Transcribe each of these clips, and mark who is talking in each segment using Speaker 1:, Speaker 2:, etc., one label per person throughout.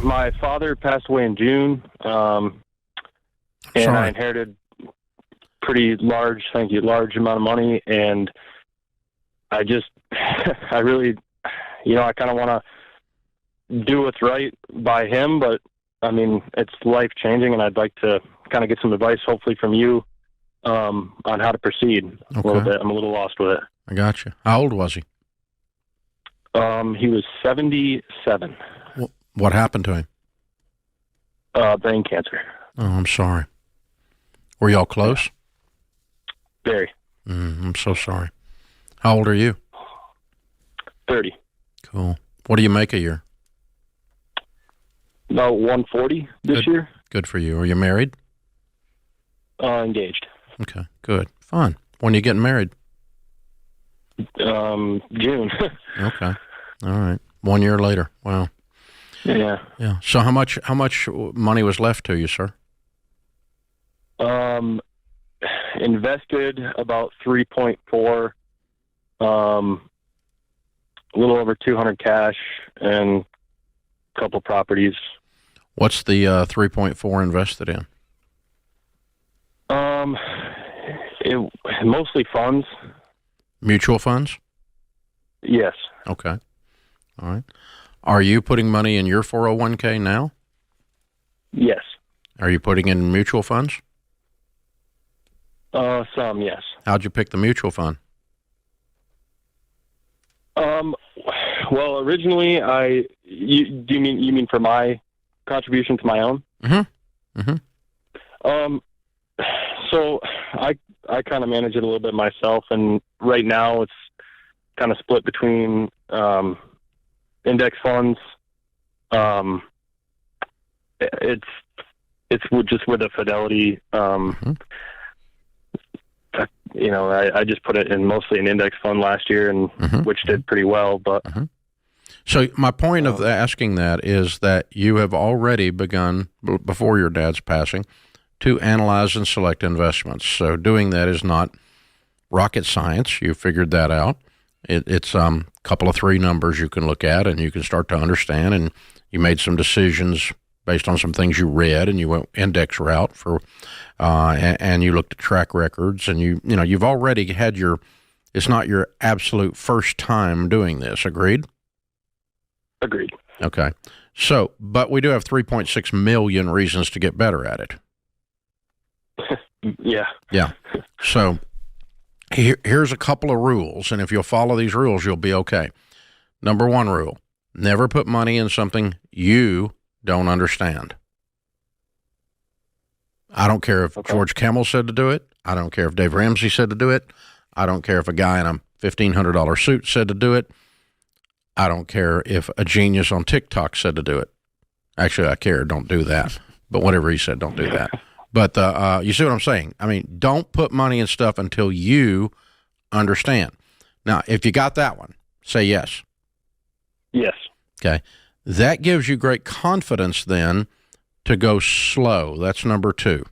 Speaker 1: My father passed away in June, and I inherited pretty large amount of money, and I just, I really, I kind of want to do what's right by him, but I mean, it's life changing, and I'd like to kind of get some advice, hopefully from you, on how to proceed a little bit. I'm a little lost with it.
Speaker 2: I got you. How old was he?
Speaker 1: He was 77.
Speaker 2: What happened to him?
Speaker 1: Brain cancer.
Speaker 2: Oh, I'm sorry. Were y'all close?
Speaker 1: Very.
Speaker 2: I'm so sorry. How old are you?
Speaker 1: 30.
Speaker 2: Cool. What do you make a year?
Speaker 1: About 140 this year.
Speaker 2: Good for you. Are you married?
Speaker 1: Engaged.
Speaker 2: Okay, good. Fun. When are you getting married?
Speaker 1: June.
Speaker 2: Okay. All right. 1 year later. Wow.
Speaker 1: Yeah.
Speaker 2: Yeah. So how much money was left to you, sir?
Speaker 1: Invested about 3.4, a little over 200 cash and a couple properties.
Speaker 2: What's the 3.4 invested in?
Speaker 1: Mostly funds.
Speaker 2: Mutual funds?
Speaker 1: Yes.
Speaker 2: Okay. All right. Are you putting money in your 401k now?
Speaker 1: Yes.
Speaker 2: Are you putting in mutual funds?
Speaker 1: Some, yes.
Speaker 2: How'd you pick the mutual fund?
Speaker 1: Well, originally you mean for my contribution to my own?
Speaker 2: Mm-hmm. Mm-hmm.
Speaker 1: So I kind of manage it a little bit myself, and right now it's kind of split between index funds. It's just with a Fidelity. I just put it in mostly an index fund last year, and which did pretty well. But
Speaker 2: so my point of asking that is that you have already begun before your dad's passing to analyze and select investments. So doing that is not rocket science. You figured that out. It's a couple of three numbers you can look at, and you can start to understand. And you made some decisions based on some things you read, and you went index route for, and you looked at track records, and you've already had it's not your absolute first time doing this. Agreed?
Speaker 1: Agreed.
Speaker 2: Okay. So, but we do have 3.6 million reasons to get better at it.
Speaker 1: Yeah.
Speaker 2: Yeah. So here's a couple of rules, and if you'll follow these rules, you'll be okay. Number one rule: never put money in something you don't understand. I don't care if George Camel said to do it. I don't care if Dave Ramsey said to do it. I don't care if a guy in a $1,500 suit said to do it. I don't care if a genius on TikTok said to do it. Actually, I care. Don't do that. But whatever he said, don't do that. But you see what I'm saying? I mean, don't put money in stuff until you understand. Now, if you got that one, say yes.
Speaker 1: Yes.
Speaker 2: Okay. That gives you great confidence then to go slow. That's number two.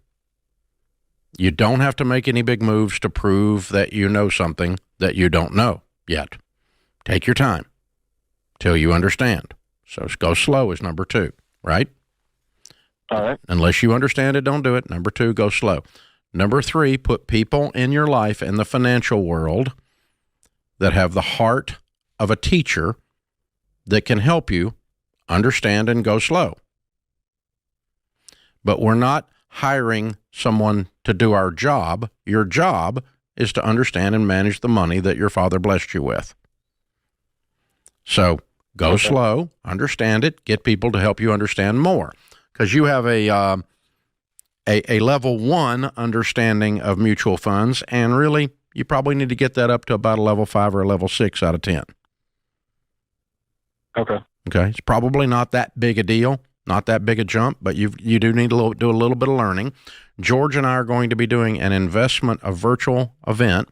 Speaker 2: You don't have to make any big moves to prove that you know something that you don't know yet. Take your time till you understand. So go slow is number two, right?
Speaker 1: All right.
Speaker 2: Unless you understand it, don't do it. Number two, go slow. Number three, put people in your life in the financial world that have the heart of a teacher that can help you understand and go slow. But we're not hiring someone to do our job. Your job is to understand and manage the money that your father blessed you with. So go slow, understand it, get people to help you understand more. Because you have a level 1 understanding of mutual funds, and really, you probably need to get that up to about a level 5 or a level 6 out of 10.
Speaker 1: Okay.
Speaker 2: Okay, it's probably not that big a deal, not that big a jump, but you do need to do a little bit of learning. George and I are going to be doing a virtual event,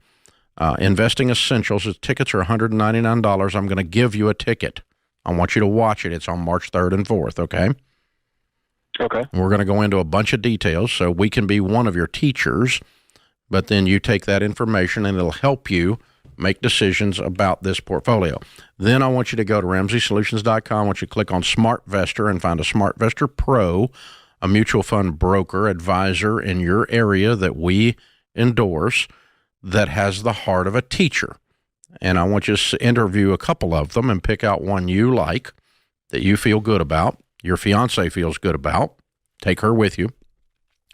Speaker 2: Investing Essentials. The tickets are $199. I'm going to give you a ticket. I want you to watch it. It's on March 3rd and 4th, okay?
Speaker 1: Okay.
Speaker 2: We're going to go into a bunch of details so we can be one of your teachers, but then you take that information and it'll help you make decisions about this portfolio. Then I want you to go to RamseySolutions.com. I want you to click on SmartVestor and find a SmartVestor Pro, a mutual fund broker, advisor in your area that we endorse that has the heart of a teacher. And I want you to interview a couple of them and pick out one you like, that you feel good about, your fiance feels good about. Take her with you.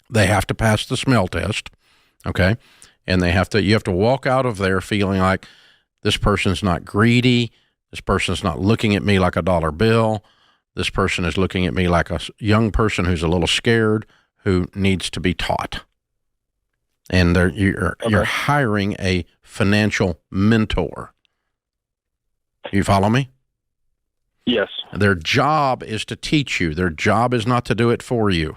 Speaker 2: They have to pass the smell test, okay? And you have to walk out of there feeling like this person's not greedy, this person's not looking at me like a dollar bill, this person is looking at me like a young person who's a little scared, who needs to be taught. And you're hiring a financial mentor. You follow me?
Speaker 1: Yes.
Speaker 2: Their job is to teach you. Their job is not to do it for you.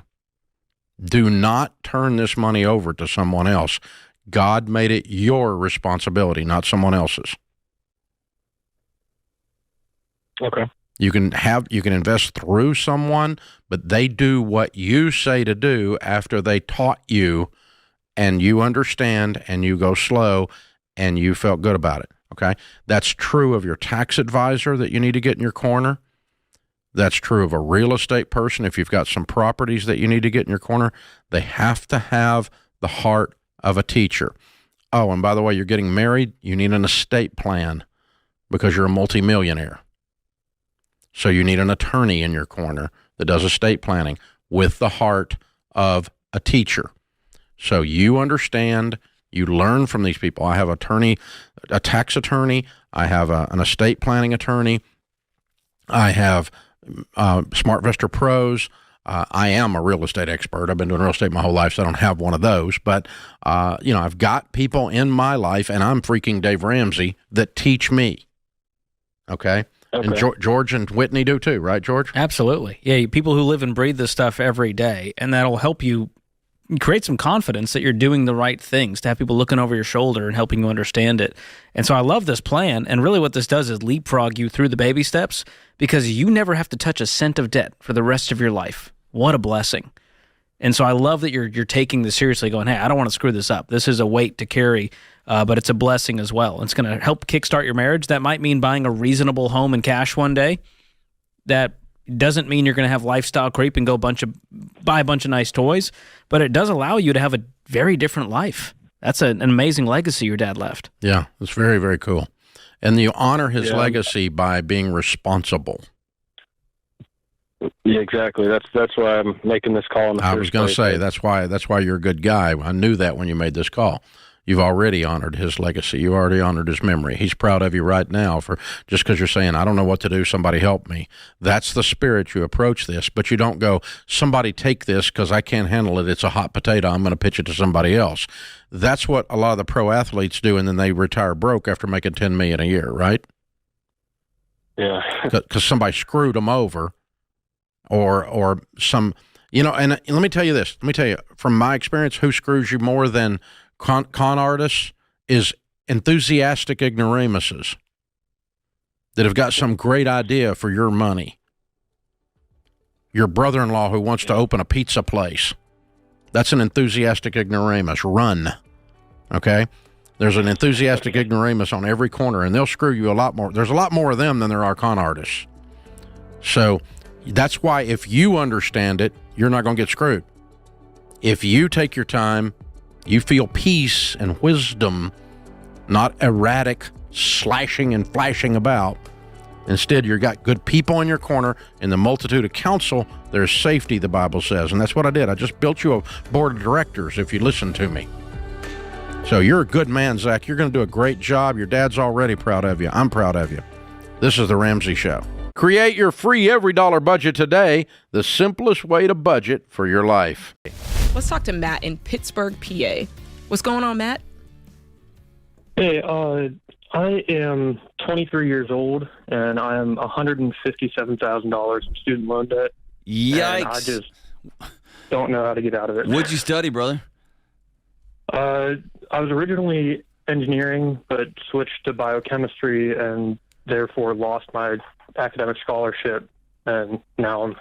Speaker 2: Do not turn this money over to someone else. God made it your responsibility, not someone else's.
Speaker 1: Okay.
Speaker 2: You can invest through someone, but they do what you say to do after they taught you, and you understand, and you go slow, and you felt good about it. Okay? That's true of your tax advisor that you need to get in your corner. That's true of a real estate person. If you've got some properties that you need to get in your corner, they have to have the heart of a teacher. Oh, and by the way, you're getting married, you need an estate plan because you're a multimillionaire. So you need an attorney in your corner that does estate planning with the heart of a teacher. So you understand, you learn from these people. I have a tax attorney. I have an estate planning attorney. I have SmartVestor Pros. I am a real estate expert. I've been doing real estate my whole life, so I don't have one of those. But, I've got people in my life, and I'm freaking Dave Ramsey, that teach me. Okay? And George and Whitney do too, right, George?
Speaker 3: Absolutely. Yeah, people who live and breathe this stuff every day, and that'll help you create some confidence that you're doing the right things, to have people looking over your shoulder and helping you understand it. And so I love this plan, and really what this does is leapfrog you through the baby steps, because you never have to touch a cent of debt for the rest of your life. What a blessing. And so I love that you're taking this seriously, going, hey, I don't want to screw this up. This is a weight to carry, but it's a blessing as well. It's going to help kickstart your marriage. That might mean buying a reasonable home in cash one day. That doesn't mean you're going to have lifestyle creep and go buy a bunch of nice toys, but it does allow you to have a very different life. That's an amazing legacy your dad left.
Speaker 2: Yeah, it's very, very cool. And you honor his legacy by being responsible.
Speaker 1: Yeah, exactly. That's why I'm making this call in the first place.
Speaker 2: I was going to say, that's why you're a good guy. I knew that when you made this call. You've already honored his legacy. You already honored his memory. He's proud of you right now for just because you're saying, I don't know what to do, somebody help me. That's the spirit you approach this, but you don't go, somebody take this because I can't handle it. It's a hot potato. I'm going to pitch it to somebody else. That's what a lot of the pro athletes do, and then they retire broke after making $10 million a year, right?
Speaker 1: Yeah.
Speaker 2: Because somebody screwed them over, or some, and let me tell you this. Let me tell you, from my experience, who screws you more than con artists is enthusiastic ignoramuses that have got some great idea for your money. Your brother-in-law who wants to open a pizza place. That's an enthusiastic ignoramus. Run. Okay? There's an enthusiastic ignoramus on every corner, and they'll screw you a lot more. There's a lot more of them than there are con artists. So that's why if you understand it, you're not going to get screwed. If you take your time, you feel peace and wisdom, not erratic slashing and flashing about. Instead, you've got good people in your corner. In the multitude of counsel, there's safety, the Bible says. And that's what I did. I just built you a board of directors if you listen to me. So you're a good man, Zach. You're going to do a great job. Your dad's already proud of you. I'm proud of you. This is The Ramsey Show. Create your free every dollar budget today, the simplest way to budget for your life.
Speaker 4: Let's talk to Matt in Pittsburgh, PA. What's going on, Matt?
Speaker 1: Hey, I am 23 years old, and I am $157,000 in student loan debt.
Speaker 5: Yikes.
Speaker 1: And I just don't know how to get out of it.
Speaker 5: What'd you study, brother?
Speaker 1: I was originally engineering, but switched to biochemistry and therefore lost my academic scholarship, and now I'm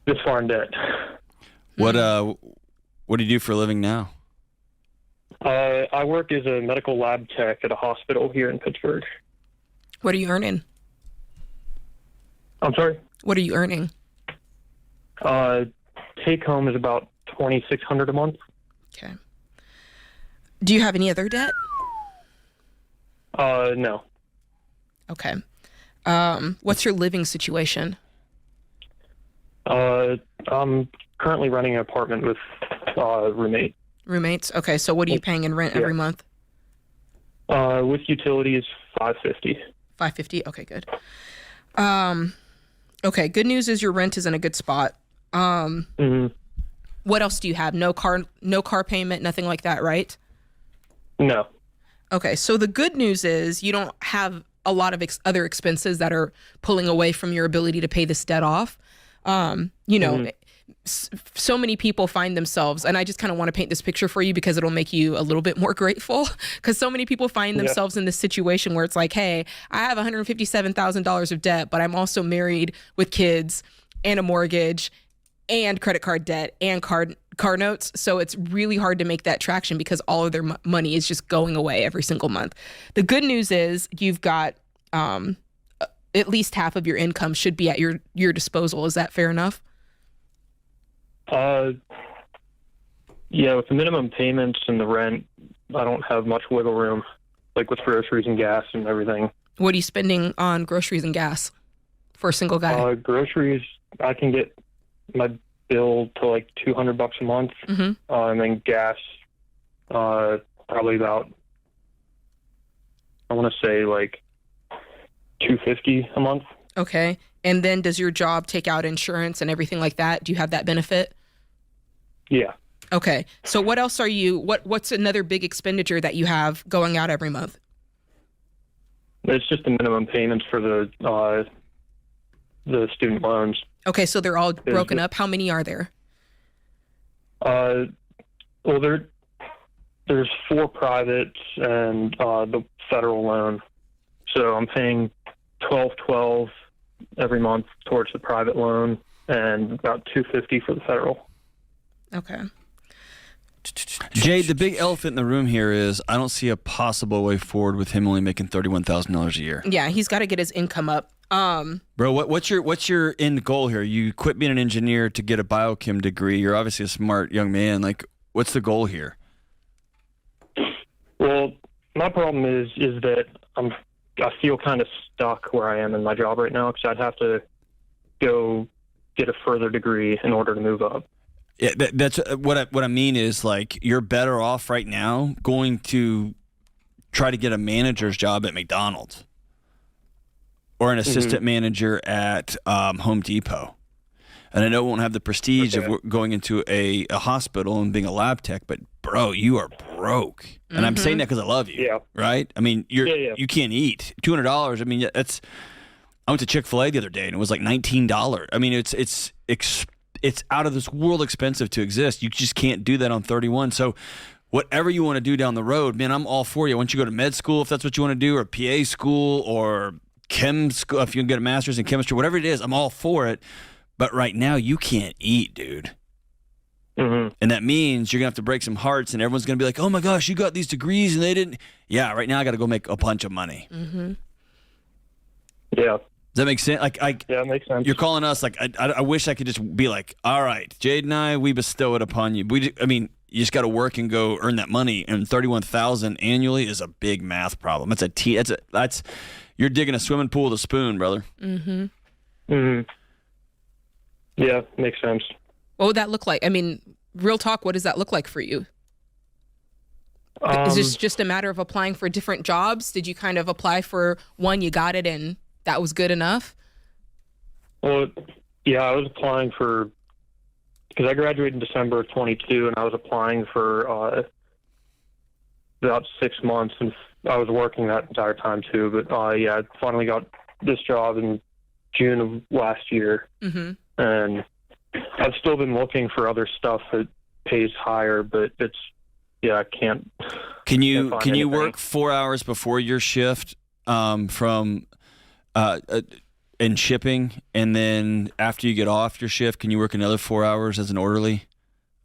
Speaker 1: this far in debt.
Speaker 5: What do you do for a living now? I work as a medical lab tech at a hospital here in Pittsburgh.
Speaker 4: What are you earning?
Speaker 5: I'm sorry?
Speaker 4: What are you earning?
Speaker 5: Take home is about $2,600 a month.
Speaker 4: Okay. Do you have any other debt?
Speaker 5: No.
Speaker 4: Okay. What's your living situation?
Speaker 5: I'm currently renting an apartment with roommate.
Speaker 4: Roommates? Okay, so what are you paying in rent every month?
Speaker 5: With utilities, $550.
Speaker 4: $550? Okay, good. Okay, good news is your rent is in a good spot. What else do you have? No car payment, nothing like that, right?
Speaker 5: No.
Speaker 4: Okay, so the good news is you don't have a lot of other expenses that are pulling away from your ability to pay this debt off. So many people find themselves, and I just kind of want to paint this picture for you because it'll make you a little bit more grateful, because so many people find themselves in this situation where it's like, hey, I have $157,000 of debt, but I'm also married with kids and a mortgage and credit card debt and car notes. So it's really hard to make that traction because all of their money is just going away every single month. The good news is you've got at least half of your income should be at your disposal. Is that fair enough?
Speaker 5: Yeah, with the minimum payments and the rent, I don't have much wiggle room, like with groceries and gas and everything.
Speaker 4: What are you spending on groceries and gas for a single guy?
Speaker 5: Groceries, I can get my bill to like $200 a month, and then gas, probably about, I want to say like $250 a month.
Speaker 4: Okay, and then does your job take out insurance and everything like that? Do you have that benefit?
Speaker 5: Yeah.
Speaker 4: Okay, so what else are you? What's another big expenditure that you have going out every month?
Speaker 5: It's just the minimum payments for the student loans.
Speaker 4: Okay, so they're all broken up. How many are there?
Speaker 5: Well, there's 4 privates and the federal loan. So I'm paying $1,212 every month towards the private loan and about $250 for the federal.
Speaker 4: Okay.
Speaker 6: Jade, the big elephant in the room here is I don't see a possible way forward with him only making $31,000 a year.
Speaker 4: Yeah, he's got to get his income up.
Speaker 6: Bro, what's your end goal here? You quit being an engineer to get a biochem degree. You're obviously a smart young man. Like, what's the goal here?
Speaker 5: Well, my problem is that I feel kind of stuck where I am in my job right now because I'd have to go get a further degree in order to move up.
Speaker 6: Yeah, that's what I mean is, like, you're better off right now going to try to get a manager's job at McDonald's or an assistant manager at Home Depot. And I know it won't have the prestige of going into a hospital and being a lab tech, but bro, you are broke. And I'm saying that because I love you. Yeah. Right? I mean, you can't eat. $200. I mean, I went to Chick-fil-A the other day and it was like $19. I mean, it's out of this world expensive to exist. You just can't do that on 31. So whatever you want to do down the road, man, I'm all for you. Once you go to med school, if that's what you want to do, or PA school or chem school, if you can get a master's in chemistry, whatever it is, I'm all for it. But right now you can't eat, dude. And that means you're going to have to break some hearts and everyone's going to be like, oh my gosh, you got these degrees and they didn't. Yeah, right now I got to go make a bunch of money.
Speaker 5: Yeah.
Speaker 6: Does that make sense?
Speaker 5: Yeah, it makes sense.
Speaker 6: You're calling us like I wish I could just be like, all right, Jade and I, we bestow it upon you. You just got to work and go earn that money, and $31,000 annually is a big math problem. That's you're digging a swimming pool with a spoon, brother.
Speaker 5: Yeah, makes sense.
Speaker 4: What would that look like? I mean, real talk, what does that look like for you? Is this just a matter of applying for different jobs? Did you kind of apply for one, you got it, and that was good enough?
Speaker 5: Well, yeah, I was applying for, because I graduated in December of 22, and I was applying for about 6 months, and I was working that entire time too. But yeah, I finally got this job in June of last year, and I've still been looking for other stuff that pays higher, but I can't.
Speaker 6: Can you work 4 hours before your shift from in shipping, and then after you get off your shift, can you work another 4 hours as an orderly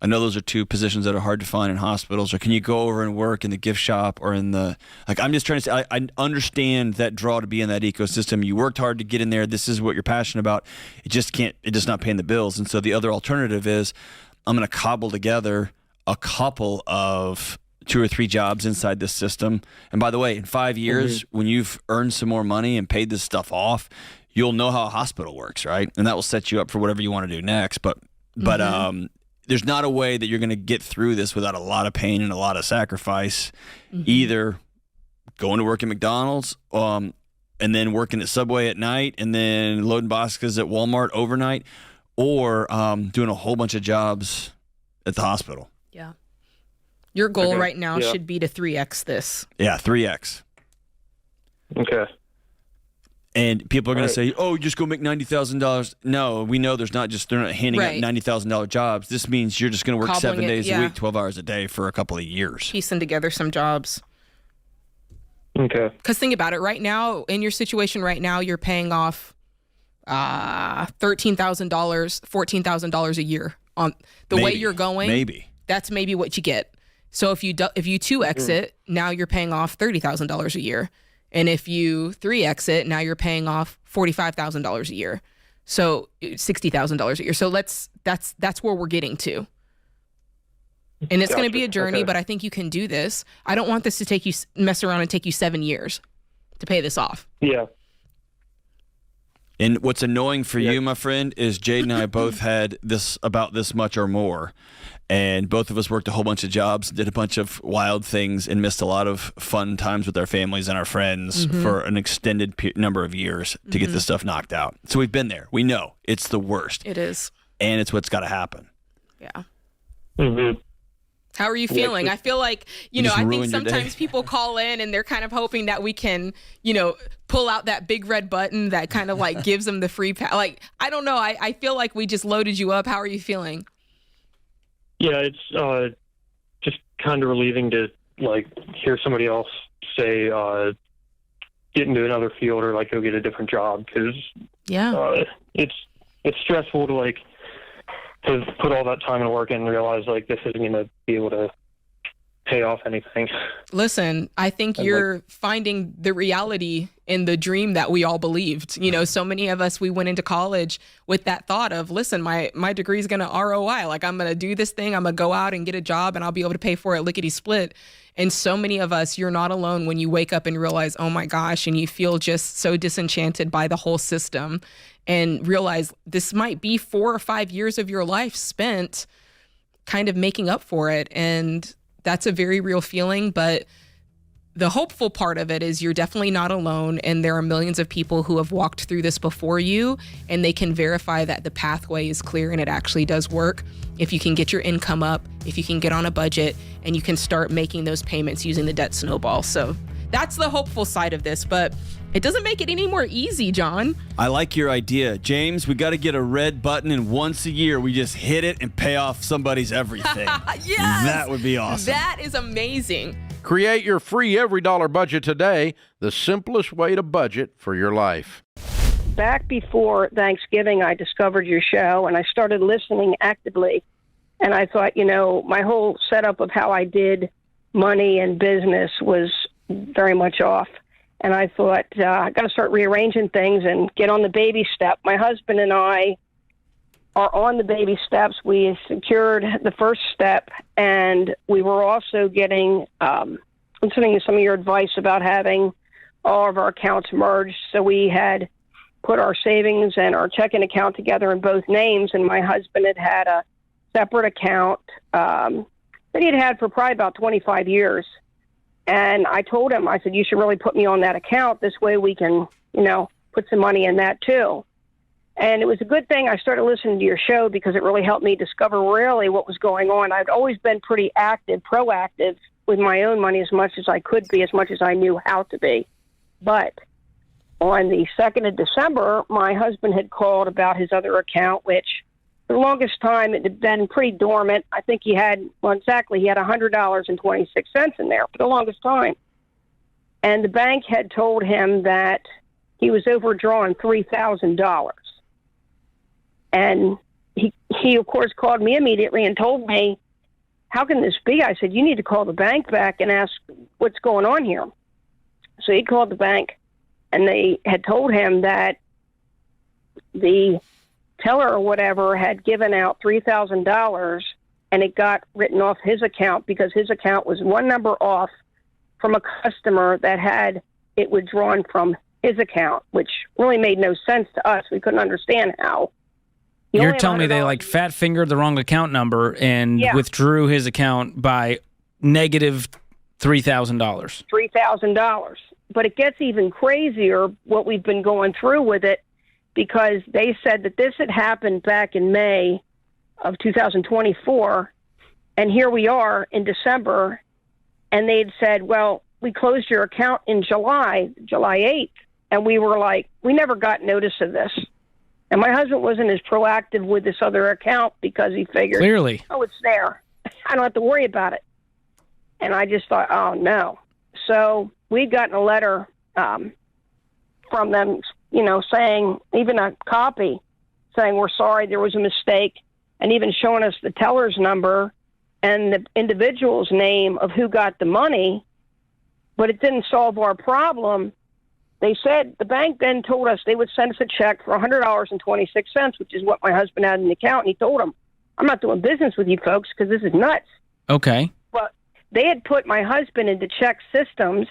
Speaker 6: I know those are two positions that are hard to find in hospitals. Or can you go over and work in the gift shop or in the, like, I'm just trying to say, I understand that draw to be in that ecosystem. You worked hard to get in there. This is what you're passionate about. It just not paying the bills. And so the other alternative is I'm going to cobble together a couple of 2 or 3 jobs inside this system. And by the way, in 5 years, when you've earned some more money and paid this stuff off, you'll know how a hospital works, right? And that will set you up for whatever you want to do next. But there's not a way that you're going to get through this without a lot of pain and a lot of sacrifice. Either going to work at McDonald's and then working at Subway at night and then loading boxes at Walmart overnight, or doing a whole bunch of jobs at the hospital.
Speaker 4: Yeah. Your goal right now should be to 3X this.
Speaker 6: Yeah, 3X.
Speaker 5: Okay.
Speaker 6: And people are going to say, "Oh, just go make $90,000." No, we know they're not handing out $90,000 jobs. This means you're just going to work 7 days a week, 12 hours a day for a couple of years.
Speaker 4: Piecing together some jobs.
Speaker 5: Okay.
Speaker 4: Because think about it. Right now, in your situation right now, you're paying off $13,000, $14,000 a year on the way you're going.
Speaker 6: Maybe.
Speaker 4: That's maybe what you get. So if you 2X it, now you're paying off $30,000 a year. And if you 3X it, now you're paying off $45,000 a year. So $60,000 a year. So that's where we're getting to. And it's going to be a journey, but I think you can do this. I don't want this to mess around and take you 7 years to pay this off.
Speaker 5: Yeah.
Speaker 6: And what's annoying for you, my friend, is Jade and I both had about this much or more. And both of us worked a whole bunch of jobs, did a bunch of wild things, and missed a lot of fun times with our families and our friends for an extended number of years to get this stuff knocked out. So we've been there. We know it's the worst.
Speaker 4: It is.
Speaker 6: And it's what's got to happen.
Speaker 4: Yeah.
Speaker 5: Mm-hmm.
Speaker 4: How are you feeling? I feel like, I think sometimes people call in and they're kind of hoping that we can, pull out that big red button that kind of like gives them the free pass. Like, I don't know. I feel like we just loaded you up. How are you feeling?
Speaker 5: Yeah, it's just kind of relieving to like hear somebody else say get into another field or like go get a different job, because it's stressful to put all that time and work in and realize like this isn't going to be able to pay off anything.
Speaker 4: Listen, I think you're finding the reality in the dream that we all believed. So many of us, we went into college with that thought of, listen, my degree is going to ROI. Like, I'm going to do this thing. I'm going to go out and get a job and I'll be able to pay for it lickety split. And so many of us, you're not alone when you wake up and realize, oh my gosh, and you feel just so disenchanted by the whole system and realize this might be 4 or 5 years of your life spent kind of making up for it. And that's a very real feeling. But the hopeful part of it is you're definitely not alone. And there are millions of people who have walked through this before you, and they can verify that the pathway is clear and it actually does work. If you can get your income up, if you can get on a budget, and you can start making those payments using the debt snowball. So that's the hopeful side of this, but it doesn't make it any more easy, John.
Speaker 6: I like your idea. James, we got to get a red button, and once a year we just hit it and pay off somebody's everything.
Speaker 4: Yes!
Speaker 6: That would be awesome.
Speaker 4: That is amazing.
Speaker 2: Create your free every dollar budget today, the simplest way to budget for your life.
Speaker 7: Back before Thanksgiving, I discovered your show, and I started listening actively. And I thought, my whole setup of how I did money and business was very much off. And I thought, I got to start rearranging things and get on the baby step. My husband and I are on the baby steps. We secured the first step, and we were also listening to some of your advice about having all of our accounts merged. So we had put our savings and our checking account together in both names, and my husband had a separate account that he had for probably about 25 years. And I told him, I said, you should really put me on that account. This way we can, put some money in that too. And it was a good thing I started listening to your show, because it really helped me discover really what was going on. I'd always been pretty proactive with my own money as much as I could be, as much as I knew how to be. But on the 2nd of December, my husband had called about his other account, which for the longest time it had been pretty dormant. I think he had $100.26 in there for the longest time. And the bank had told him that he was overdrawn $3,000. And he he, of course, called me immediately and told me, how can this be? I said, you need to call the bank back and ask what's going on here. So he called the bank, and they had told him that the teller or whatever had given out $3,000, and it got written off his account because his account was one number off from a customer that had it withdrawn from his account, which really made no sense to us. We couldn't understand how.
Speaker 3: You're telling me they like fat fingered the wrong account number and withdrew his account by negative $3,000.
Speaker 7: $3,000. But it gets even crazier what we've been going through with it, because they said that this had happened back in May of 2024, and here we are in December, and they'd said, well, we closed your account in July 8th, and we were like, we never got notice of this. And my husband wasn't as proactive with this other account because he figured,
Speaker 3: clearly,
Speaker 7: oh, it's there. I don't have to worry about it. And I just thought, oh, no. So we'd gotten a letter from them, saying, even a copy, saying we're sorry, there was a mistake, and even showing us the teller's number and the individual's name of who got the money, but it didn't solve our problem. They said, the bank then told us they would send us a check for $100.26, which is what my husband had in the account, and he told them, I'm not doing business with you folks because this is nuts.
Speaker 3: Okay.
Speaker 7: But they had put my husband into check systems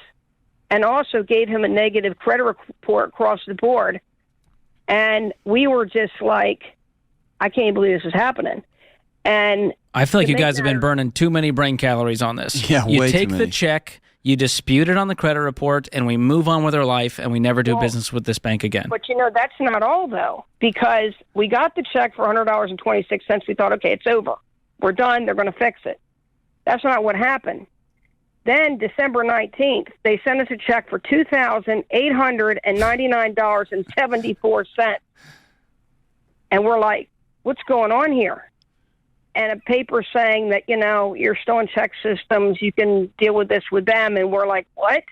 Speaker 7: and also gave him a negative credit report across the board. And we were just like, I can't believe this is happening. And
Speaker 3: I feel like you guys have been burning too many brain calories on this.
Speaker 6: Yeah,
Speaker 3: you
Speaker 6: way
Speaker 3: take
Speaker 6: too
Speaker 3: the
Speaker 6: many.
Speaker 3: check, you dispute it on the credit report, and we move on with our life, and we never do business with this bank again.
Speaker 7: But, that's not all, though, because we got the check for $100.26. We thought, okay, it's over. We're done. They're going to fix it. That's not what happened. Then, December 19th, they sent us a check for $2,899.74. And we're like, what's going on here? And a paper saying that, you're still in check systems, you can deal with this with them. And we're like, what?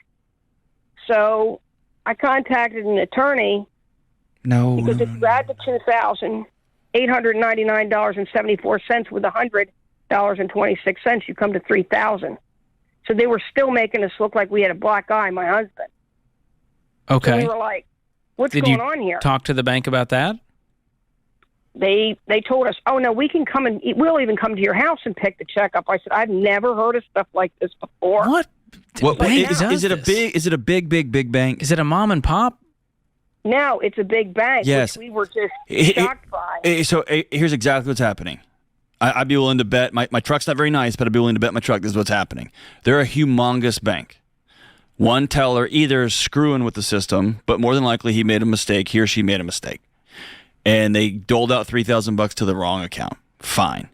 Speaker 7: So I contacted an attorney. Because if you add the $2,899.74 with $100.26, you come to $3,000. So they were still making us look like we had a black eye, my husband.
Speaker 3: Okay.
Speaker 7: So we were like, what's going on here?
Speaker 3: Talk to the bank about that?
Speaker 7: They told us, oh, no, we can come and we'll even come to your house and pick the check up. I said, I've never heard of stuff like this before.
Speaker 3: What?
Speaker 6: Is it a big bank?
Speaker 3: Is it a mom and pop?
Speaker 7: No, it's a big bank,
Speaker 6: yes.
Speaker 7: which we were just shocked by.
Speaker 6: So here's exactly what's happening. I'd be willing to bet, my truck's not very nice, but I'd be willing to bet my truck this is what's happening. They're a humongous bank. One teller either is screwing with the system, but more than likely he made a mistake, he or she made a mistake. And they doled out $3,000 to the wrong account. Fine.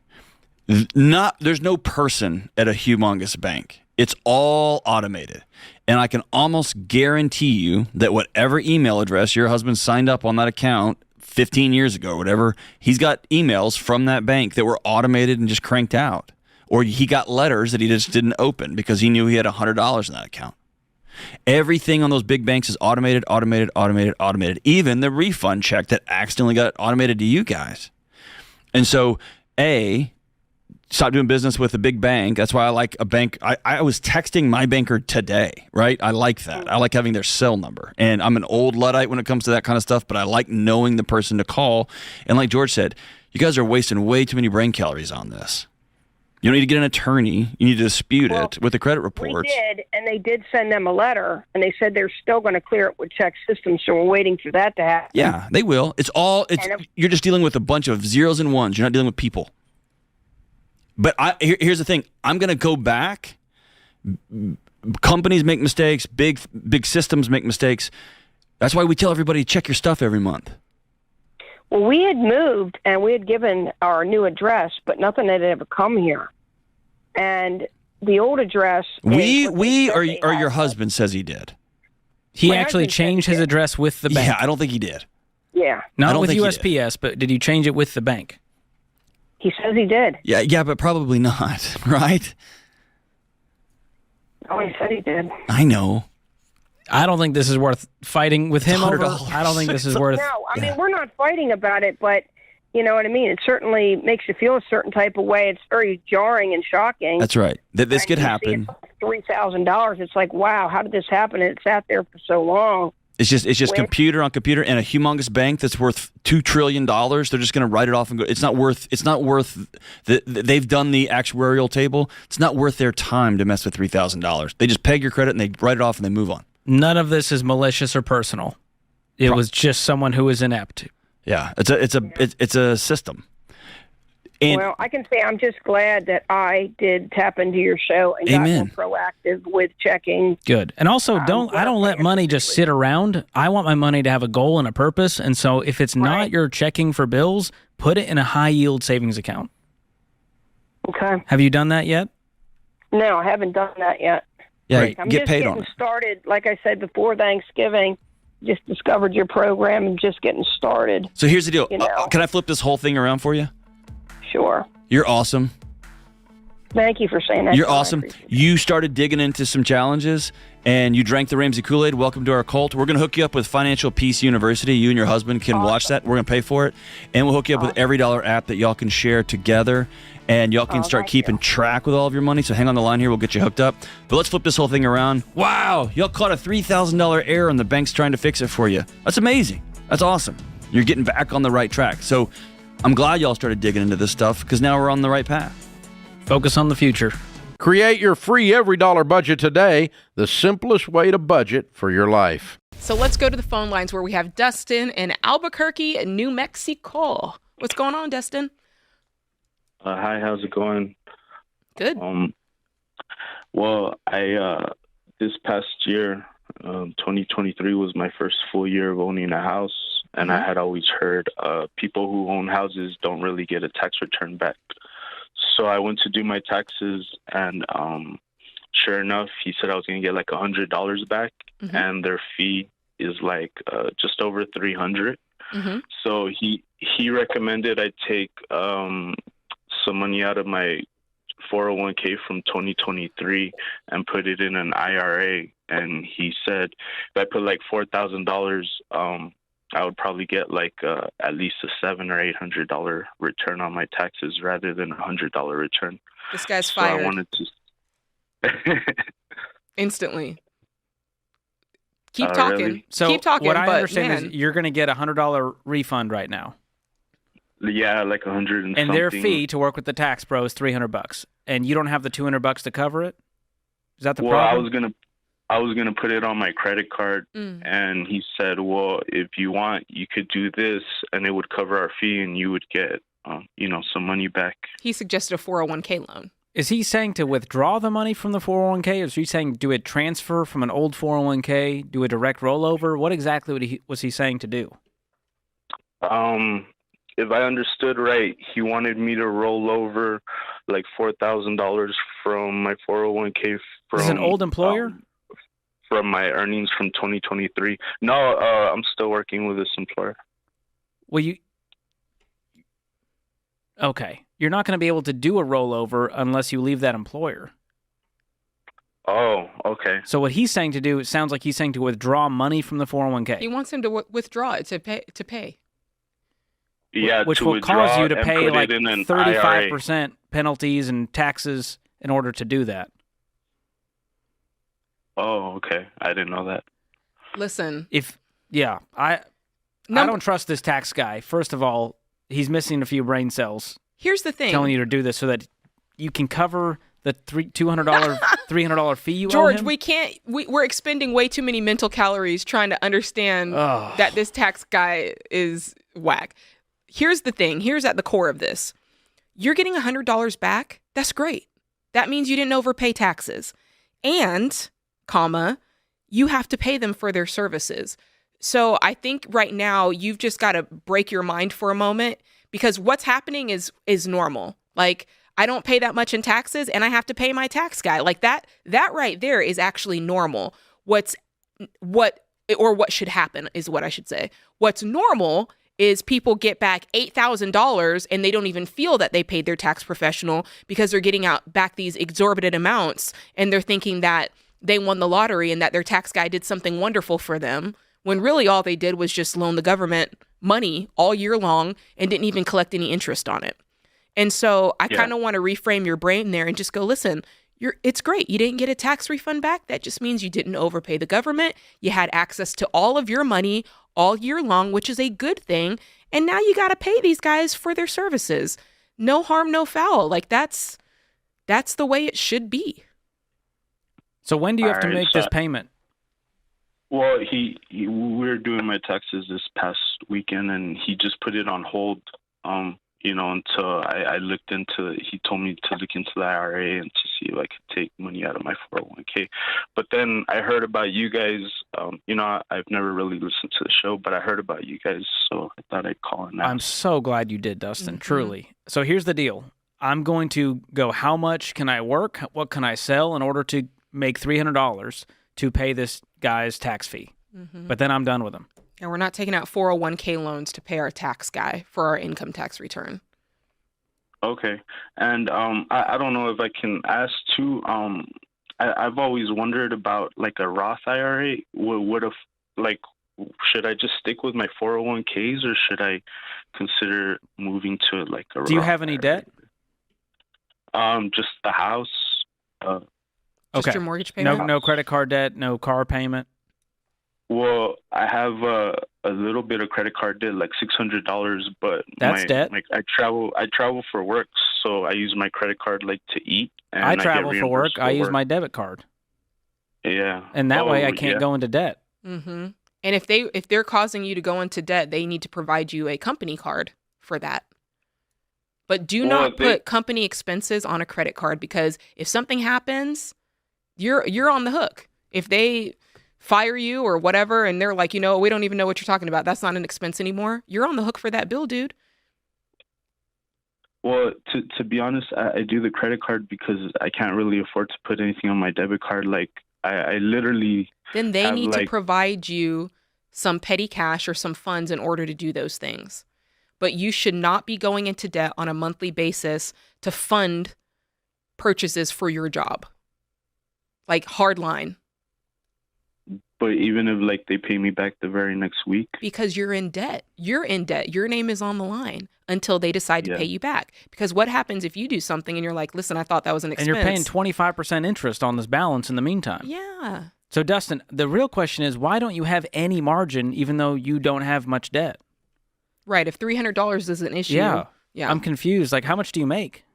Speaker 6: There's no person at a humongous bank. It's all automated. And I can almost guarantee you that whatever email address your husband signed up on that account 15 years ago or whatever, he's got emails from that bank that were automated and just cranked out. Or he got letters that he just didn't open because he knew he had $100 in that account. Everything on those big banks is automated. Even the refund check that accidentally got automated to you guys. And so, stop doing business with a big bank. That's why I like a bank. I was texting my banker today, right? I like that. I like having their cell number. And I'm an old Luddite when it comes to that kind of stuff, but I like knowing the person to call. And like George said, you guys are wasting way too many brain calories on this. You don't need to get an attorney. You need to dispute it with the credit reports.
Speaker 7: We did, and they did send them a letter, and they said they're still going to clear it with check systems, so we're waiting for that to happen.
Speaker 6: Yeah, they will. You're just dealing with a bunch of zeros and ones. You're not dealing with people. But here's the thing. I'm going to go back. Companies make mistakes. Big systems make mistakes. That's why we tell everybody to check your stuff every month.
Speaker 7: Well, we had moved, and we had given our new address, but nothing had ever come here. And the old address...
Speaker 6: Or your husband says he did.
Speaker 3: He actually changed his address with the bank.
Speaker 6: Yeah, I don't think he did.
Speaker 7: Yeah.
Speaker 3: Not with USPS, but did you change it with the bank?
Speaker 7: He says he did.
Speaker 6: Yeah, but probably not, right?
Speaker 7: Oh, he said he did.
Speaker 6: I know.
Speaker 3: I don't think this is worth fighting with him over.
Speaker 6: $100.
Speaker 3: I don't think this is worth...
Speaker 7: No, I mean, we're not fighting about it, but You know what I mean? It certainly makes you feel a certain type of way. It's very jarring and shocking.
Speaker 6: That's right. That this could happen.
Speaker 7: $3,000. It's like, wow, how did this happen? And it sat there for so long.
Speaker 6: It's just computer on computer, and a humongous bank that's worth $2 trillion. They're just going to write it off and go. It's not worth. They've done the actuarial table. It's not worth their time to mess with $3,000. They just peg your credit and they write it off and they move on.
Speaker 3: None of this is malicious or personal. It was just someone who was inept.
Speaker 6: Yeah, it's a system. And
Speaker 7: well, I can say I'm just glad that I did tap into your show and
Speaker 6: Amen.
Speaker 7: got more proactive with checking.
Speaker 3: Good. And also, I don't let money just sit around. I want my money to have a goal and a purpose. And so if it's not your checking for bills, put it in a high-yield savings account.
Speaker 7: Okay.
Speaker 3: Have you done that yet?
Speaker 7: No, I haven't done that yet.
Speaker 6: yeah,
Speaker 7: I'm
Speaker 6: get
Speaker 7: just
Speaker 6: paid
Speaker 7: getting
Speaker 6: on it.
Speaker 7: started. Like I said before Thanksgiving, just discovered your program and just getting started.
Speaker 6: So here's the deal.
Speaker 7: You know.
Speaker 6: Can I flip this whole thing around for you?
Speaker 7: Sure.
Speaker 6: You're awesome.
Speaker 7: Thank you for saying that.
Speaker 6: You're
Speaker 7: John. I
Speaker 6: awesome.
Speaker 7: appreciate it.
Speaker 6: You started digging into some challenges, and you drank the Ramsey Kool-Aid. Welcome to our cult. We're going to hook you up with Financial Peace University. You and your husband can watch that. We're going to pay for it. And we'll hook you up with Every Dollar app that y'all can share together. And y'all can start keeping track with all of your money. So hang on the line here. We'll get you hooked up. But let's flip this whole thing around. Wow. Y'all caught a $3,000 error and the bank's trying to fix it for you. That's amazing. That's awesome. You're getting back on the right track. So I'm glad y'all started digging into this stuff because now we're on the right path.
Speaker 3: Focus on the future.
Speaker 2: Create your free Every Dollar budget today, the simplest way to budget for your life.
Speaker 4: So let's go to the phone lines where we have Dustin in Albuquerque, New Mexico. What's going on, Dustin?
Speaker 8: Hi, how's it going?
Speaker 4: Good.
Speaker 8: Well, I this past year, 2023 was my first full year of owning a house, and I had always heard people who own houses don't really get a tax return back. So I went to do my taxes, and sure enough, he said I was going to get like $100 back, and their fee is like just over $300. So he recommended I take some money out of my 401k from 2023 and put it in an IRA. And he said if I put like $4,000, I would probably get like at least a $700 or $800 return on my taxes rather than $100 return.
Speaker 4: This guy's
Speaker 8: So
Speaker 4: fired
Speaker 8: I wanted to
Speaker 4: instantly. Keep talking.
Speaker 8: Really?
Speaker 3: So
Speaker 4: Keep talking.
Speaker 3: what I
Speaker 4: but,
Speaker 3: understand
Speaker 4: man,
Speaker 3: is you're going to get a $100 refund right now.
Speaker 8: Yeah, like 100 and
Speaker 3: And their
Speaker 8: something.
Speaker 3: fee to work with the tax pro is $300, and you don't have the $200 to cover it. Is that the
Speaker 8: Well,
Speaker 3: problem?
Speaker 8: I was gonna put it on my credit card, and he said, "Well, if you want, you could do this, and it would cover our fee, and you would get, some money back."
Speaker 4: he suggested a 401k loan.
Speaker 3: Is he saying to withdraw the money from the 401k, or is he saying do a transfer from an old 401k, do a direct rollover? What exactly was he saying to do?
Speaker 8: If I understood right, he wanted me to roll over like $4,000 from my 401k from
Speaker 3: Is this an old employer?
Speaker 8: From my earnings from 2023. No, I'm still working with this employer.
Speaker 3: Well, okay. You're not going to be able to do a rollover unless you leave that employer.
Speaker 8: Oh, okay.
Speaker 3: So what he's saying to do, it sounds like he's saying to withdraw money from the 401k.
Speaker 4: He wants him to withdraw it to pay.
Speaker 8: Yeah,
Speaker 3: which
Speaker 8: to
Speaker 3: will cause
Speaker 8: withdraw
Speaker 3: you to
Speaker 8: and
Speaker 3: pay
Speaker 8: put
Speaker 3: like
Speaker 8: it in an
Speaker 3: 35% penalties and taxes in order to do that.
Speaker 8: Oh, okay. I didn't know that.
Speaker 4: Listen.
Speaker 3: I don't trust this tax guy. First of all, he's missing a few brain cells.
Speaker 4: Here's the thing.
Speaker 3: Telling you to do this so that you can cover the $200, $300 fee you owe
Speaker 4: George,
Speaker 3: him?
Speaker 4: we can't. We're expending way too many mental calories trying to understand that this tax guy is whack. Here's the thing. Here's at the core of this. You're getting $100 back. That's great. That means you didn't overpay taxes. And, you have to pay them for their services. So I think right now you've just got to break your mind for a moment because what's happening is normal. Like, I don't pay that much in taxes and I have to pay my tax guy. Like that right there is actually normal. What should happen is what I should say. What's normal is people get back $8,000 and they don't even feel that they paid their tax professional because they're getting back these exorbitant amounts and they're thinking that they won the lottery and that their tax guy did something wonderful for them when really all they did was just loan the government money all year long and didn't even collect any interest on it. And so I kind of want to reframe your brain there and just go, listen, it's great. You didn't get a tax refund back. That just means you didn't overpay the government. You had access to all of your money all year long, which is a good thing. And now you got to pay these guys for their services. No harm, no foul. Like that's the way it should be.
Speaker 3: So when do you have to make this payment?
Speaker 8: Well, we were doing my taxes this past weekend, and he just put it on hold. Until I looked into. He told me to look into the IRA and to see if I could take money out of my 401k. But then I heard about you guys. I've never really listened to the show, but I heard about you guys, so I thought I'd call and ask.
Speaker 3: I'm so glad you did, Dustin. Truly. So here's the deal. I'm going to go. How much can I work? What can I sell in order to make $300 to pay this guy's tax fee? But then I'm done with him.
Speaker 4: And we're not taking out 401k loans to pay our tax guy for our income tax return.
Speaker 8: Okay. And I don't know if I can ask too. I've always wondered about like a Roth IRA. Should I just stick with my 401ks or should I consider moving to like a Roth?
Speaker 3: Do you have any debt?
Speaker 8: Just the house.
Speaker 4: Just your mortgage payment?
Speaker 3: No credit card debt, no car payment?
Speaker 8: Well, I have a little bit of credit card debt, like $600, but
Speaker 3: that's debt.
Speaker 8: I travel for work, so I use my credit card like to eat. And
Speaker 3: I travel for work. I use my debit card.
Speaker 8: Yeah,
Speaker 3: and that way I can't go into debt.
Speaker 4: Mm-hmm. And if they're causing you to go into debt, they need to provide you a company card for that. But do not put company expenses on a credit card, because if something happens, you're on the hook. If they fire you or whatever, and they're like, we don't even know what you're talking about, that's not an expense anymore, you're on the hook for that bill, dude.
Speaker 8: Well, to be honest, I do the credit card because I can't really afford to put anything on my debit card. Like, I literally...
Speaker 4: Then they need to provide you some petty cash or some funds in order to do those things. But you should not be going into debt on a monthly basis to fund purchases for your job. Like, hard line.
Speaker 8: But even if they pay me back the very next week? Because
Speaker 4: you're in debt. You're in debt. Your name is on the line until they decide to pay you back. Because what happens if you do something and you're like, listen, I thought that was an expense.
Speaker 3: And you're paying 25% interest on this balance in the meantime.
Speaker 4: Yeah.
Speaker 3: So, Dustin, the real question is, why don't you have any margin even though you don't have much debt?
Speaker 4: Right. If $300 is an issue.
Speaker 3: Yeah. I'm confused. Like, how much do you make?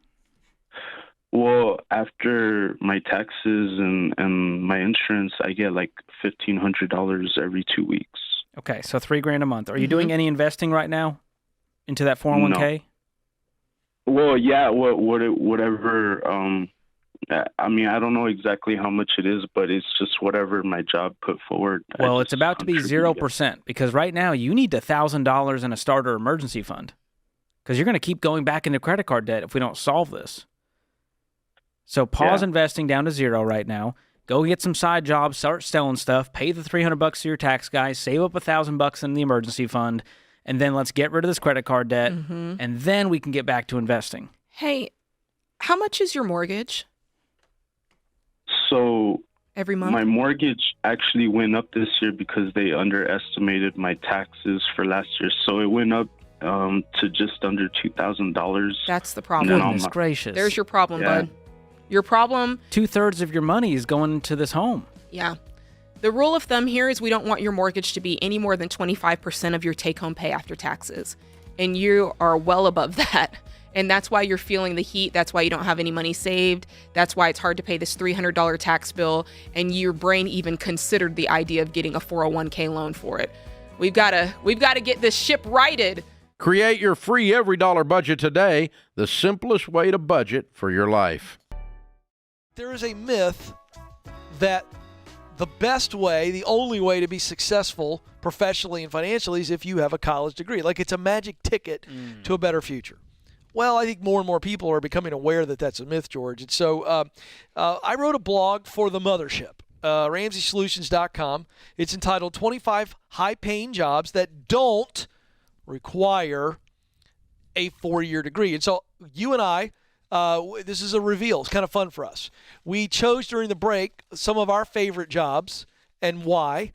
Speaker 8: Well, after my taxes and my insurance, I get like $1,500 every 2 weeks.
Speaker 3: Okay, so $3,000 a month. Are you doing any investing right now into that 401k?
Speaker 8: No. Well, yeah, whatever. I mean, I don't know exactly how much it is, but it's just whatever my job put forward.
Speaker 3: Well, it's about to be 0% because right now you need $1,000 in a starter emergency fund because you're going to keep going back into credit card debt if we don't solve this. So pause investing down to 0 right now. Go get some side jobs, start selling stuff, pay the $300 to your tax guy, save up $1,000 in the emergency fund, and then let's get rid of this credit card debt, and then we can get back to investing.
Speaker 4: Hey, how much is your mortgage?
Speaker 8: So
Speaker 4: every month?
Speaker 8: My mortgage actually went up this year because they underestimated my taxes for last year. So it went up to just under $2,000.
Speaker 4: That's the problem.
Speaker 3: Goodness gracious.
Speaker 4: There's your problem, bud. Your problem...
Speaker 3: 2/3 of your money is going into this home.
Speaker 4: Yeah. The rule of thumb here is we don't want your mortgage to be any more than 25% of your take-home pay after taxes. And you are well above that. And that's why you're feeling the heat. That's why you don't have any money saved. That's why it's hard to pay this $300 tax bill. And your brain even considered the idea of getting a 401k loan for it. We've got to get this ship righted.
Speaker 2: Create your free $Every budget today, the simplest way to budget for your life.
Speaker 9: There is a myth that the best way, the only way to be successful professionally and financially is if you have a college degree. Like it's a magic ticket to a better future. Well, I think more and more people are becoming aware that that's a myth, George. And so I wrote a blog for the mothership, RamseySolutions.com. It's entitled 25 High-Paying Jobs That Don't Require a 4-year degree. And so you and I, this is a reveal. It's kind of fun for us. We chose during the break some of our favorite jobs and why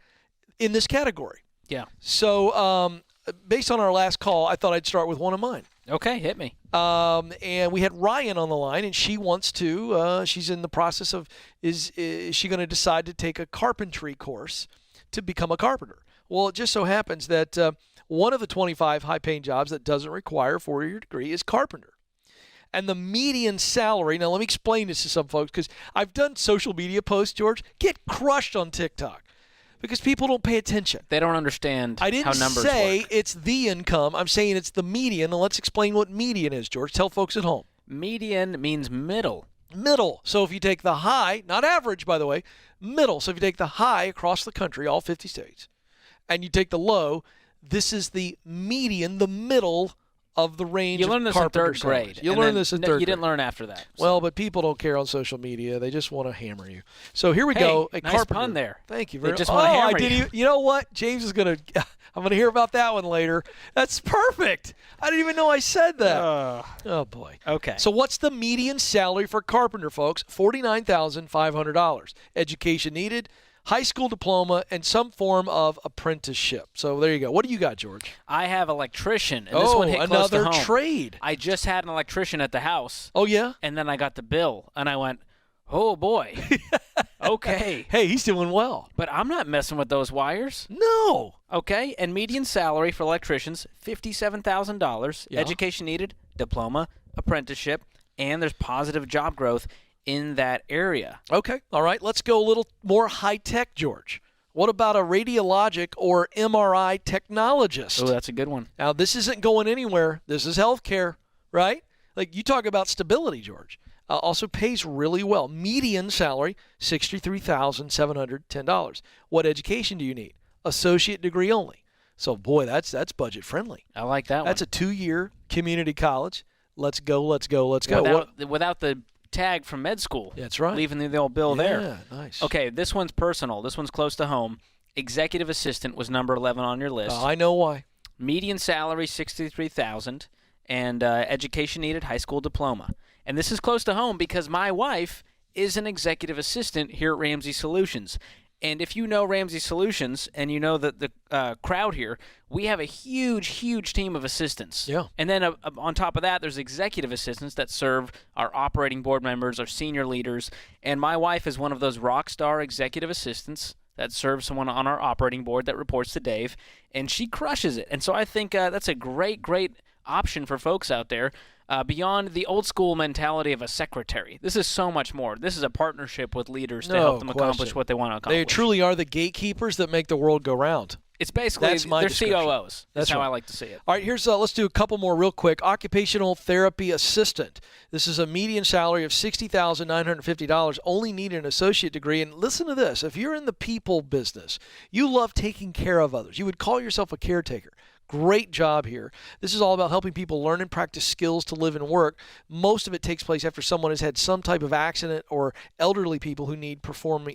Speaker 9: in this category.
Speaker 3: Yeah.
Speaker 9: So based on our last call, I thought I'd start with one of mine.
Speaker 3: Okay, hit me.
Speaker 9: And we had Ryan on the line, and she wants to. She's in the process of is she going to decide to take a carpentry course to become a carpenter? Well, it just so happens that one of the 25 high-paying jobs that doesn't require a 4-year degree is carpenter. And the median salary, now let me explain this to some folks, because I've done social media posts, George, get crushed on TikTok because people don't pay attention.
Speaker 3: They don't understand
Speaker 9: I didn't
Speaker 3: how numbers
Speaker 9: say
Speaker 3: work.
Speaker 9: it's the income. I'm saying it's the median. And let's explain what median is, George. Tell folks at home.
Speaker 3: Median means middle.
Speaker 9: Middle. So if you take the high, not average, by the way, middle. So if you take the high across the country, all 50 states, and you take the low, this is the median, the middle of the range.
Speaker 3: You learned this in third grade.
Speaker 9: You learned this in third grade.
Speaker 3: You didn't learn after that. So.
Speaker 9: Well, but people don't care on social media. They just want to hammer you. So here we go. A
Speaker 3: Nice
Speaker 9: carpenter.
Speaker 3: pun there.
Speaker 9: Thank you very much.
Speaker 3: They just want to hammer
Speaker 9: I didn't
Speaker 3: you.
Speaker 9: even, you know what? James is going to – I'm going to hear about that one later. That's perfect. I didn't even know I said that. Oh, boy.
Speaker 3: Okay.
Speaker 9: So what's the median salary for carpenter, folks? $49,500. Education needed, high school diploma, and some form of apprenticeship. So there you go. What do you got, George?
Speaker 3: I have electrician, and this one hit close to
Speaker 9: another
Speaker 3: home.
Speaker 9: trade.
Speaker 3: I just had an electrician at the house.
Speaker 9: Oh, yeah?
Speaker 3: And then I got the bill, and I went, oh, boy. Okay.
Speaker 9: Hey, he's doing well.
Speaker 3: But I'm not messing with those wires.
Speaker 9: No.
Speaker 3: Okay. And median salary for electricians, $57,000.
Speaker 9: Yeah.
Speaker 3: Education needed, diploma, apprenticeship, and there's positive job growth in that area.
Speaker 9: Okay. All right. Let's go a little more high-tech, George. What about a radiologic or MRI technologist?
Speaker 3: Oh, that's a good one.
Speaker 9: Now, this isn't going anywhere. This is healthcare, right? Like, you talk about stability, George. Also pays really well. Median salary, $63,710. What education do you need? Associate degree only. So, boy, that's budget friendly.
Speaker 3: I like that
Speaker 9: That's
Speaker 3: one.
Speaker 9: a 2-year community college. Let's go, let's go, let's go.
Speaker 3: Without the tag from med school.
Speaker 9: That's right.
Speaker 3: Leaving the old bill there.
Speaker 9: Yeah, nice.
Speaker 3: Okay, this one's personal. This one's close to home. Executive assistant was number 11 on your list.
Speaker 9: I know why.
Speaker 3: Median salary, $63,000, and education needed, high school diploma. And this is close to home because my wife is an executive assistant here at Ramsey Solutions. And if you know Ramsey Solutions and you know the crowd here, we have a huge, huge team of assistants.
Speaker 9: Yeah.
Speaker 3: And then on top of that, there's executive assistants that serve our operating board members, our senior leaders. And my wife is one of those rock star executive assistants that serves someone on our operating board that reports to Dave. And she crushes it. And so I think that's a great, great option for folks out there. Beyond the old school mentality of a secretary. This is so much more. This is a partnership with leaders to help them accomplish what they want to accomplish.
Speaker 9: They truly are the gatekeepers that make the world go round.
Speaker 3: It's basically
Speaker 9: my
Speaker 3: they're
Speaker 9: description.
Speaker 3: COOs. That's how I like to see it.
Speaker 9: All right, here's let's do a couple more real quick. Occupational therapy assistant. This is a median salary of $60,950. Only need an associate degree. And listen to this. If you're in the people business, you love taking care of others. You would call yourself a caretaker. Great job here. This is all about helping people learn and practice skills to live and work. Most of it takes place after someone has had some type of accident or elderly people who need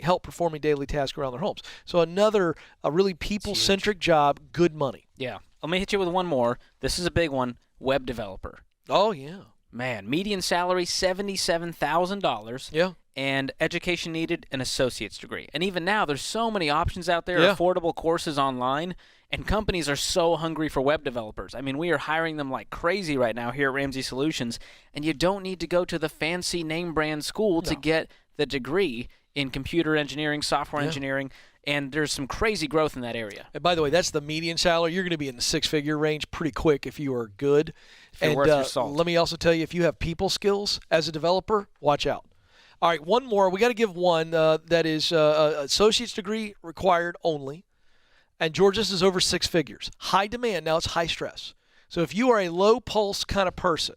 Speaker 9: help performing daily tasks around their homes. So a really people-centric job, good money.
Speaker 3: Yeah. Let me hit you with one more. This is a big one. Web developer.
Speaker 9: Oh, yeah.
Speaker 3: Man, median salary, $77,000.
Speaker 9: Yeah.
Speaker 3: And education needed, an associate's degree. And even now, there's so many options out there,
Speaker 9: Yeah.
Speaker 3: affordable courses online, and companies are so hungry for web developers. I mean, we are hiring them like crazy right now here at Ramsey Solutions, and you don't need to go to the fancy name brand school to get the degree in computer engineering, software engineering, and there's some crazy growth in that area.
Speaker 9: And by the way, that's the median salary. You're going to be in the six-figure range pretty quick if you are good.
Speaker 3: If you're worth your salt.
Speaker 9: Let me also tell you, if you have people skills as a developer, watch out. All right, one more. We got to give one that is associate's degree required only. And George, this is over 6 figures. High demand. Now it's high stress. So if you are a low pulse kind of person,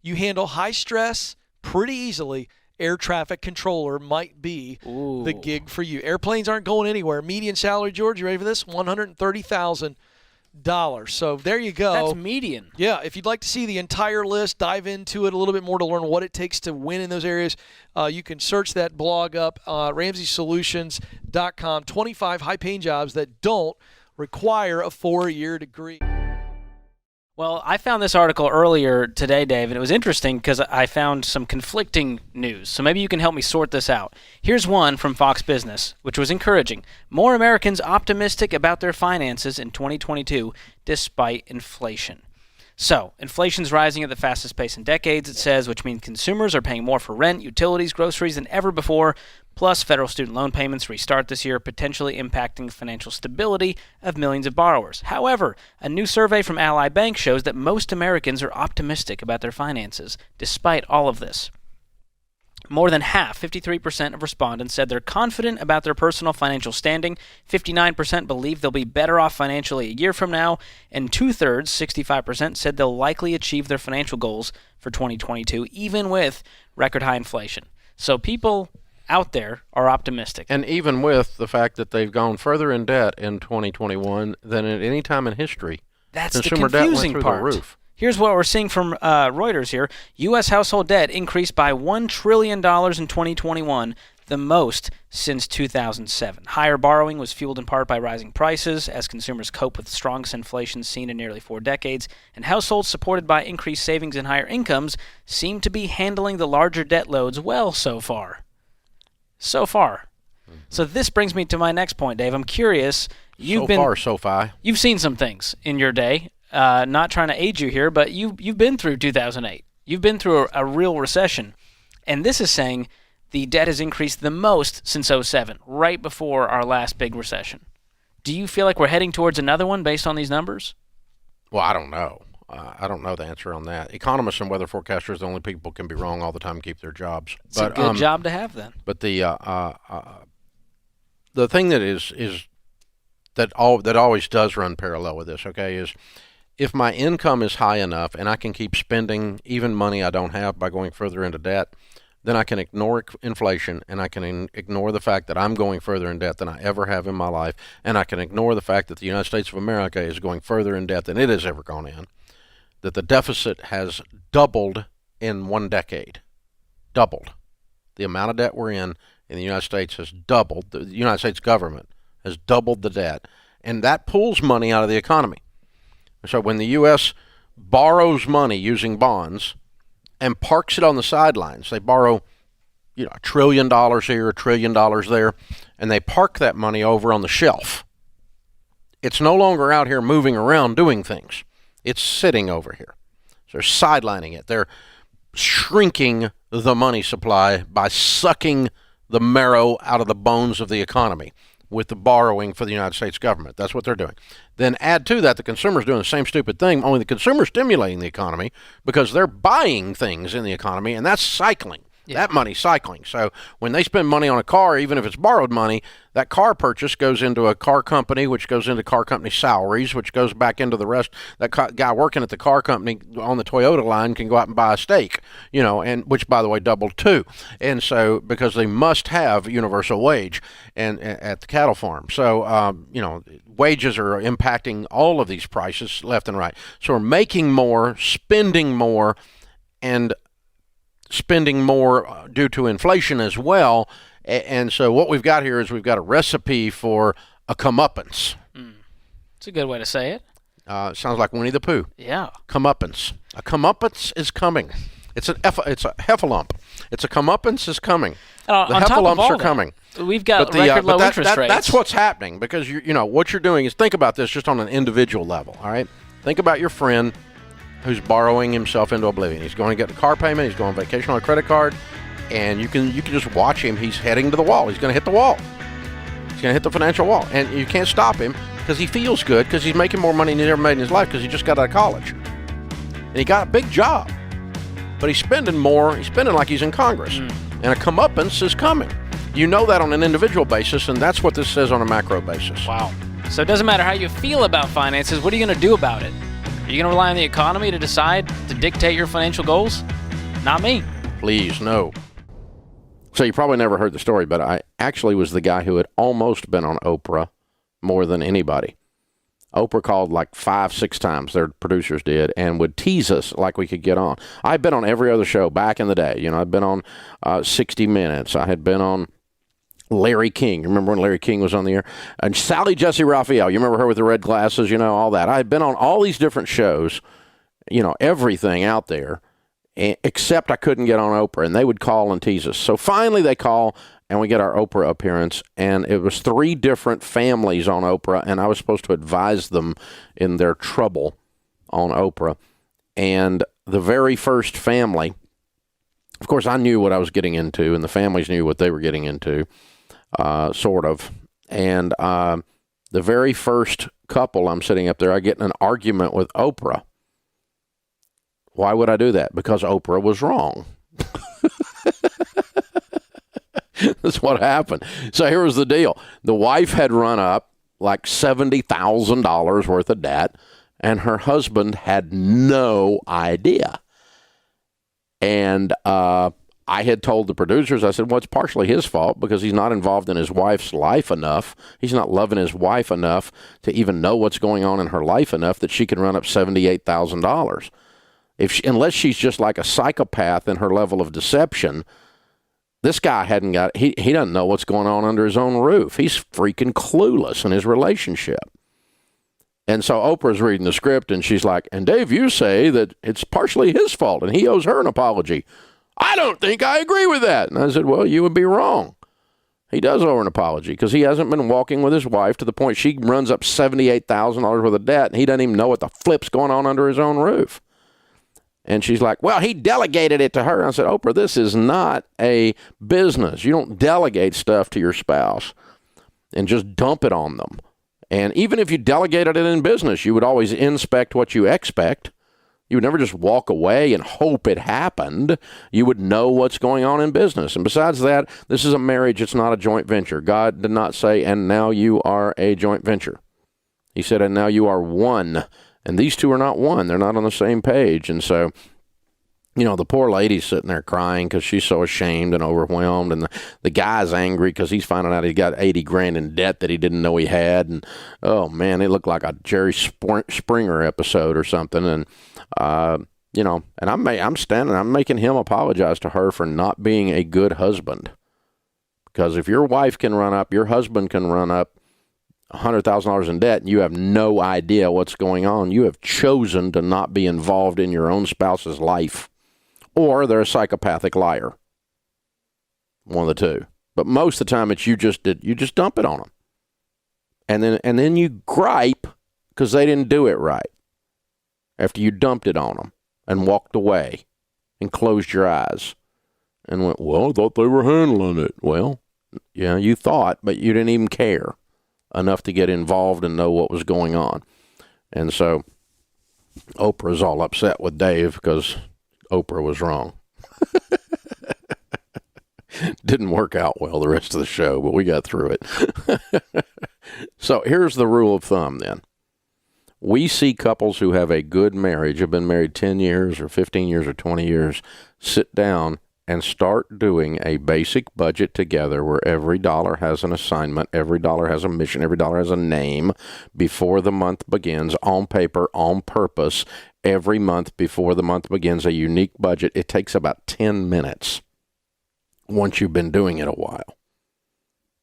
Speaker 9: you handle high stress pretty easily. Air traffic controller might be the gig for you. Airplanes aren't going anywhere. Median salary, George, you ready for this? $130,000. So there you go.
Speaker 3: That's median.
Speaker 9: Yeah, if you'd like to see the entire list, dive into it a little bit more to learn what it takes to win in those areas, you can search that blog up, RamseySolutions.com. 25 high-paying jobs that don't require a 4-year degree.
Speaker 3: Well, I found this article earlier today, Dave, and it was interesting because I found some conflicting news. So maybe you can help me sort this out. Here's one from Fox Business, which was encouraging. More Americans optimistic about their finances in 2022 despite inflation. So, inflation's rising at the fastest pace in decades, it says, which means consumers are paying more for rent, utilities, groceries than ever before. Plus, federal student loan payments restart this year, potentially impacting financial stability of millions of borrowers. However, a new survey from Ally Bank shows that most Americans are optimistic about their finances, despite all of this. More than half, 53% of respondents, said they're confident about their personal financial standing. 59% believe they'll be better off financially a year from now. And two-thirds, 65%, said they'll likely achieve their financial goals for 2022, even with record high inflation. So people out there are optimistic.
Speaker 2: And even with the fact that they've gone further in debt in 2021 than at any time in history.
Speaker 3: That's the
Speaker 2: Consumer debt went
Speaker 3: confusing
Speaker 2: through
Speaker 3: part.
Speaker 2: the roof.
Speaker 3: Here's what we're seeing from Reuters here. U.S. household debt increased by $1 trillion in 2021, the most since 2007. Higher borrowing was fueled in part by rising prices as consumers cope with the strongest inflation seen in nearly 4 decades, and households supported by increased savings and higher incomes seem to be handling the larger debt loads well so far. So this brings me to my next point, Dave. I'm curious. You've seen some things in your day. Not trying to age you here, but you've been through 2008. You've been through a real recession. And this is saying the debt has increased the most since 2007, right before our last big recession. Do you feel like we're heading towards another one based on these numbers?
Speaker 2: Well, I don't know. I don't know the answer on that. Economists and weather forecasters, the only people who can be wrong all the time, keep their jobs.
Speaker 3: It's a good job to have then.
Speaker 2: But the thing that always does run parallel with this, okay, is if my income is high enough and I can keep spending even money I don't have by going further into debt, then I can ignore inflation and I can ignore the fact that I'm going further in debt than I ever have in my life, and I can ignore the fact that the United States of America is going further in debt than it has ever gone in, that the deficit has doubled in 1 decade. Doubled. The amount of debt we're in the United States has doubled. The United States government has doubled the debt, and that pulls money out of the economy. So when the U.S. borrows money using bonds and parks it on the sidelines, they borrow, $1 trillion here, $1 trillion there, and they park that money over on the shelf. It's no longer out here moving around doing things. It's sitting over here. So they're sidelining it. They're shrinking the money supply by sucking the marrow out of the bones of the economy with the borrowing for the United States government. That's what they're doing. Then add to that the consumer's doing the same stupid thing, only the consumer's stimulating the economy because they're buying things in the economy, and that's cycling. Yeah. That money's cycling. So when they spend money on a car, even if it's borrowed money, that car purchase goes into a car company, which goes into car company salaries, which goes back into the rest. That guy working at the car company on the Toyota line can go out and buy a steak, and which, by the way, doubled too. And so because they must have universal wage and at the cattle farm. So, wages are impacting all of these prices left and right. So we're making more, spending more, and spending more due to inflation as well. And so what we've got here is we've got a recipe for a comeuppance.
Speaker 3: It's a good way to say it.
Speaker 2: Sounds like Winnie the Pooh.
Speaker 3: Yeah.
Speaker 2: Comeuppance. A comeuppance is coming. It's a heffalump. It's a comeuppance is coming. The heffalumps are coming.
Speaker 3: We've got record low interest rates.
Speaker 2: That's what's happening because what you're doing is think about this just on an individual level. All right. Think about your friend who's borrowing himself into oblivion. He's going to get the car payment. He's going on vacation on a credit card, and you can just watch him. He's heading to the wall. He's going to hit the wall. He's going to hit the financial wall, and you can't stop him because he feels good because he's making more money than he's ever made in his life because he just got out of college, and he got a big job, but he's spending more. He's spending like he's in Congress, and a comeuppance is coming. You know that on an individual basis, and that's what this says on a macro basis.
Speaker 3: Wow. So it doesn't matter how you feel about finances. What are you going to do about it? Are you going to rely on the economy to decide to dictate your financial goals? Not me.
Speaker 2: Please, no. So you probably never heard the story, but I actually was the guy who had almost been on Oprah more than anybody. Oprah called like 5-6 times, their producers did, and would tease us like we could get on. I've been on every other show back in the day. I've been on 60 Minutes. I had been on Larry King. Remember when Larry King was on the air? And Sally Jesse Raphael. You remember her with the red glasses, all that. I had been on all these different shows everything out there, except I couldn't get on Oprah, and they would call and tease us. So finally they call, and we get our Oprah appearance, and it was 3 different families on Oprah, and I was supposed to advise them in their trouble on Oprah. And the very first family, of course, I knew what I was getting into, and the families knew what they were getting into, sort of. And the very first couple, I'm sitting up there, I get in an argument with Oprah. Why would I do that? Because Oprah was wrong. That's what happened. So here was the deal. The wife had run up like $70,000 worth of debt, and her husband had no idea. And I had told the producers, I said, well, it's partially his fault because he's not involved in his wife's life enough. He's not loving his wife enough to even know what's going on in her life enough that she can run up $78,000. Unless she's just like a psychopath in her level of deception, this guy he doesn't know what's going on under his own roof. He's freaking clueless in his relationship. And so Oprah's reading the script, and she's like, and Dave, you say that it's partially his fault, and he owes her an apology. I don't think I agree with that. And I said, well, you would be wrong. He does owe her an apology because he hasn't been walking with his wife to the point she runs up $78,000 worth of debt, and he doesn't even know what the flip's going on under his own roof. And she's like, well, he delegated it to her. And I said, Oprah, this is not a business. You don't delegate stuff to your spouse and just dump it on them. And even if you delegated it in business, you would always inspect what you expect. You would never just walk away and hope it happened. You would know what's going on in business. And besides that, this is a marriage. It's not a joint venture. God did not say, and now you are a joint venture. He said, and now you are one. And these two are not one. They're not on the same page. And so, the poor lady's sitting there crying because she's so ashamed and overwhelmed. And the guy's angry because he's finding out he got $80,000 in debt that he didn't know he had. And, oh, man, it looked like a Jerry Springer episode or something. And, and I'm making him apologize to her for not being a good husband. Because if your wife can run up, your husband can run up $100,000 in debt, and you have no idea what's going on. You have chosen to not be involved in your own spouse's life, or they're a psychopathic liar. One of the two. But most of the time, it's you just dump it on them, and then you gripe because they didn't do it right after you dumped it on them and walked away and closed your eyes and went, well, I thought they were handling it. Well, yeah, you thought, but you didn't even care enough to get involved and know what was going on. And so Oprah's all upset with Dave because Oprah was wrong. Didn't work out well the rest of the show, but we got through it. So here's the rule of thumb then. We see couples who have a good marriage, have been married 10 years or 15 years or 20 years, sit down and start doing a basic budget together where every dollar has an assignment, every dollar has a mission, every dollar has a name before the month begins, on paper, on purpose. Every month before the month begins, a unique budget. It takes about 10 minutes once you've been doing it a while.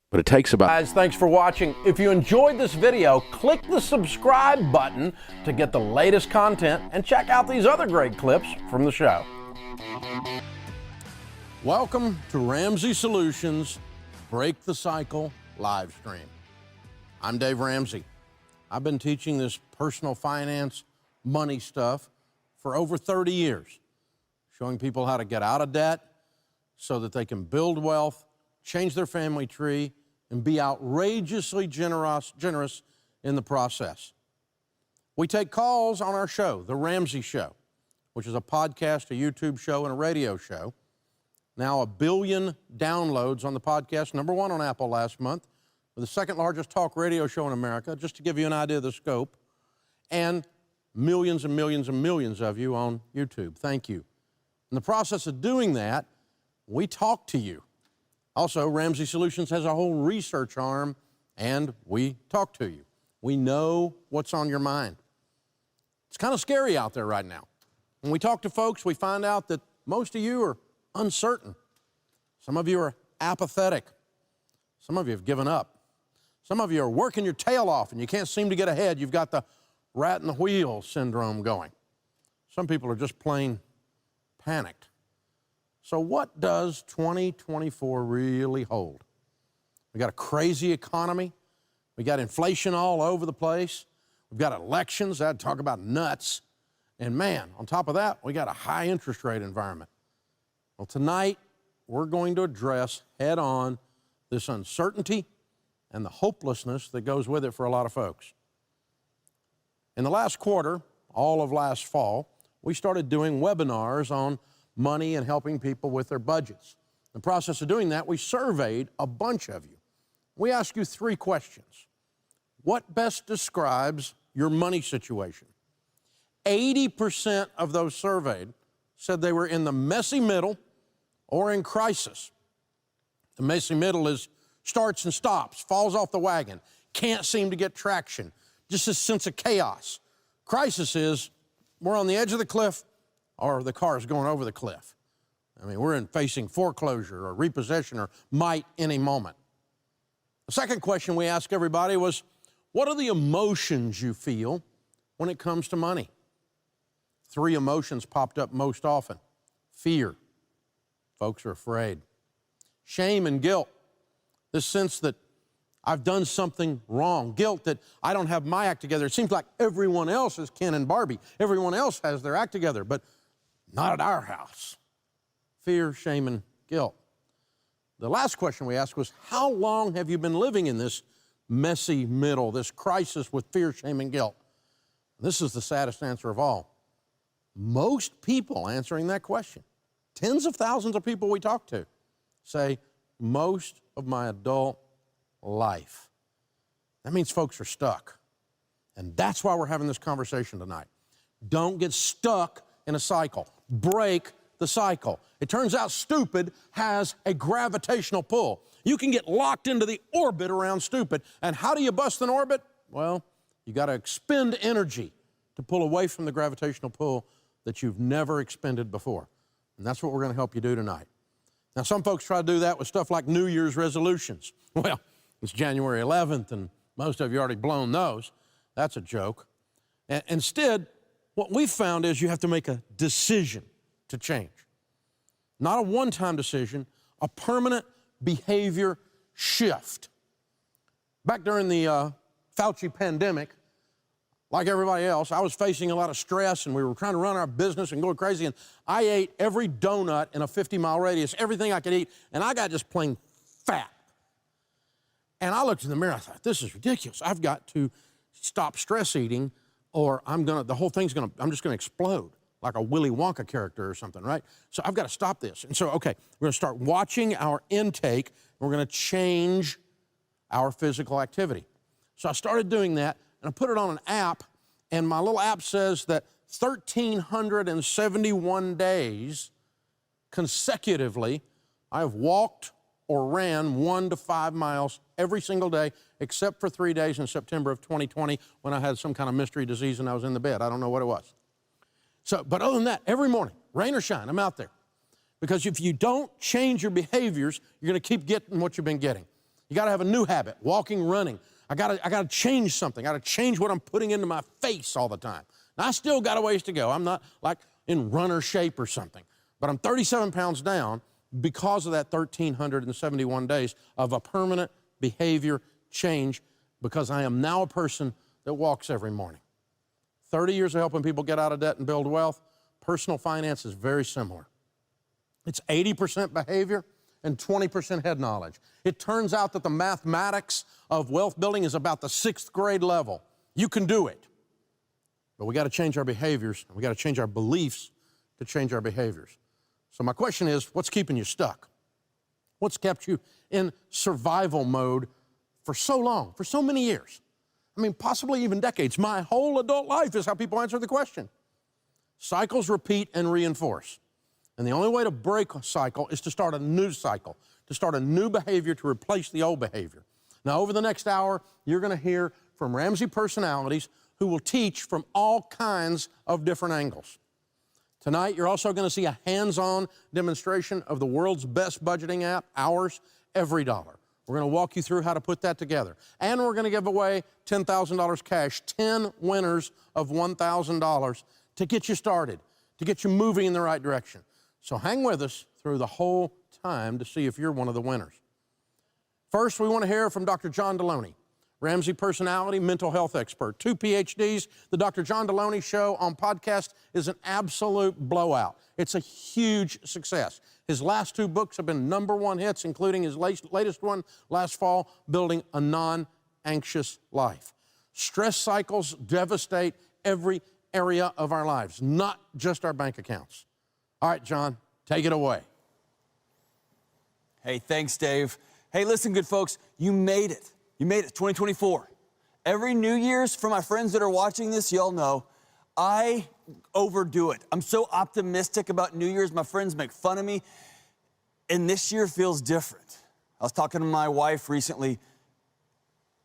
Speaker 2: But it takes about...
Speaker 10: Guys, thanks for watching. If you enjoyed this video, click the subscribe button to get the latest content and check out these other great clips from the show. Welcome to Ramsey Solutions Break the Cycle live stream. I'm Dave Ramsey. I've been teaching this personal finance, money stuff for over 30 years, showing people how to get out of debt so that they can build wealth, change their family tree, and be outrageously generous in the process. We take calls on our show, The Ramsey Show, which is a podcast, a YouTube show, and a radio show. Now 1 billion downloads on the podcast, #1 on Apple last month. We're the second largest talk radio show in America, just to give you an idea of the scope. And millions and millions and millions of you on YouTube. Thank you. In the process of doing that, we talk to you. Also, Ramsey Solutions has a whole research arm, and we talk to you. We know what's on your mind. It's kind of scary out there right now. When we talk to folks, we find out that most of you are uncertain. Some of you are apathetic. Some of you have given up. Some of you are working your tail off and you can't seem to get ahead. You've got the rat in the wheel syndrome going. Some people are just plain panicked. So what does 2024 really hold? We got a crazy economy. We got inflation all over the place. We've got elections. I'd talk about nuts. And man, on top of that, we got a high interest rate environment. Well, tonight, we're going to address head on this uncertainty and the hopelessness that goes with it for a lot of folks. In the last quarter, all of last fall, we started doing webinars on money and helping people with their budgets. In the process of doing that, we surveyed a bunch of you. We asked you 3 questions. What best describes your money situation? 80% of those surveyed said they were in the messy middle or in crisis. The messy middle is starts and stops, falls off the wagon, can't seem to get traction, just a sense of chaos. Crisis is we're on the edge of the cliff or the car is going over the cliff. I mean, we're facing foreclosure or repossession or might any moment. The second question we asked everybody was, what are the emotions you feel when it comes to money? 3 emotions popped up most often. Fear. Folks are afraid. Shame and guilt. This sense that I've done something wrong. Guilt that I don't have my act together. It seems like everyone else is Ken and Barbie. Everyone else has their act together, but not at our house. Fear, shame, and guilt. The last question we asked was, how long have you been living in this messy middle, this crisis with fear, shame, and guilt? This is the saddest answer of all. Most people answering that question, tens of thousands of people we talk to, say, most of my adult life. That means folks are stuck. And that's why we're having this conversation tonight. Don't get stuck in a cycle. Break the cycle. It turns out stupid has a gravitational pull. You can get locked into the orbit around stupid. And how do you bust an orbit? Well, you got to expend energy to pull away from the gravitational pull that you've never expended before. And that's what we're going to help you do tonight. Now, some folks try to do that with stuff like New Year's resolutions. Well, it's January 11th, and most of you already blown those. That's a joke. And instead, what we've found is you have to make a decision to change. Not a one-time decision, a permanent behavior shift. Back during the Fauci pandemic, like everybody else, I was facing a lot of stress, and we were trying to run our business and going crazy, and I ate every donut in a 50-mile radius, everything I could eat, and I got just plain fat. And I looked in the mirror, I thought, this is ridiculous. I've got to stop stress eating, or I'm just gonna explode like a Willy Wonka character or something, right? So I've got to stop this. And so, okay, we're gonna start watching our intake, and we're gonna change our physical activity. So I started doing that, and I put it on an app, and my little app says that 1,371 days consecutively, I have walked or ran 1 to 5 miles every single day, except for 3 days in September of 2020 when I had some kind of mystery disease and I was in the bed. I don't know what it was. So, but other than that, every morning, rain or shine, I'm out there. Because if you don't change your behaviors, you're gonna keep getting what you've been getting. You gotta have a new habit, walking, running. I gotta change something. I gotta change what I'm putting into my face all the time. Now, I still got a ways to go. I'm not like in runner shape or something, but I'm 37 pounds down because of that 1,371 days of a permanent behavior change, because I am now a person that walks every morning. 30 years of helping people get out of debt and build wealth. Personal finance is very similar. It's 80% behavior and 20% head knowledge. It turns out that the mathematics of wealth building is about the 6th grade level. You can do it. But we got to change our behaviors, and we got to change our beliefs to change our behaviors. So my question is, what's keeping you stuck? What's kept you in survival mode for so long, for so many years? I mean, possibly even decades. My whole adult life is how people answer the question. Cycles repeat and reinforce. And the only way to break a cycle is to start a new cycle, to start a new behavior to replace the old behavior. Now, over the next hour, you're going to hear from Ramsey personalities who will teach from all kinds of different angles. Tonight, you're also going to see a hands-on demonstration of the world's best budgeting app, Ours, Every Dollar. We're going to walk you through how to put that together. And we're going to give away $10,000 cash, 10 winners of $1,000 to get you started, to get you moving in the right direction. So hang with us through the whole time to see if you're one of the winners. First, we want to hear from Dr. John Deloney, Ramsey personality, mental health expert, 2 PhDs. The Dr. John Deloney Show on podcast is an absolute blowout. It's a huge success. His last 2 books have been #1 hits, including his latest one last fall, Building a Non-Anxious Life. Stress cycles devastate every area of our lives, not just our bank accounts. All right, John, take it away.
Speaker 6: Hey, thanks, Dave. Hey, listen, good folks, you made it. You made it, 2024. Every New Year's, for my friends that are watching this, y'all know, I overdo it. I'm so optimistic about New Year's. My friends make fun of me. And this year feels different. I was talking to my wife recently.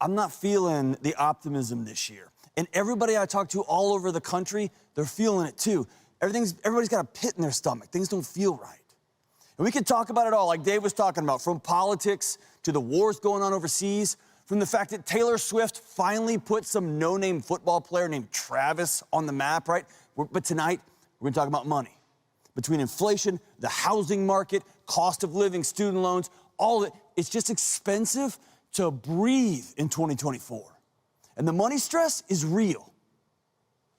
Speaker 6: I'm not feeling the optimism this year. And everybody I talk to all over the country, they're feeling it too. Everybody's got a pit in their stomach. Things don't feel right. And we can talk about it all, like Dave was talking about, from politics to the wars going on overseas, from the fact that Taylor Swift finally put some no-name football player named Travis on the map, right? But tonight, we're gonna talk about money. Between inflation, the housing market, cost of living, student loans, all of it, it's just expensive to breathe in 2024. And the money stress is real.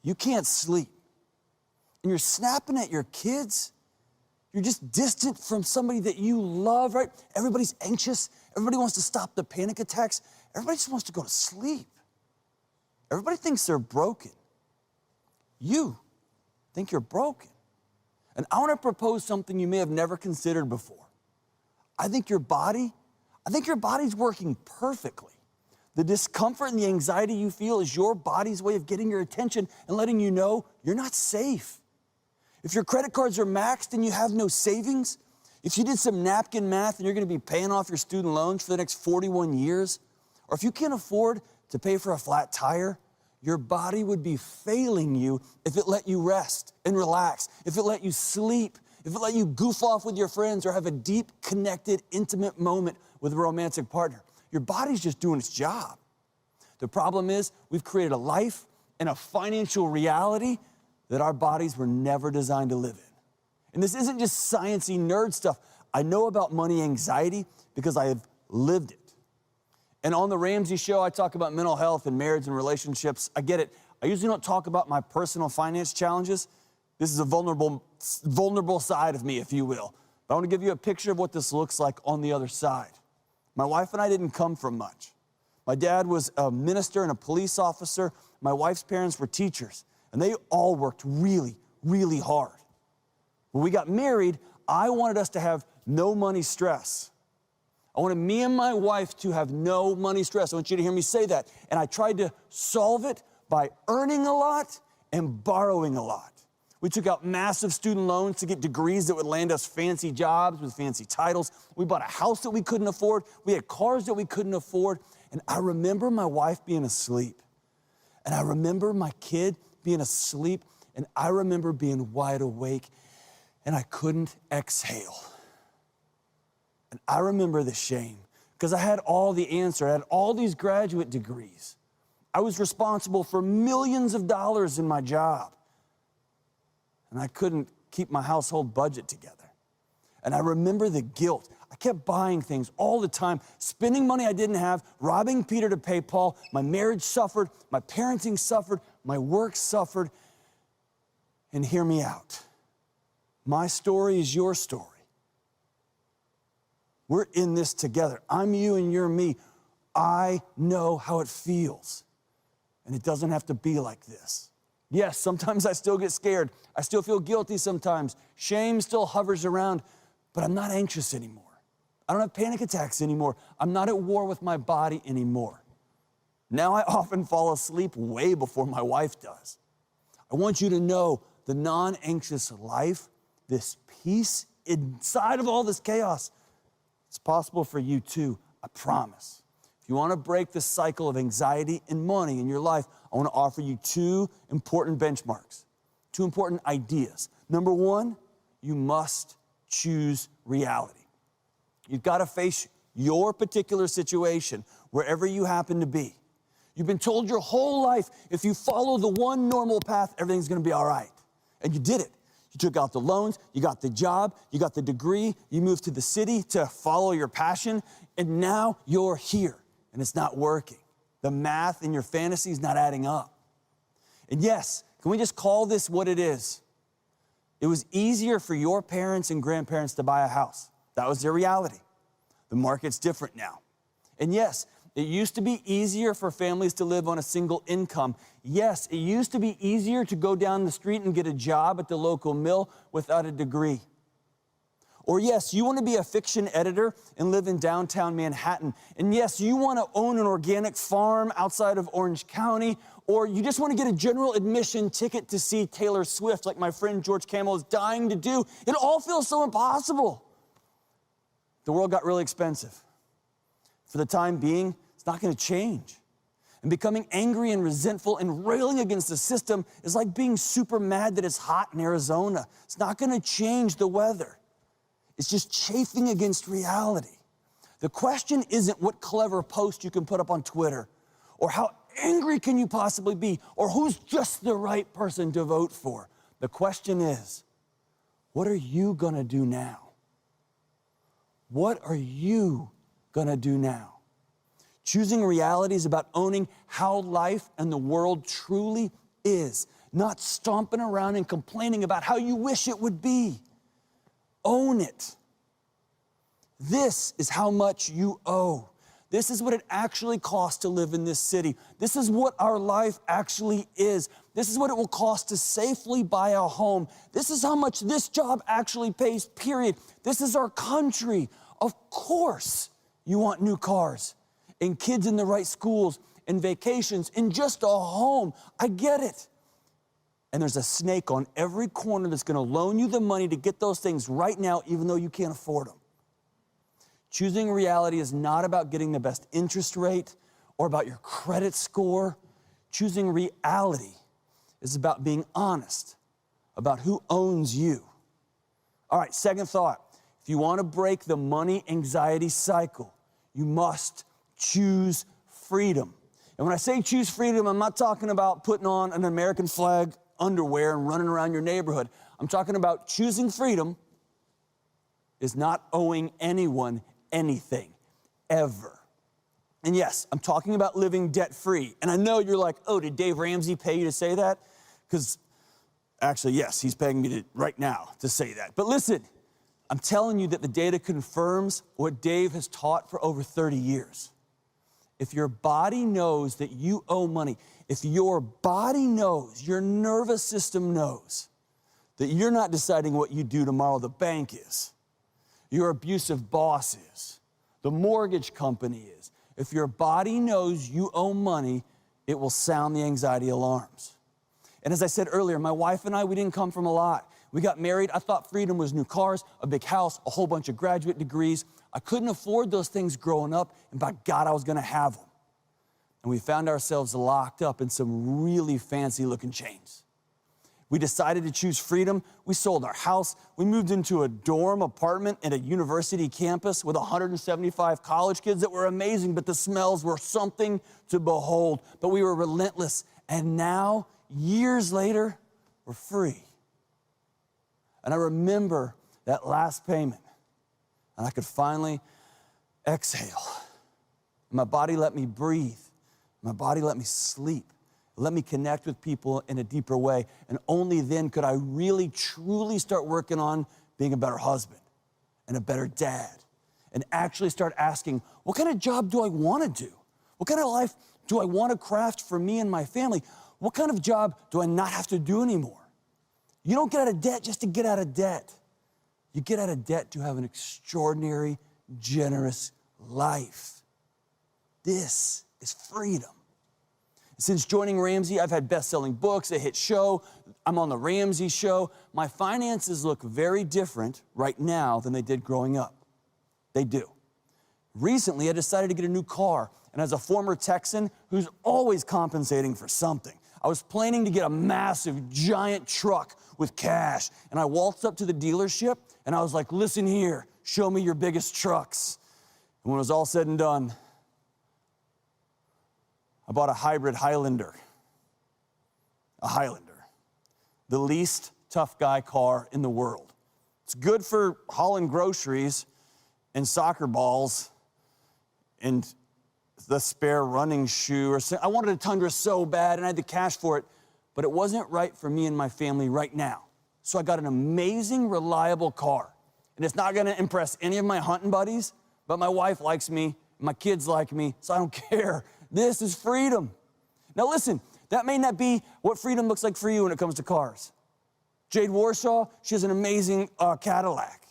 Speaker 6: You can't sleep. And you're snapping at your kids. You're just distant from somebody that you love, right? Everybody's anxious. Everybody wants to stop the panic attacks. Everybody just wants to go to sleep. Everybody thinks they're broken. You think you're broken. And I want to propose something you may have never considered before. I think your body's working perfectly. The discomfort and the anxiety you feel is your body's way of getting your attention and letting you know you're not safe. If your credit cards are maxed and you have no savings, if you did some napkin math and you're going to be paying off your student loans for the next 41 years, or if you can't afford to pay for a flat tire, your body would be failing you if it let you rest and relax, if it let you sleep, if it let you goof off with your friends or have a deep, connected, intimate moment with a romantic partner. Your body's just doing its job. The problem is we've created a life and a financial reality that our bodies were never designed to live in. And this isn't just sciencey nerd stuff. I know about money anxiety because I have lived it. And on the Ramsey Show, I talk about mental health and marriage and relationships. I get it. I usually don't talk about my personal finance challenges. This is a vulnerable side of me, if you will. But I want to give you a picture of what this looks like on the other side. My wife and I didn't come from much. My dad was a minister and a police officer. My wife's parents were teachers, and they all worked really, really hard. When we got married, I wanted us to have no money stress. I wanted me and my wife to have no money stress. I want you to hear me say that. And I tried to solve it by earning a lot and borrowing a lot. We took out massive student loans to get degrees that would land us fancy jobs with fancy titles. We bought a house that we couldn't afford. We had cars that we couldn't afford. And I remember my wife being asleep. And I remember my kid being asleep. And I remember being wide awake. And I couldn't exhale. And I remember the shame because I had all the answer. I had all these graduate degrees. I was responsible for millions of dollars in my job. And I couldn't keep my household budget together. And I remember the guilt. I kept buying things all the time, spending money I didn't have, robbing Peter to pay Paul. My marriage suffered, my parenting suffered, my work suffered. And hear me out. My story is your story. We're in this together. I'm you and you're me. I know how it feels. And it doesn't have to be like this. Yes, sometimes I still get scared. I still feel guilty sometimes. Shame still hovers around, but I'm not anxious anymore. I don't have panic attacks anymore. I'm not at war with my body anymore. Now I often fall asleep way before my wife does. I want you to know the non-anxious life, this peace inside of all this chaos, it's possible for you too, I promise. If you want to break the cycle of anxiety and money in your life, I want to offer you 2 important benchmarks, 2 important ideas. Number 1, you must choose reality. You've got to face your particular situation, wherever you happen to be. You've been told your whole life, if you follow the one normal path, everything's going to be all right.
Speaker 11: And you did it. You took out the loans, you got the job, you got the degree, you moved to the city to follow your passion, and now you're here, and it's not working. The math in your fantasy is not adding up. And yes, can we just call this what it is? It was easier for your parents and grandparents to buy a house. That was their reality. The market's different now. And yes, it used to be easier for families to live on a single income. Yes, it used to be easier to go down the street and get a job at the local mill without a degree. Or yes, you want to be a fiction editor and live in downtown Manhattan. And yes, you want to own an organic farm outside of Orange County. Or you just want to get a general admission ticket to see Taylor Swift like my friend George Camel is dying to do. It all feels so impossible. The world got really expensive. For the time being, it's not going to change. And becoming angry and resentful and railing against the system is like being super mad that it's hot in Arizona. It's not going to change the weather. It's just chafing against reality. The question isn't what clever post you can put up on Twitter, or how angry can you possibly be, or who's just the right person to vote for. The question is, what are you going to do now? What are you going to do now? Choosing reality is about owning how life and the world truly is, not stomping around and complaining about how you wish it would be. Own it. This is how much you owe. This is what it actually costs to live in this city. This is what our life actually is. This is what it will cost to safely buy a home. This is how much this job actually pays, period. This is our country. Of course, you want new cars and kids in the right schools and vacations and just a home. I get it. And there's a snake on every corner that's going to loan you the money to get those things right now, even though you can't afford them. Choosing reality is not about getting the best interest rate or about your credit score. Choosing reality is about being honest about who owns you. All right, second thought. If you want to break the money anxiety cycle, you must choose freedom. And when I say choose freedom, I'm not talking about putting on an American flag underwear and running around your neighborhood. I'm talking about choosing freedom is not owing anyone anything, ever. And yes, I'm talking about living debt-free. And I know you're like, oh, did Dave Ramsey pay you to say that? Because actually, yes, he's paying me right now to say that. But listen, I'm telling you that the data confirms what Dave has taught for over 30 years. If your body knows that you owe money, if your body knows, your nervous system knows that you're not deciding what you do tomorrow, the bank is, your abusive boss is, the mortgage company is. If your body knows you owe money, it will sound the anxiety alarms. And as I said earlier, my wife and I, we didn't come from a lot. We got married. I thought freedom was new cars, a big house, a whole bunch of graduate degrees. I couldn't afford those things growing up, and by God, I was going to have them. And we found ourselves locked up in some really fancy-looking chains. We decided to choose freedom. We sold our house. We moved into a dorm apartment at a university campus with 175 college kids that were amazing, but the smells were something to behold. But we were relentless. And now, years later, we're free. And I remember that last payment, and I could finally exhale. My body let me breathe. My body let me sleep. Let me connect with people in a deeper way. And only then could I really, truly start working on being a better husband and a better dad, and actually start asking, what kind of job do I want to do? What kind of life do I want to craft for me and my family? What kind of job do I not have to do anymore? You don't get out of debt just to get out of debt. You get out of debt to have an extraordinary, generous life. This is freedom. Since joining Ramsey, I've had best-selling books, a hit show. I'm on the Ramsey Show. My finances look very different right now than they did growing up. They do. Recently, I decided to get a new car. And as a former Texan who's always compensating for something, I was planning to get a massive, giant truck with cash. And I waltzed up to the dealership, and I was like, listen here, show me your biggest trucks. And when it was all said and done, I bought a hybrid Highlander. A Highlander. The least tough guy car in the world. It's good for hauling groceries and soccer balls and the spare running shoe. I wanted a Tundra so bad, and I had the cash for it, but it wasn't right for me and my family right now. So I got an amazing, reliable car. And it's not gonna impress any of my hunting buddies, but my wife likes me, my kids like me, so I don't care. This is freedom. Now listen, that may not be what freedom looks like for you when it comes to cars. Jade Warshaw, she has an amazing Cadillac.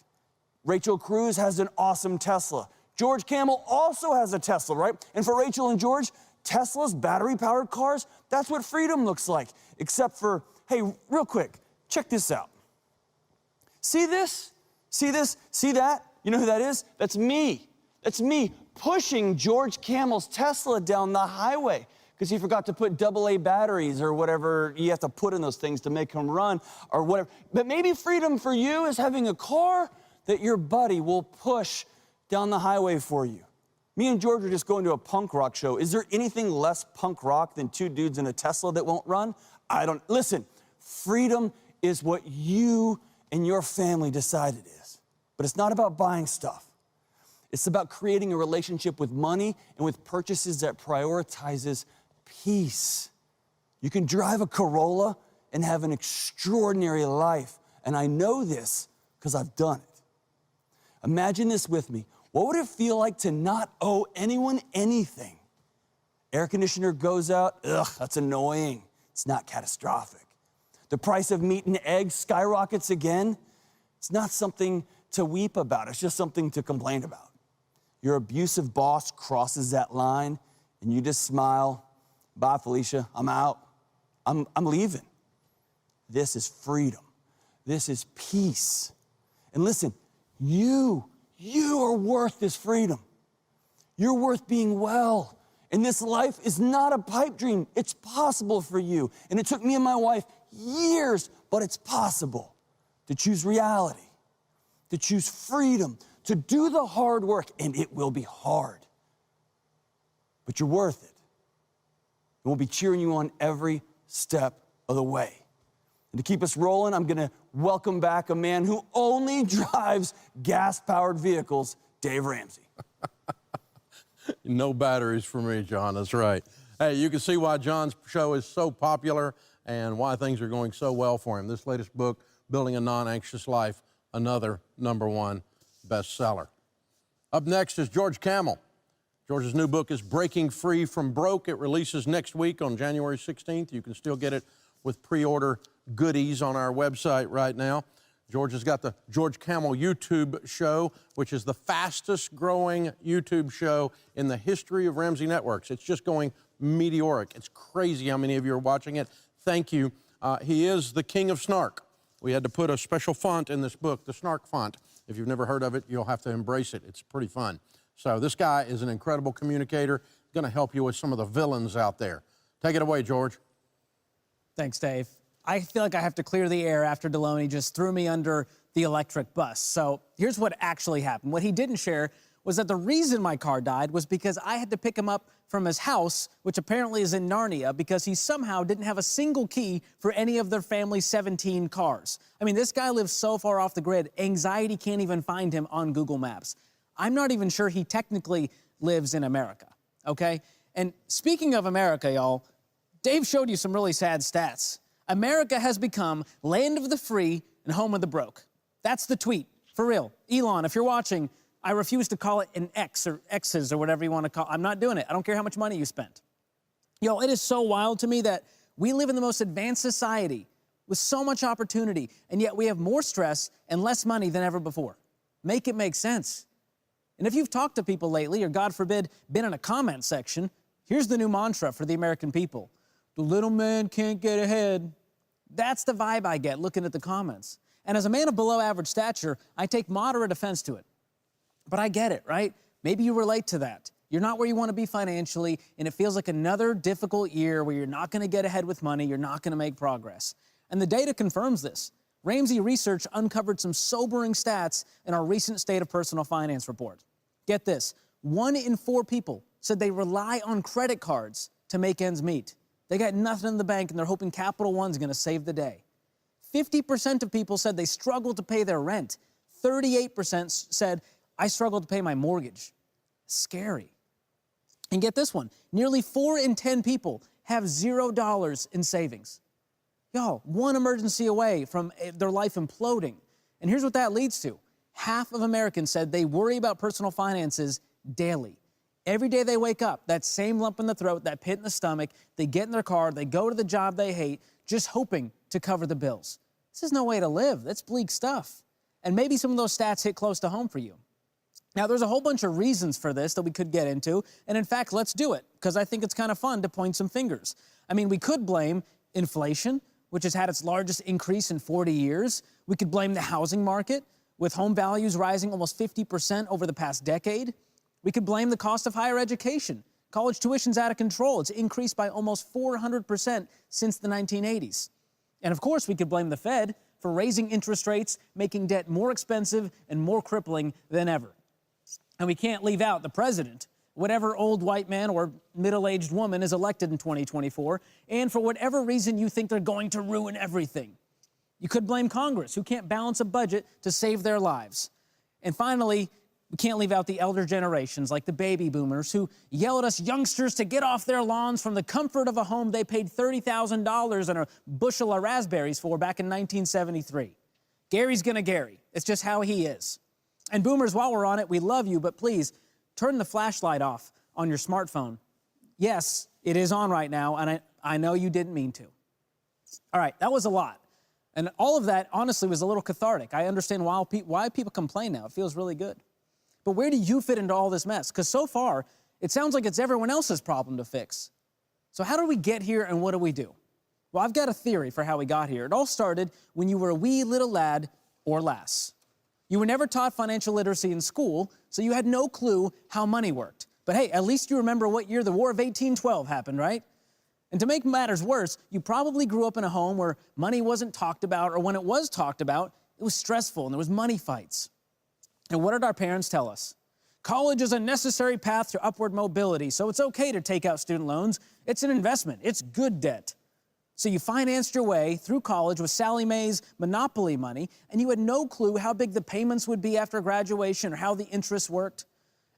Speaker 11: Rachel Cruz has an awesome Tesla. George Camel also has a Tesla, right? And for Rachel and George, Tesla's battery-powered cars, that's what freedom looks like. Except for, hey, real quick, check this out. See this? See this? See that? You know who that is? That's me. That's me pushing George Camel's Tesla down the highway because he forgot to put AA batteries or whatever you have to put in those things to make them run or whatever. But maybe freedom for you is having a car that your buddy will push down the highway for you. Me and George are just going to a punk rock show. Is there anything less punk rock than two dudes in a Tesla that won't run? Listen, freedom is what you and your family decide it is. But it's not about buying stuff. It's about creating a relationship with money and with purchases that prioritizes peace. You can drive a Corolla and have an extraordinary life. And I know this because I've done it. Imagine this with me. What would it feel like to not owe anyone anything? Air conditioner goes out, ugh, that's annoying. It's not catastrophic. The price of meat and eggs skyrockets again. It's not something to weep about, it's just something to complain about. Your abusive boss crosses that line and you just smile, bye Felicia, I'm out, I'm leaving. This is freedom. This is peace. And listen, you are worth this freedom. You're worth being well. And this life is not a pipe dream. It's possible for you. And it took me and my wife years, but it's possible to choose reality, to choose freedom, to do the hard work, and it will be hard. But you're worth it. And we'll be cheering you on every step of the way. And to keep us rolling, I'm gonna welcome back a man who only drives gas-powered vehicles, Dave Ramsey.
Speaker 10: No batteries for me, John, that's right. Hey, you can see why John's show is so popular and why things are going so well for him. This latest book, Building a Non-Anxious Life, another #1 bestseller. Up next is George Camel. George's new book is Breaking Free from Broke. It releases next week on January 16th. You can still get it with pre-order goodies on our website right now. George has got the George Camel YouTube show, which is the fastest growing YouTube show in the history of Ramsey Networks. It's just going meteoric. It's crazy how many of you are watching it. Thank you. He is the king of snark. We had to put a special font in this book, the snark font. If you've never heard of it, you'll have to embrace it. It's pretty fun. So this guy is an incredible communicator, going to help you with some of the villains out there. Take it away, George.
Speaker 12: Thanks, Dave. I feel like I have to clear the air after Deloney just threw me under the electric bus. So here's what actually happened. What he didn't share was that the reason my car died was because I had to pick him up from his house, which apparently is in Narnia, because he somehow didn't have a single key for any of their family's 17 cars. I mean, this guy lives so far off the grid, anxiety can't even find him on Google Maps. I'm not even sure he technically lives in America, okay? And speaking of America, y'all, Dave showed you some really sad stats. America has become land of the free and home of the broke. That's the tweet, for real. Elon, if you're watching, I refuse to call it an X or X's or whatever you want to call it. I'm not doing it. I don't care how much money you spent. Yo, it is so wild to me that we live in the most advanced society with so much opportunity, and yet we have more stress and less money than ever before. Make it make sense. And if you've talked to people lately, or God forbid, been in a comment section, here's the new mantra for the American people. The little man can't get ahead. That's the vibe I get looking at the comments. And as a man of below average stature, I take moderate offense to it. But I get it, right? Maybe you relate to that. You're not where you want to be financially, and it feels like another difficult year where you're not going to get ahead with money, you're not going to make progress. And the data confirms this. Ramsey Research uncovered some sobering stats in our recent State of Personal Finance report. Get this, 1 in 4 people said they rely on credit cards to make ends meet. They got nothing in the bank and they're hoping Capital One's gonna save the day. 50% of people said they struggled to pay their rent. 38% said, I struggled to pay my mortgage. Scary. And get this one, nearly 4 in 10 people have $0 in savings. Y'all, one emergency away from their life imploding. And here's what that leads to. Half of Americans said they worry about personal finances daily. Every day they wake up, that same lump in the throat, that pit in the stomach, they get in their car, they go to the job they hate, just hoping to cover the bills. This is no way to live. That's bleak stuff. And maybe some of those stats hit close to home for you. Now, there's a whole bunch of reasons for this that we could get into, and in fact, let's do it, because I think it's kind of fun to point some fingers. I mean, we could blame inflation, which has had its largest increase in 40 years. We could blame the housing market, with home values rising almost 50% over the past decade. We could blame the cost of higher education. College tuition's out of control. It's increased by almost 400% since the 1980s. And of course, we could blame the Fed for raising interest rates, making debt more expensive and more crippling than ever. And we can't leave out the president, whatever old white man or middle-aged woman is elected in 2024, and for whatever reason you think they're going to ruin everything. You could blame Congress, who can't balance a budget to save their lives. And finally, we can't leave out the elder generations, like the baby boomers, who yell at us youngsters to get off their lawns from the comfort of a home they paid $30,000 and a bushel of raspberries for back in 1973. Gary's gonna Gary. It's just how he is. And boomers, while we're on it, we love you, but please turn the flashlight off on your smartphone. Yes, it is on right now, and I know you didn't mean to. All right, that was a lot. And all of that, honestly, was a little cathartic. I understand why people complain now. It feels really good. But where do you fit into all this mess? Because so far, it sounds like it's everyone else's problem to fix. So how did we get here, and what do we do? Well, I've got a theory for how we got here. It all started when you were a wee little lad or lass. You were never taught financial literacy in school, so you had no clue how money worked. But hey, at least you remember what year the War of 1812 happened, right? And to make matters worse, you probably grew up in a home where money wasn't talked about, or when it was talked about, it was stressful and there was money fights. And what did our parents tell us? College is a necessary path to upward mobility, so it's okay to take out student loans. It's an investment. It's good debt. So you financed your way through college with Sally Mae's Monopoly money, and you had no clue how big the payments would be after graduation or how the interest worked.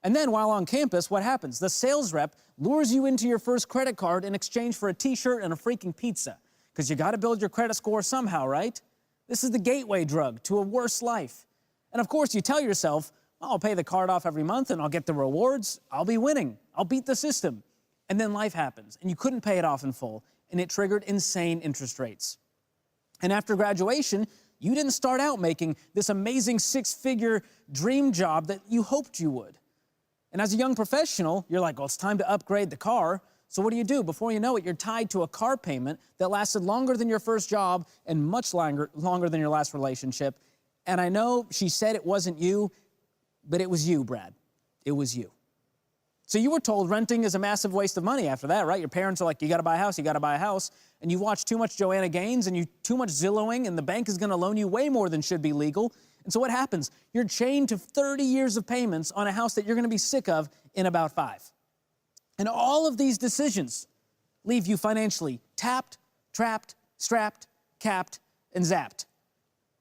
Speaker 12: And then while on campus, what happens? The sales rep lures you into your first credit card in exchange for a t-shirt and a freaking pizza, because you got to build your credit score somehow, right? This is the gateway drug to a worse life. And of course, you tell yourself, I'll pay the card off every month and I'll get the rewards. I'll be winning. I'll beat the system. And then life happens, and you couldn't pay it off in full, and it triggered insane interest rates. And after graduation, you didn't start out making this amazing 6-figure dream job that you hoped you would. And as a young professional, you're like, well, it's time to upgrade the car. So what do? Before you know it, you're tied to a car payment that lasted longer than your first job and much longer than your last relationship. And I know she said it wasn't you, but it was you, Brad. It was you. So you were told renting is a massive waste of money after that, right? Your parents are like, you got to buy a house, you got to buy a house. And you watch too much Joanna Gaines and you too much Zillow-ing, and the bank is going to loan you way more than should be legal. And so what happens? You're chained to 30 years of payments on a house that you're going to be sick of in about 5. And all of these decisions leave you financially tapped, trapped, strapped, capped, and zapped.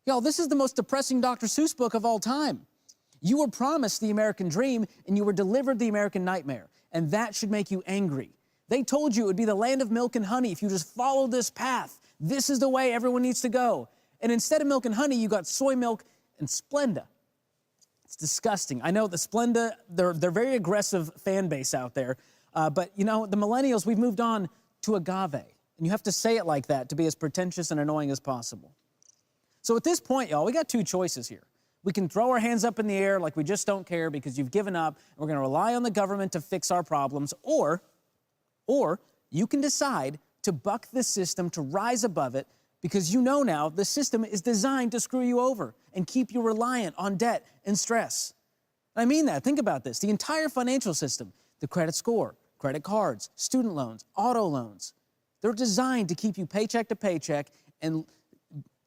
Speaker 12: Y'all, this is the most depressing Dr. Seuss book of all time. You were promised the American dream, and you were delivered the American nightmare, and that should make you angry. They told you it would be the land of milk and honey if you just follow this path. This is the way everyone needs to go. And instead of milk and honey, you got soy milk and Splenda. It's disgusting. I know the Splenda, they're very aggressive fan base out there, but you know, the millennials, we've moved on to agave, and you have to say it like that to be as pretentious and annoying as possible. So at this point, y'all, we got 2 choices here. We can throw our hands up in the air like we just don't care because you've given up, and we're going to rely on the government to fix our problems, or you can decide to buck the system, to rise above it, because you know now the system is designed to screw you over and keep you reliant on debt and stress. I mean that. Think about this. The entire financial system, the credit score, credit cards, student loans, auto loans, they're designed to keep you paycheck to paycheck and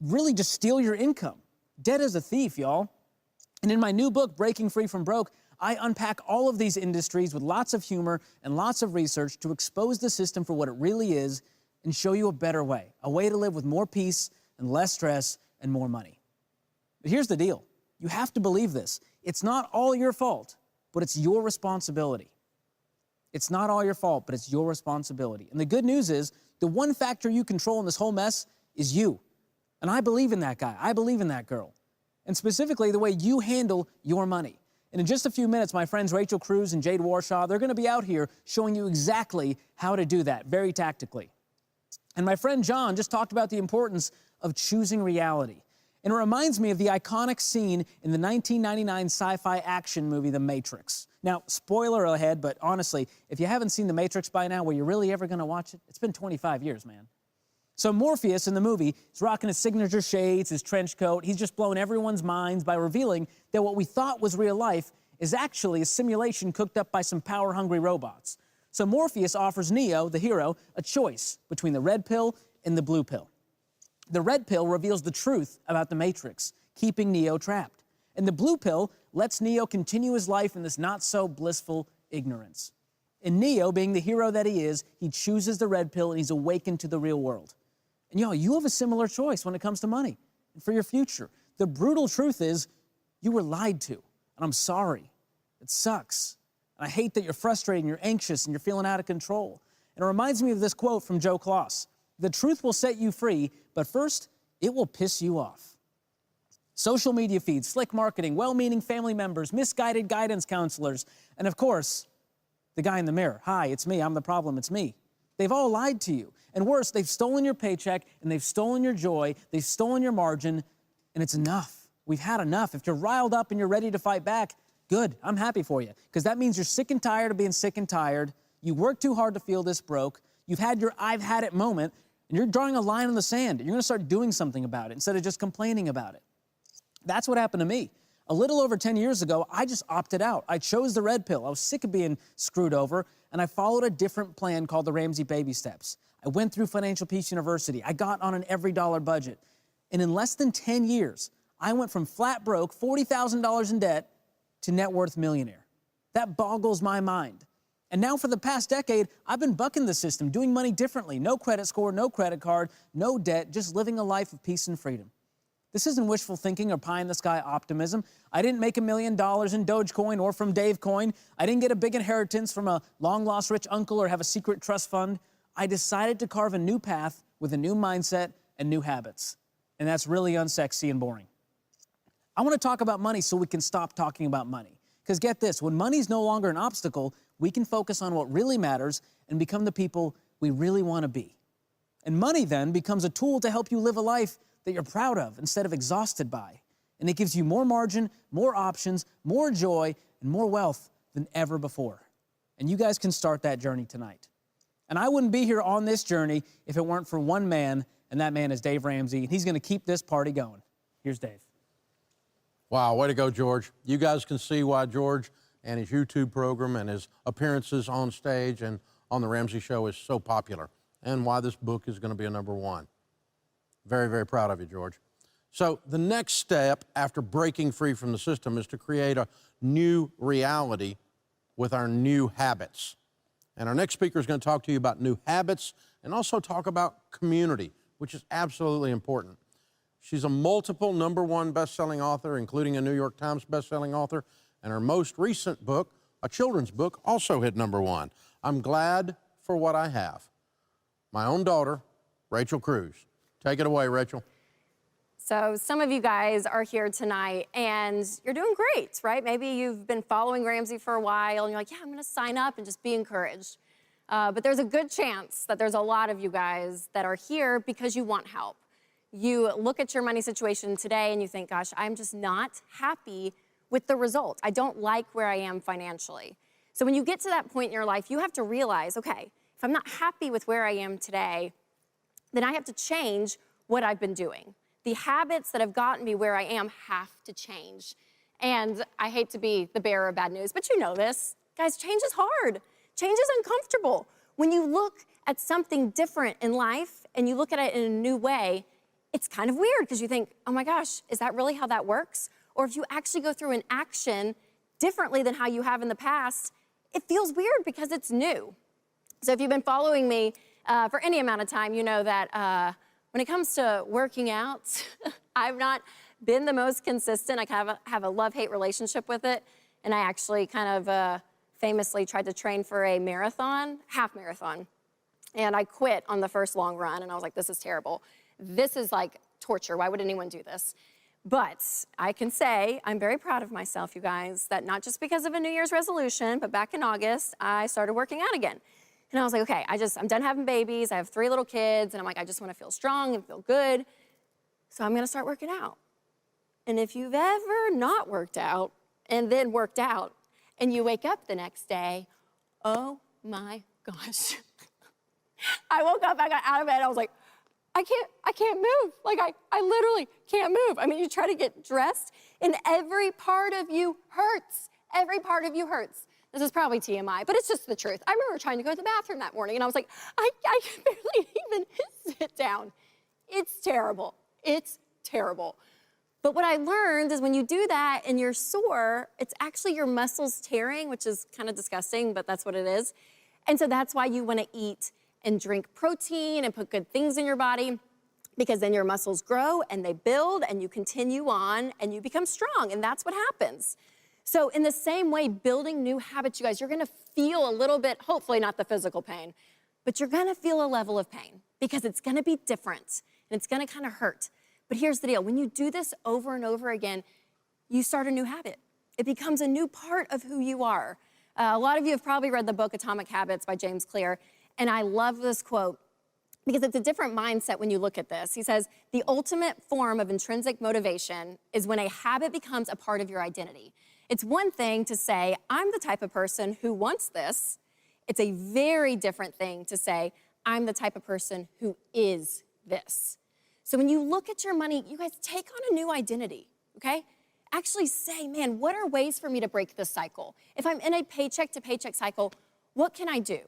Speaker 12: really just steal your income. Debt is a thief, y'all. And in my new book, Breaking Free from Broke, I unpack all of these industries with lots of humor and lots of research to expose the system for what it really is and show you a better way, a way to live with more peace and less stress and more money. But here's the deal. You have to believe this. It's not all your fault, but it's your responsibility. It's not all your fault, but it's your responsibility. And the good news is the one factor you control in this whole mess is you. And I believe in that guy. I believe in that girl. And specifically the way you handle your money. And in just a few minutes, my friends Rachel Cruz and Jade Warshaw, they're going to be out here showing you exactly how to do that, very tactically. And my friend John just talked about the importance of choosing reality. And it reminds me of the iconic scene in the 1999 sci-fi action movie, The Matrix. Now, spoiler ahead, but honestly, if you haven't seen The Matrix by now, were you really ever going to watch it? It's been 25 years, man. So Morpheus in the movie is rocking his signature shades, his trench coat. He's just blown everyone's minds by revealing that what we thought was real life is actually a simulation cooked up by some power-hungry robots. So Morpheus offers Neo, the hero, a choice between the red pill and the blue pill. The red pill reveals the truth about the Matrix, keeping Neo trapped. And the blue pill lets Neo continue his life in this not-so-blissful ignorance. And Neo, being the hero that he is, he chooses the red pill and he's awakened to the real world. And y'all, you have a similar choice when it comes to money and for your future. The brutal truth is you were lied to, and I'm sorry. It sucks. And I hate that you're frustrated and you're anxious and you're feeling out of control. And it reminds me of this quote from Joe Kloss. The truth will set you free, but first, it will piss you off. Social media feeds, slick marketing, well-meaning family members, misguided guidance counselors, and of course, the guy in the mirror. Hi, it's me. I'm the problem. It's me. They've all lied to you. And worse, they've stolen your paycheck, and they've stolen your joy, they've stolen your margin, and it's enough. We've had enough. If you're riled up and you're ready to fight back, good. I'm happy for you, because that means you're sick and tired of being sick and tired. You worked too hard to feel this broke. You've had your I've had it moment, and you're drawing a line in the sand. You're going to start doing something about it instead of just complaining about it. That's what happened to me. A little over 10 years ago, I just opted out. I chose the red pill. I was sick of being screwed over, and I followed a different plan called the Ramsey Baby Steps. I went through Financial Peace University. I got on an every dollar budget. And in less than 10 years, I went from flat broke, $40,000 in debt, to net worth millionaire. That boggles my mind. And now for the past decade, I've been bucking the system, doing money differently. No credit score, no credit card, no debt, just living a life of peace and freedom. This isn't wishful thinking or pie-in-the-sky optimism. I didn't make $1 million in Dogecoin or from Dave Coin. I didn't get a big inheritance from a long-lost rich uncle or have a secret trust fund. I decided to carve a new path with a new mindset and new habits. And that's really unsexy and boring. I want to talk about money so we can stop talking about money. Because get this, when money's no longer an obstacle, we can focus on what really matters and become the people we really want to be. And money then becomes a tool to help you live a life that you're proud of instead of exhausted by. And it gives you more margin, more options, more joy, and more wealth than ever before. And you guys can start that journey tonight. And I wouldn't be here on this journey if it weren't for one man, and that man is Dave Ramsey, and he's going to keep this party going. Here's Dave.
Speaker 10: Wow, way to go, George. You guys can see why George and his YouTube program and his appearances on stage and on the Ramsey Show is so popular, and why this book is going to be a #1. Very, very proud of you, George. So the next step after breaking free from the system is to create a new reality with our new habits. And our next speaker is going to talk to you about new habits and also talk about community, which is absolutely important. She's a multiple #1 best-selling author, including a New York Times best-selling author, and her most recent book, a children's book, also hit #1. I'm glad for what I have. My own daughter, Rachel Cruz. Take it away, Rachel.
Speaker 13: So some of you guys are here tonight and you're doing great, right? Maybe you've been following Ramsey for a while and you're like, yeah, I'm going to sign up and just be encouraged. But there's a good chance that there's a lot of you guys that are here because you want help. You look at your money situation today and you think, gosh, I'm just not happy with the result. I don't like where I am financially. So when you get to that point in your life, you have to realize, okay, if I'm not happy with where I am today, then I have to change what I've been doing. The habits that have gotten me where I am have to change. And I hate to be the bearer of bad news, but you know this. Guys, change is hard. Change is uncomfortable. When you look at something different in life and you look at it in a new way, it's kind of weird because you think, oh my gosh, is that really how that works? Or if you actually go through an action differently than how you have in the past, it feels weird because it's new. So if you've been following me for any amount of time, you know that When it comes to working out, I've not been the most consistent. I have a love-hate relationship with it. And I actually kind of famously tried to train for a marathon, half marathon. And I quit on the first long run. And I was like, this is terrible. This is like torture. Why would anyone do this? But I can say I'm very proud of myself, you guys, that not just because of a New Year's resolution, but back in August, I started working out again. And I was like, okay, I'm done having babies. I have 3 little kids. And I'm like, I just want to feel strong and feel good. So I'm going to start working out. And if you've ever not worked out and then worked out and you wake up the next day, oh my gosh. I woke up, I got out of bed, I was like, I can't move. Like I literally can't move. I mean, you try to get dressed and every part of you hurts. Every part of you hurts. This is probably TMI, but it's just the truth. I remember trying to go to the bathroom that morning and I was like, I can barely even sit down. It's terrible. It's terrible. But what I learned is when you do that and you're sore, it's actually your muscles tearing, which is kind of disgusting, but that's what it is. And so that's why you want to eat and drink protein and put good things in your body, because then your muscles grow and they build and you continue on and you become strong, and that's what happens. So in the same way, building new habits, you guys, you're going to feel a little bit, hopefully not the physical pain, but you're going to feel a level of pain because it's going to be different and it's going to kind of hurt. But here's the deal. When you do this over and over again, you start a new habit. It becomes a new part of who you are. A lot of you have probably read the book Atomic Habits by James Clear, and I love this quote because it's a different mindset when you look at this. He says, the ultimate form of intrinsic motivation is when a habit becomes a part of your identity. It's one thing to say, I'm the type of person who wants this. It's a very different thing to say, I'm the type of person who is this. So when you look at your money, you guys take on a new identity, okay? Actually say, man, what are ways for me to break this cycle? If I'm in a paycheck to paycheck cycle, what can I do?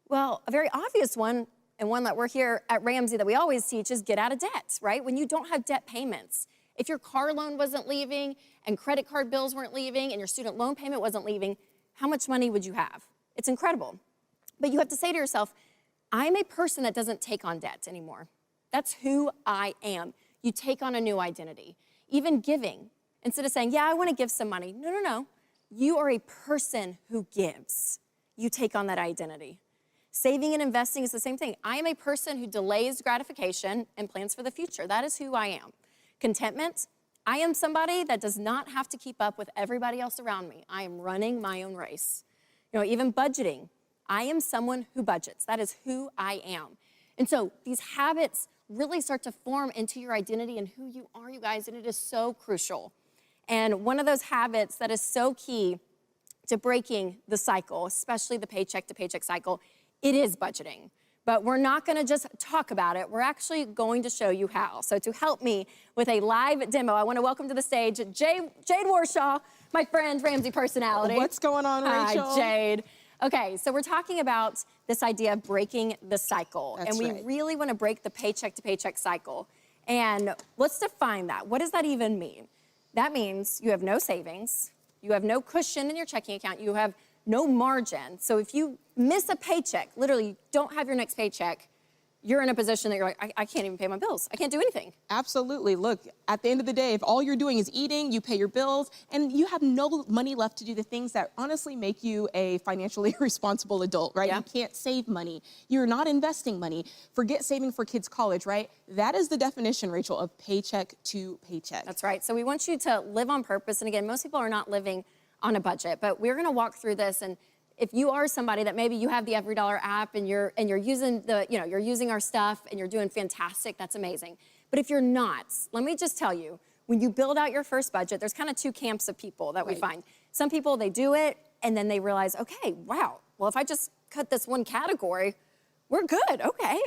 Speaker 13: Well, a very obvious one, and one that we're here at Ramsey that we always teach, is get out of debt, right? When you don't have debt payments. If your car loan wasn't leaving and credit card bills weren't leaving and your student loan payment wasn't leaving, how much money would you have? It's incredible. But you have to say to yourself, I'm a person that doesn't take on debt anymore. That's who I am. You take on a new identity. Even giving, instead of saying, yeah, I want to give some money. No. You are a person who gives. You take on that identity. Saving and investing is the same thing. I am a person who delays gratification and plans for the future. That is who I am. Contentment, I am somebody that does not have to keep up with everybody else around me. I am running my own race. Even budgeting, I am someone who budgets. That is who I am. And so these habits really start to form into your identity and who you are, you guys, and it is so crucial. And one of those habits that is so key to breaking the cycle, especially the paycheck to paycheck cycle, it is budgeting. But we're not gonna just talk about it, we're actually going to show you how. So to help me with a live demo, I wanna welcome to the stage Jade Warshaw, my friend, Ramsey personality.
Speaker 14: What's going on, Rachel?
Speaker 13: Hi, Jade. Okay, so we're talking about this idea of breaking the cycle.
Speaker 14: That's
Speaker 13: and we
Speaker 14: right.
Speaker 13: really want to break the paycheck to paycheck cycle. And let's define that. What does that even mean? That means you have no savings, you have no cushion in your checking account, you have no margin. So if you miss a paycheck, literally don't have your next paycheck, you're in a position that you're like, I can't even pay my bills. I can't do anything.
Speaker 14: Absolutely. Look, at the end of the day, if all you're doing is eating, you pay your bills, and you have no money left to do the things that honestly make you a financially responsible adult, right?
Speaker 13: Yeah.
Speaker 14: You can't save money. You're not investing money. Forget saving for kids' college, right? That is the definition, Rachel, of paycheck to paycheck.
Speaker 13: That's right. So we want you to live on purpose. And again, most people are not living on a budget, but we're gonna walk through this. And if you are somebody that maybe you have the Every Dollar app and you're using you're using our stuff and you're doing fantastic, that's amazing. But if you're not, let me just tell you, when you build out your first budget, there's kind of 2 camps of people that we find. Some people, they do it and then they realize, okay, wow, well, if I just cut this one category, we're good, okay.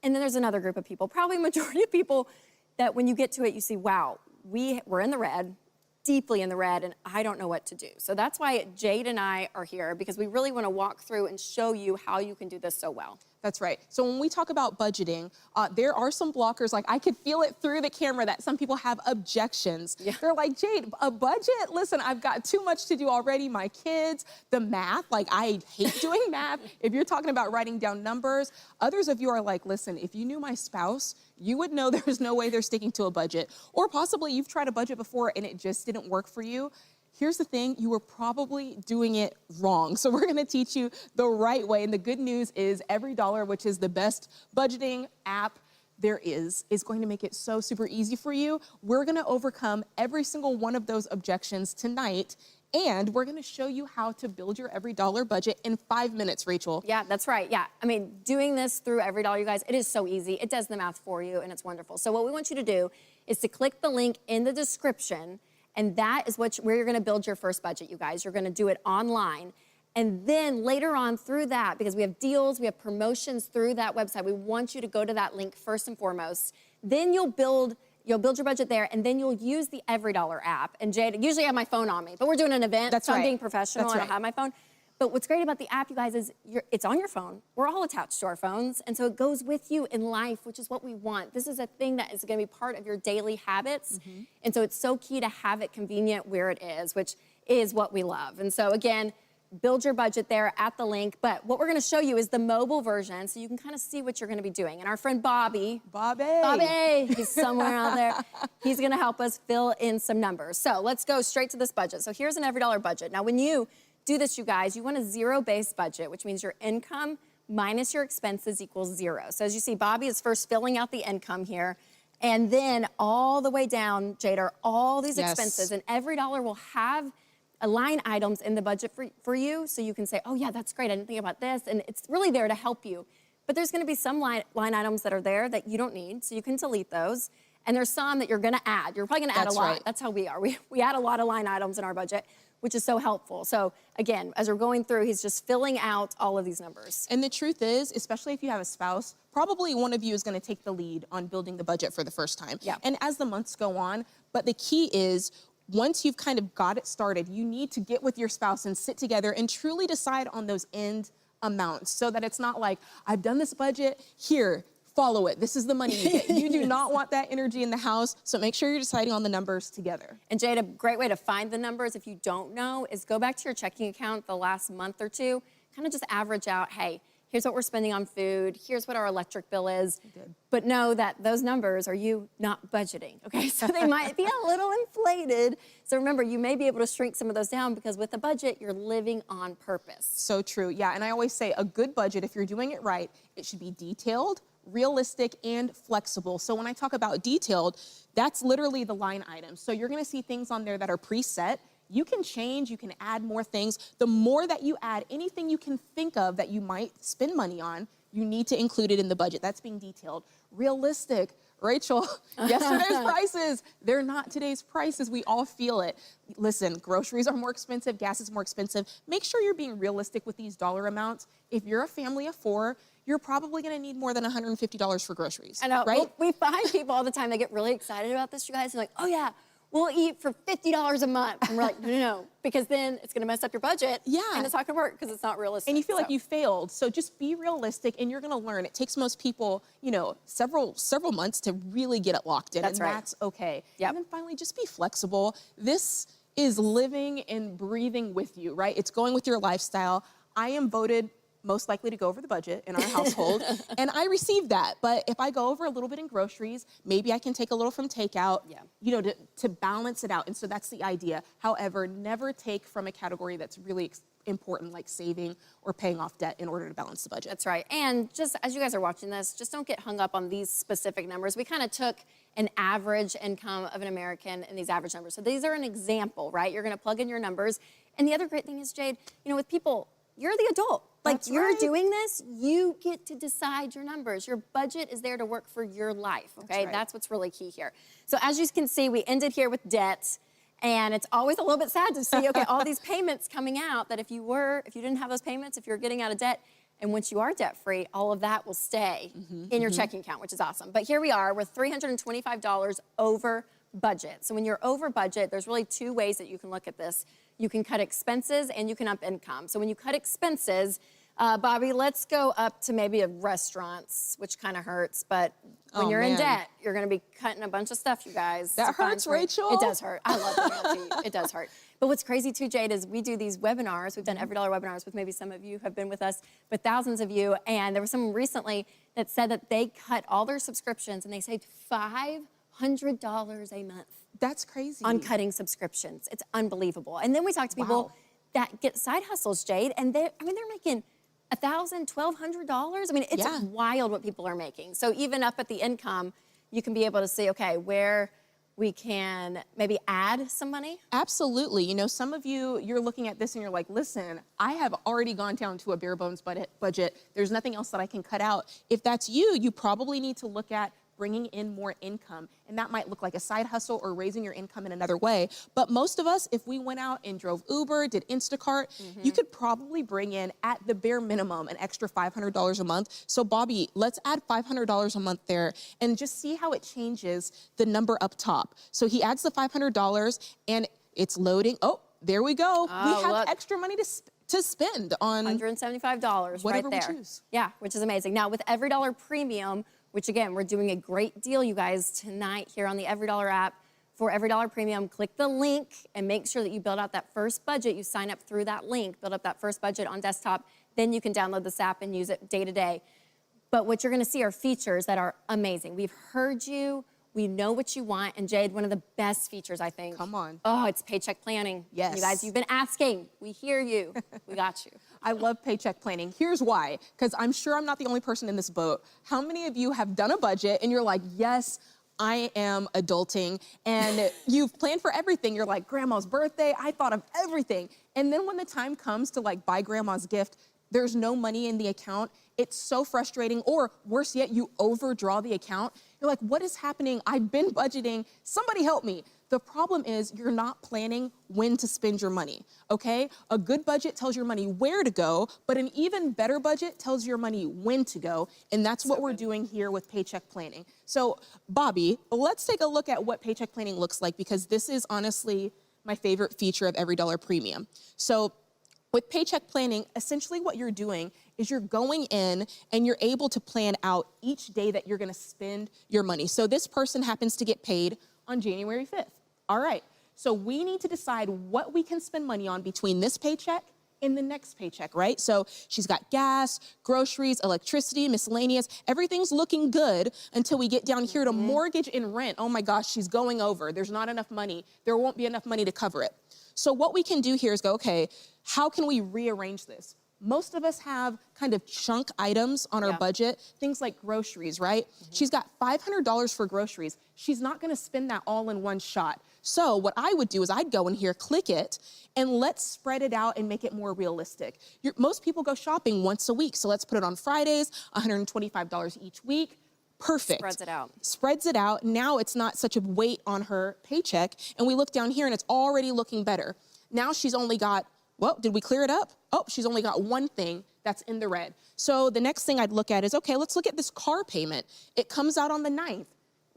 Speaker 13: And then there's another group of people, probably majority of people, that when you get to it, you see, wow, we're in the red, deeply in the red, and I don't know what to do. So that's why Jade and I are here, because we really want to walk through and show you how you can do this so well.
Speaker 14: That's right. So when we talk about budgeting, there are some blockers. Like I could feel it through the camera that some people have objections. Yeah. They're like, Jade, a budget? Listen, I've got too much to do already. My kids, the math, like I hate doing math. If you're talking about writing down numbers, others of you are like, listen, if you knew my spouse, you would know there's no way they're sticking to a budget. Or possibly you've tried a budget before and it just didn't work for you. Here's the thing, you were probably doing it wrong. So we're gonna teach you the right way. And the good news is EveryDollar, which is the best budgeting app there is going to make it so super easy for you. We're gonna overcome every single one of those objections tonight. And we're gonna show you how to build your EveryDollar budget in 5 minutes, Rachel.
Speaker 13: Yeah, that's right. Yeah, I mean, doing this through EveryDollar, you guys, it is so easy. It does the math for you and it's wonderful. So what we want you to do is to click the link in the description, and that is where you're gonna build your first budget, you guys. You're gonna do it online. And then later on through that, because we have deals, we have promotions through that website, we want you to go to that link first and foremost. Then you'll build your budget there, and then you'll use the EveryDollar app. And Jade, usually I have my phone on me, but we're doing an event,
Speaker 14: That's
Speaker 13: so
Speaker 14: right.
Speaker 13: I'm being professional, I don't have my phone. But what's great about the app, you guys, is it's on your phone. We're all attached to our phones, and so it goes with you in life, which is what we want. This is a thing that is gonna be part of your daily habits, and so it's so key to have it convenient where it is, which is what we love. And so again, build your budget there at the link, but what we're gonna show you is the mobile version, so you can kind of see what you're gonna be doing. And our friend Bobby, he's somewhere out there, he's gonna help us fill in some numbers. So let's go straight to this budget. So here's an EveryDollar budget. Now when you do this, you guys, you want a zero-based budget, which means your income minus your expenses equals 0. So as you see, Bobby is first filling out the income here, and then all the way down, Jade, are all these expenses, and EveryDollar will have line items in the budget for you, so you can say, oh yeah, that's great, I didn't think about this, and it's really there to help you. But there's gonna be some line items that are there that you don't need, so you can delete those. And there's some that you're gonna add. You're probably gonna add a lot. Right. That's how we are. We add a lot of line items in our budget, which is so helpful. So again, as we're going through, he's just filling out all of these numbers.
Speaker 14: And the truth is, especially if you have a spouse, probably one of you is gonna take the lead on building the budget for the first time. Yeah. And as the months go on, but the key is, once you've kind of got it started, you need to get with your spouse and sit together and truly decide on those end amounts so that it's not like, I've done this budget, here, follow it. This is the money you get. You do not want that energy in the house, so make sure you're deciding on the numbers together.
Speaker 13: And Jade, a great way to find the numbers if you don't know is go back to your checking account the last month or two, kind of just average out, hey, here's what we're spending on food, here's what our electric bill is. But know that those numbers are you not budgeting, okay? So they might be a little inflated. So remember, you may be able to shrink some of those down because with a budget, you're living on purpose.
Speaker 14: So true, yeah. And I always say a good budget, if you're doing it right, it should be detailed, realistic, and flexible. So when I talk about detailed, that's literally the line items. So you're gonna see things on there that are preset. You can change, you can add more things. The more that you add, anything you can think of that you might spend money on, you need to include it in the budget. That's being detailed. Realistic. Rachel, yesterday's prices, they're not today's prices. We all feel it. Listen, groceries are more expensive, gas is more expensive. Make sure you're being realistic with these dollar amounts. If you're a family of 4, you're probably gonna need more than $150 for groceries.
Speaker 13: I know,
Speaker 14: right?
Speaker 13: We find people all the time, they get really excited about this, you guys. They're like, oh yeah, we'll eat for $50 a month. And we're like, no, because then it's gonna mess up your budget. Yeah. And it's not gonna work because it's not realistic.
Speaker 14: And you feel like you failed. So just be realistic and you're gonna learn. It takes most people, you know, several months to really get it locked in.
Speaker 13: That's right.
Speaker 14: That's okay. Yep. And then finally, just be flexible. This is living and breathing with you, right? It's going with your lifestyle. I am voted most likely to go over the budget in our household. And I received that. But if I go over a little bit in groceries, maybe I can take a little from takeout, you know, to balance it out. And so that's the idea. However, never take from a category that's really important, like saving or paying off debt in order to balance the budget.
Speaker 13: That's right. And just as you guys are watching this, just don't get hung up on these specific numbers. We kind of took an average income of an American and these average numbers. So these are an example, right? You're gonna plug in your numbers. And the other great thing is, Jade, you know, with people, you're the adult. Like,
Speaker 14: That's
Speaker 13: you're
Speaker 14: right.
Speaker 13: doing this, you get to decide your numbers. Your budget is there to work for your life, okay? That's what's really key here. So as you can see, we ended here with debt, and it's always a little bit sad to see, okay, all these payments coming out that if you didn't have those payments, if you're getting out of debt, and once you are debt-free, all of that will stay in your checking account, which is awesome. But here we are, we're $325 over budget. So when you're over budget, there's really 2 ways that you can look at this. You can cut expenses and you can up income. So when you cut expenses, Bobby, let's go up to maybe restaurants, which kind of hurts, but when you're in debt, you're going to be cutting a bunch of stuff, you guys.
Speaker 14: That hurts, Rachel.
Speaker 13: It does hurt. I love that to you. It does hurt. But what's crazy too, Jade, is we do these webinars. We've done $Every Dollar webinars with maybe some of you have been with us, but thousands of you. And there was someone recently that said that they cut all their subscriptions and they saved $500 a month.
Speaker 14: That's crazy.
Speaker 13: On cutting subscriptions. It's unbelievable. And then we talk to people that get side hustles, Jade, and they're making $1,000, $1,200. I mean, it's wild what people are making. So even up at the income, you can be able to see, okay, where we can maybe add some money?
Speaker 14: Absolutely. You know, some of you, you're looking at this and you're like, listen, I have already gone down to a bare bones budget. There's nothing else that I can cut out. If that's you, you probably need to look at bringing in more income. And that might look like a side hustle or raising your income in another way. But most of us, if we went out and drove Uber, did Instacart, you could probably bring in, at the bare minimum, an extra $500 a month. So Bobby, let's add $500 a month there and just see how it changes the number up top. So he adds the $500 and it's loading. Oh, there we go. We have extra money to spend on
Speaker 13: $175
Speaker 14: whatever
Speaker 13: right there.
Speaker 14: we choose.
Speaker 13: Yeah, which is amazing. Now with Every Dollar Premium, which again, we're doing a great deal, you guys, tonight here on the Every Dollar app for Every Dollar Premium. Click the link and make sure that you build out that first budget. You sign up through that link, build up that first budget on desktop. Then you can download this app and use it day to day. But what you're gonna see are features that are amazing. We've heard you, we know what you want. And Jade, one of the best features, I think.
Speaker 14: Come on.
Speaker 13: Oh, it's paycheck planning.
Speaker 14: Yes.
Speaker 13: You guys, you've been asking. We hear you. We got you.
Speaker 14: I love paycheck planning. Here's why, because I'm sure I'm not the only person in this boat. How many of you have done a budget and you're like, yes, I am adulting, and you've planned for everything. You're like, grandma's birthday, I thought of everything. And then when the time comes to like buy grandma's gift, there's no money in the account. It's so frustrating, or worse yet, you overdraw the account. You're like, what is happening? I've been budgeting, somebody help me. The problem is you're not planning when to spend your money, okay? A good budget tells your money where to go, but an even better budget tells your money when to go, and that's what we're doing here with paycheck planning. So, Bobby, let's take a look at what paycheck planning looks like, because this is honestly my favorite feature of Every Dollar Premium. So, with paycheck planning, essentially what you're doing is you're going in and you're able to plan out each day that you're gonna spend your money. So this person happens to get paid on January 5th. All right, so we need to decide what we can spend money on between this paycheck and the next paycheck, right? So she's got gas, groceries, electricity, miscellaneous, everything's looking good until we get down here to mortgage and rent. Oh my gosh, she's going over. There's not enough money. There won't be enough money to cover it. So what we can do here is go, okay, how can we rearrange this? Most of us have kind of chunk items on our budget, things like groceries, right? She's got $500 for groceries. She's not gonna spend that all in one shot. So what I would do is I'd go in here, click it, and let's spread it out and make it more realistic. Most people go shopping once a week, so let's put it on Fridays, $125 each week. Perfect.
Speaker 13: Spreads it out.
Speaker 14: Spreads it out. Now it's not such a weight on her paycheck. And we look down here and it's already looking better. Now she's only got, well, did we clear it up? Oh, she's only got one thing that's in the red. So the next thing I'd look at is, okay, let's look at this car payment. It comes out on the 9th.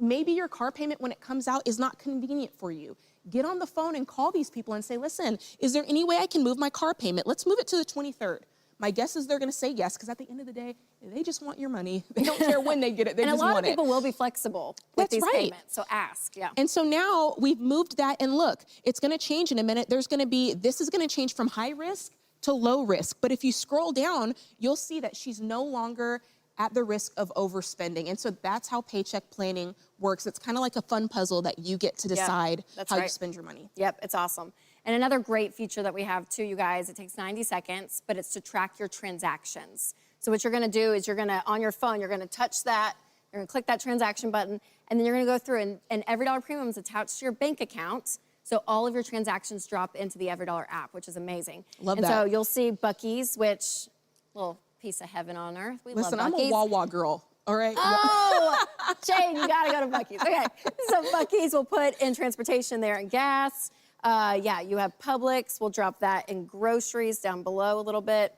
Speaker 14: Maybe your car payment when it comes out is not convenient for you. Get on the phone and call these people and say, listen, is there any way I can move my car payment? Let's move it to the 23rd. My guess is they're gonna say yes, because at the end of the day, they just want your money. They don't care when they get it, they just want it.
Speaker 13: And a lot of people will be flexible with these payments, so ask,
Speaker 14: And so now we've moved that, and look, it's gonna change in a minute. There's gonna be, this is gonna change from high risk to low risk. But if you scroll down, you'll see that she's no longer at the risk of overspending. And so that's how paycheck planning works. It's kind of like a fun puzzle that you get to decide how you spend your money.
Speaker 13: Yep, it's awesome. And another great feature that we have too, you guys, it takes 90 seconds, but it's to track your transactions. So what you're gonna do is you're gonna, on your phone, you're gonna touch that, you're gonna click that transaction button, and then you're gonna go through and Every Dollar Premium is attached to your bank account. So all of your transactions drop into the Every Dollar app, which is amazing.
Speaker 14: Love that.
Speaker 13: And so you'll see Buc-ee's, which, little piece of heaven on earth. We
Speaker 14: Listen,
Speaker 13: love Buc-ee's.
Speaker 14: I'm a Wawa girl. All right.
Speaker 13: Oh, Jane, you gotta go to Buc-ee's. Okay, so Buc-ee's will put in transportation there and gas. Yeah, you have Publix. We'll drop that in groceries down below a little bit.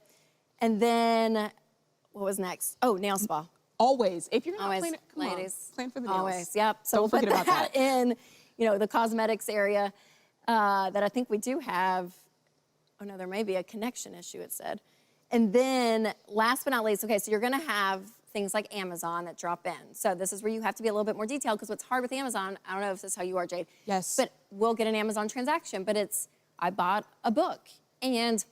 Speaker 13: And then, what was next? Oh, nail spa.
Speaker 14: Always. If you're not
Speaker 13: Always,
Speaker 14: planning, come
Speaker 13: ladies.
Speaker 14: on, plan for the nails.
Speaker 13: Always, yep. So
Speaker 14: Don't
Speaker 13: we'll
Speaker 14: forget
Speaker 13: put
Speaker 14: about that.
Speaker 13: in, you know, the cosmetics area that I think we do have. Oh no, there may be a connection issue, it said. And then last but not least, okay, so you're gonna have things like Amazon that drop in. So this is where you have to be a little bit more detailed, because what's hard with Amazon, I don't know if this is how you are, Jade.
Speaker 14: Yes.
Speaker 13: But we'll get an Amazon transaction, but it's, I bought a book and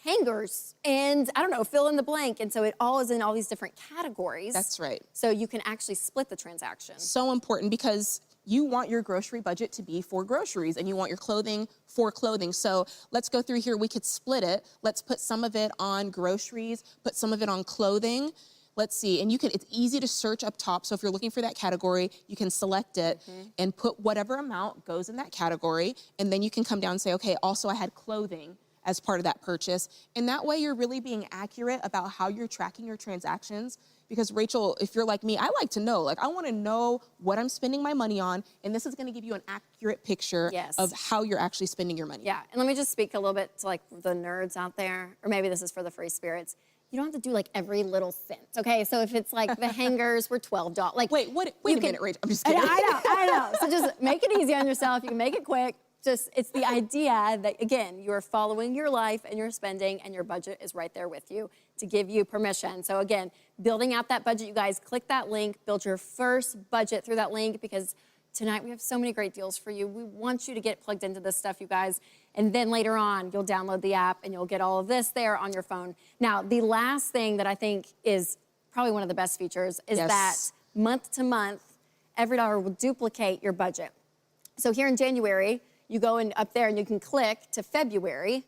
Speaker 13: hangers and I don't know, fill in the blank. And so it all is in all these different categories.
Speaker 14: That's right.
Speaker 13: So you can actually split the transaction.
Speaker 14: So important, because you want your grocery budget to be for groceries and you want your clothing for clothing. So let's go through here. We could split it. Let's put some of it on groceries, put some of it on clothing. Let's see, and it's easy to search up top. So if you're looking for that category, you can select it and put whatever amount goes in that category. And then you can come down and say, okay, also I had clothing as part of that purchase. And that way you're really being accurate about how you're tracking your transactions. Because Rachel, if you're like me, I like to know, like I wanna know what I'm spending my money on, and this is gonna give you an accurate picture of how you're actually spending your money.
Speaker 13: Yeah, and let me just speak a little bit to like the nerds out there, or maybe this is for the free spirits. You don't have to do like every little cent, okay? So if it's like the hangers were $12, like
Speaker 14: wait a minute, Rachel, I'm just kidding.
Speaker 13: I know. So just make it easy on yourself. You can make it quick. Just, it's the idea that, again, you're following your life and your spending, and your budget is right there with you to give you permission. So again, building out that budget, you guys, click that link, build your first budget through that link, because tonight we have so many great deals for you. We want you to get plugged into this stuff, you guys. And then later on, you'll download the app and you'll get all of this there on your phone. Now, the last thing that I think is probably one of the best features is that month to month, every dollar will duplicate your budget. So here in January, you go in up there and you can click to February.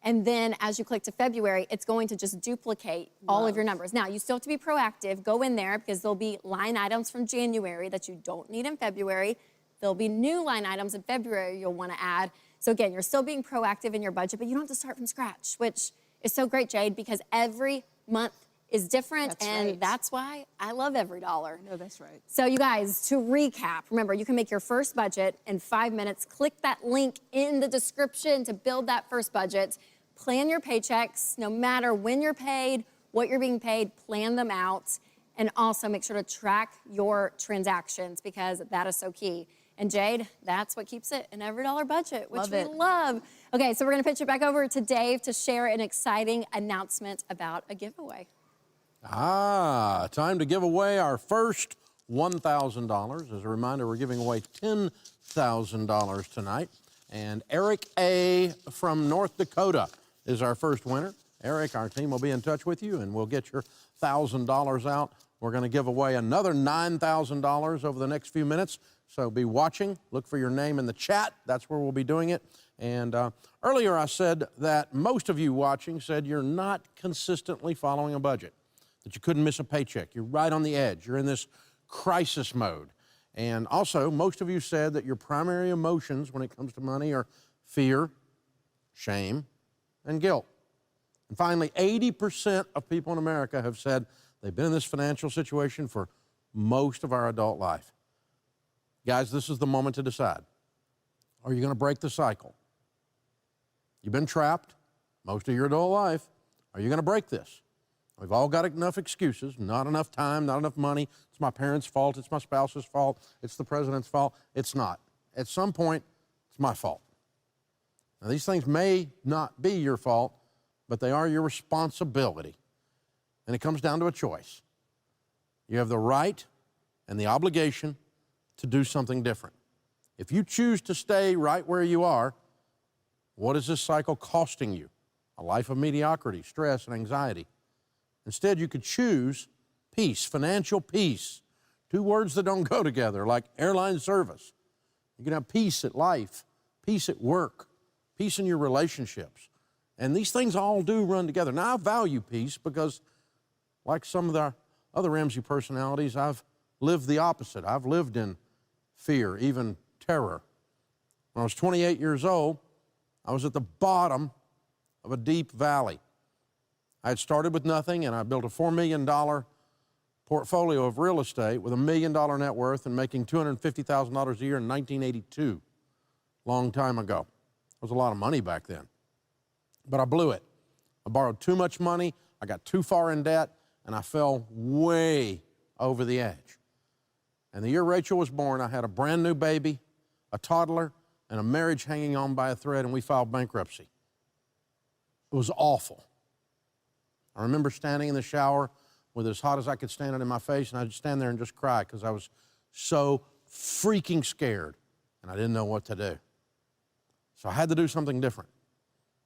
Speaker 13: And then as you click to February, it's going to just duplicate all of your numbers. Now, you still have to be proactive. Go in there, because there'll be line items from January that you don't need in February. There'll be new line items in February you'll want to add. So again, you're still being proactive in your budget, but you don't have to start from scratch, which is so great, Jade, because every month is different. That's why I love every dollar.
Speaker 14: No, that's right.
Speaker 13: So you guys, to recap, remember, you can make your first budget in 5 minutes. Click that link in the description to build that first budget. Plan your paychecks, no matter when you're paid, what you're being paid, plan them out. And also make sure to track your transactions, because that is so key. And Jade, that's what keeps it an every dollar budget, which we love. Okay, so we're gonna pitch it back over to Dave to share an exciting announcement about a giveaway.
Speaker 10: Time to give away our first $1,000. As a reminder, we're giving away $10,000 tonight. And Eric A. from North Dakota is our first winner. Eric, our team will be in touch with you, and we'll get your $1,000 out. We're going to give away another $9,000 over the next few minutes. So be watching. Look for your name in the chat. That's where we'll be doing it. And earlier I said that most of you watching said you're not consistently following a budget, that you couldn't miss a paycheck. You're right on the edge. You're in this crisis mode. And also, most of you said that your primary emotions when it comes to money are fear, shame, and guilt. And finally, 80% of people in America have said they've been in this financial situation for most of our adult life. Guys, this is the moment to decide. Are you going to break the cycle? You've been trapped most of your adult life. Are you going to break this? We've all got enough excuses, not enough time, not enough money. It's my parents' fault, it's my spouse's fault, it's the president's fault. It's not. At some point, it's my fault. Now, these things may not be your fault, but they are your responsibility. And it comes down to a choice. You have the right and the obligation to do something different. If you choose to stay right where you are, what is this cycle costing you? A life of mediocrity, stress, and anxiety. Instead, you could choose peace, financial peace. Two words that don't go together, like airline service. You can have peace at life, peace at work, peace in your relationships. And these things all do run together. Now, I value peace because, like some of the other Ramsey personalities, I've lived the opposite. I've lived in fear, even terror. When I was 28 years old, I was at the bottom of a deep valley. I had started with nothing, and I built a $4 million portfolio of real estate with $1 million net worth and making $250,000 a year in 1982. Long time ago. It was a lot of money back then. But I blew it. I borrowed too much money, I got too far in debt, and I fell way over the edge. And the year Rachel was born, I had a brand new baby, a toddler, and a marriage hanging on by a thread, and we filed bankruptcy. It was awful. I remember standing in the shower with as hot as I could stand it in my face, and I'd stand there and just cry because I was so freaking scared, and I didn't know what to do. So I had to do something different.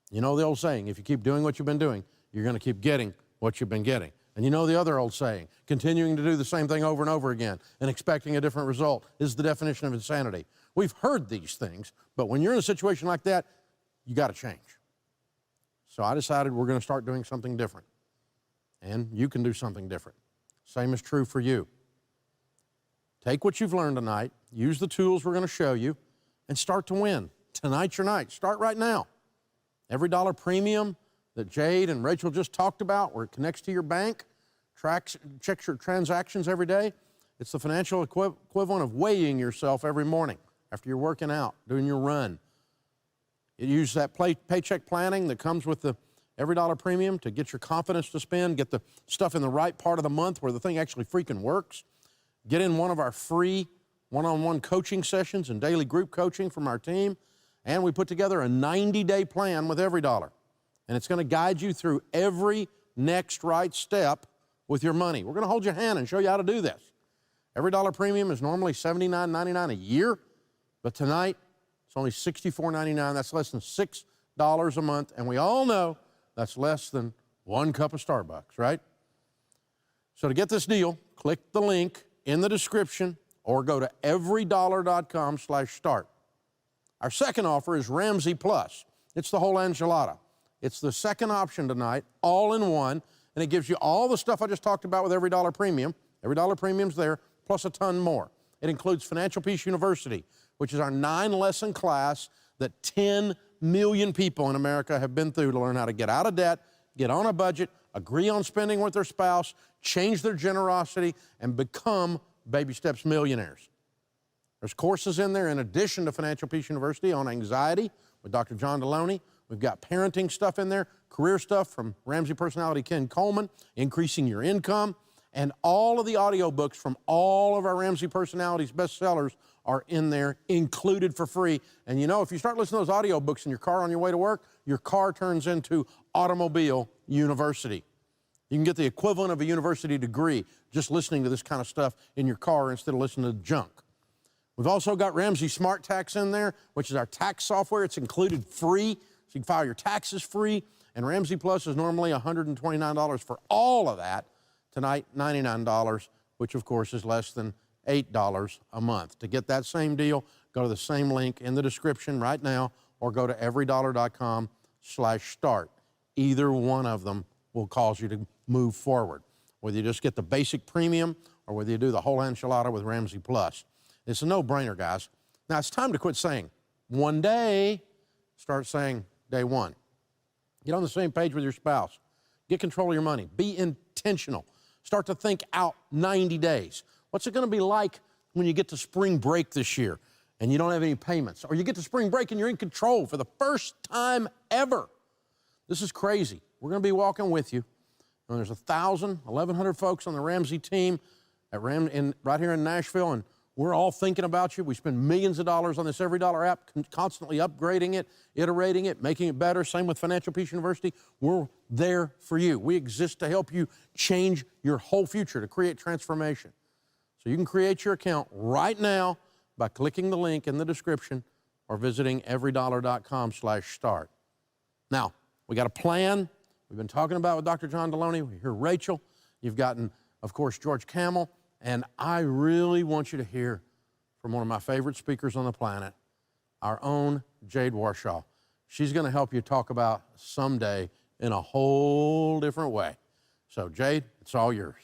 Speaker 10: You know the old saying, if you keep doing what you've been doing, you're going to keep getting what you've been getting. And you know the other old saying, continuing to do the same thing over and over again and expecting a different result is the definition of insanity. We've heard these things, but when you're in a situation like that, you got to change. So I decided we're going to start doing something different. And you can do something different. Same is true for you. Take what you've learned tonight, use the tools we're going to show you, and start to win. Tonight's your night. Start right now. Every dollar premium that Jade and Rachel just talked about, where it connects to your bank, checks your transactions every day. It's the financial equivalent of weighing yourself every morning after you're working out, doing your run. You use that paycheck planning that comes with the every dollar premium to get your confidence to spend, get the stuff in the right part of the month where the thing actually freaking works. Get in one of our free one-on-one coaching sessions and daily group coaching from our team. And we put together a 90-day plan with every dollar. And it's going to guide you through every next right step with your money. We're going to hold your hand and show you how to do this. Every dollar premium is normally $79.99 a year, but tonight it's only $64.99. That's less than $6 a month, and we all know that's less than 1 cup of Starbucks, right? So to get this deal, click the link in the description or go to everydollar.com/start. Our second offer is Ramsey Plus. It's the whole enchilada. It's the second option tonight, all in one, and it gives you all the stuff I just talked about with Every Dollar Premium. Every Dollar Premium's there, plus a ton more. It includes Financial Peace University, which is our 9-lesson class that 10 million people in America have been through to learn how to get out of debt, get on a budget, agree on spending with their spouse, change their generosity, and become baby steps millionaires. There's courses in there in addition to Financial Peace University on anxiety with Dr. John Deloney. We've got parenting stuff in there, career stuff from Ramsey personality Ken Coleman, increasing your income, and all of the audiobooks from all of our Ramsey personalities bestsellers are in there, included for free. And you know, if you start listening to those audiobooks in your car on your way to work, your car turns into automobile university. You can get the equivalent of a university degree just listening to this kind of stuff in your car instead of listening to junk. We've also got Ramsey Smart Tax in there, which is our tax software. It's included free. So you can file your taxes free, and Ramsey Plus is normally $129 for all of that. Tonight, $99, which of course is less than $8 a month. To get that same deal, go to the same link in the description right now or go to everydollar.com/start. Either one of them will cause you to move forward, whether you just get the basic premium or whether you do the whole enchilada with Ramsey Plus. It's a no-brainer, guys. Now, it's time to quit saying one day. Start saying day one. Get on the same page with your spouse. Get control of your money. Be intentional. Start to think out 90 days. What's it going to be like when you get to spring break this year and you don't have any payments? Or you get to spring break and you're in control for the first time ever. This is crazy. We're going to be walking with you. And there's 1,100 folks on the Ramsey team right here in Nashville, and we're all thinking about you. We spend millions of dollars on this Every Dollar app, constantly upgrading it, iterating it, making it better. Same with Financial Peace University. We're there for you. We exist to help you change your whole future, to create transformation. So you can create your account right now by clicking the link in the description or visiting everydollar.com/start. Now, we got a plan we've been talking about with Dr. John Deloney. We hear Rachel. You've gotten, of course, George Camel. And I really want you to hear from one of my favorite speakers on the planet, our own Jade Warshaw. She's going to help you talk about someday in a whole different way. So, Jade, it's all yours.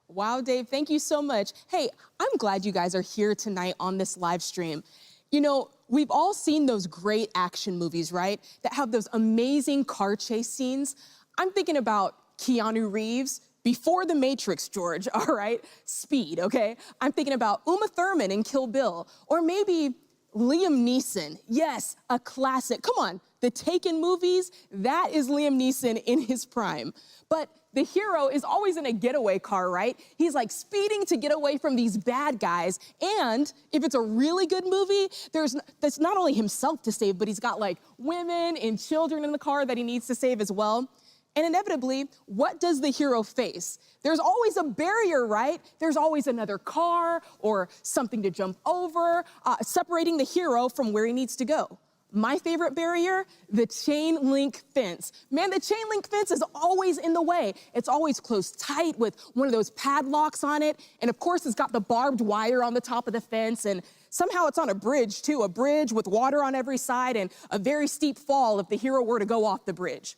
Speaker 14: Wow, Dave, thank you so much. Hey, I'm glad you guys are here tonight on this live stream. You know, we've all seen those great action movies, right? That have those amazing car chase scenes. I'm thinking about Keanu Reeves, before The Matrix, George, all right? Speed, okay? I'm thinking about Uma Thurman in Kill Bill, or maybe Liam Neeson. Yes, a classic. Come on, the Taken movies, that is Liam Neeson in his prime. But the hero is always in a getaway car, right? He's like speeding to get away from these bad guys. And if it's a really good movie, that's not only himself to save, but he's got like women and children in the car that he needs to save as well. And inevitably, what does the hero face? There's always a barrier, right? There's always another car or something to jump over, separating the hero from where he needs to go. My favorite barrier, the chain link fence. Man, the chain link fence is always in the way. It's always closed tight with one of those padlocks on it. And of course, it's got the barbed wire on the top of the fence. And somehow it's on a bridge too, a bridge with water on every side and a very steep fall if the hero were to go off the bridge.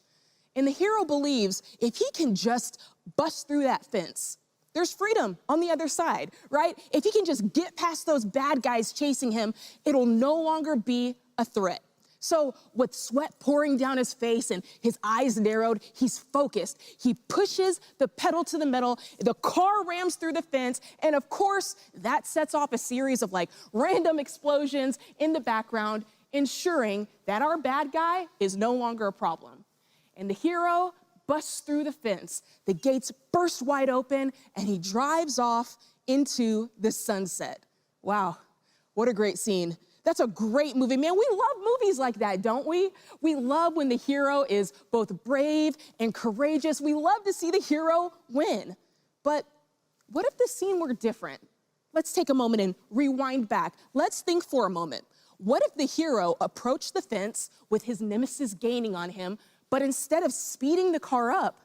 Speaker 14: And the hero believes if he can just bust through that fence, there's freedom on the other side, right? If he can just get past those bad guys chasing him, it'll no longer be a threat. So with sweat pouring down his face and his eyes narrowed, he's focused. He pushes the pedal to the metal, the car rams through the fence, and of course, that sets off a series of like random explosions in the background, ensuring that our bad guy is no longer a problem. And the hero busts through the fence, the gates burst wide open, and he drives off into the sunset. Wow, what a great scene. That's a great movie. Man, we love movies like that, don't we? We love when the hero is both brave and courageous. We love to see the hero win. But what if the scene were different? Let's take a moment and rewind back. Let's think for a moment. What if the hero approached the fence with his nemesis gaining on him, but instead of speeding the car up,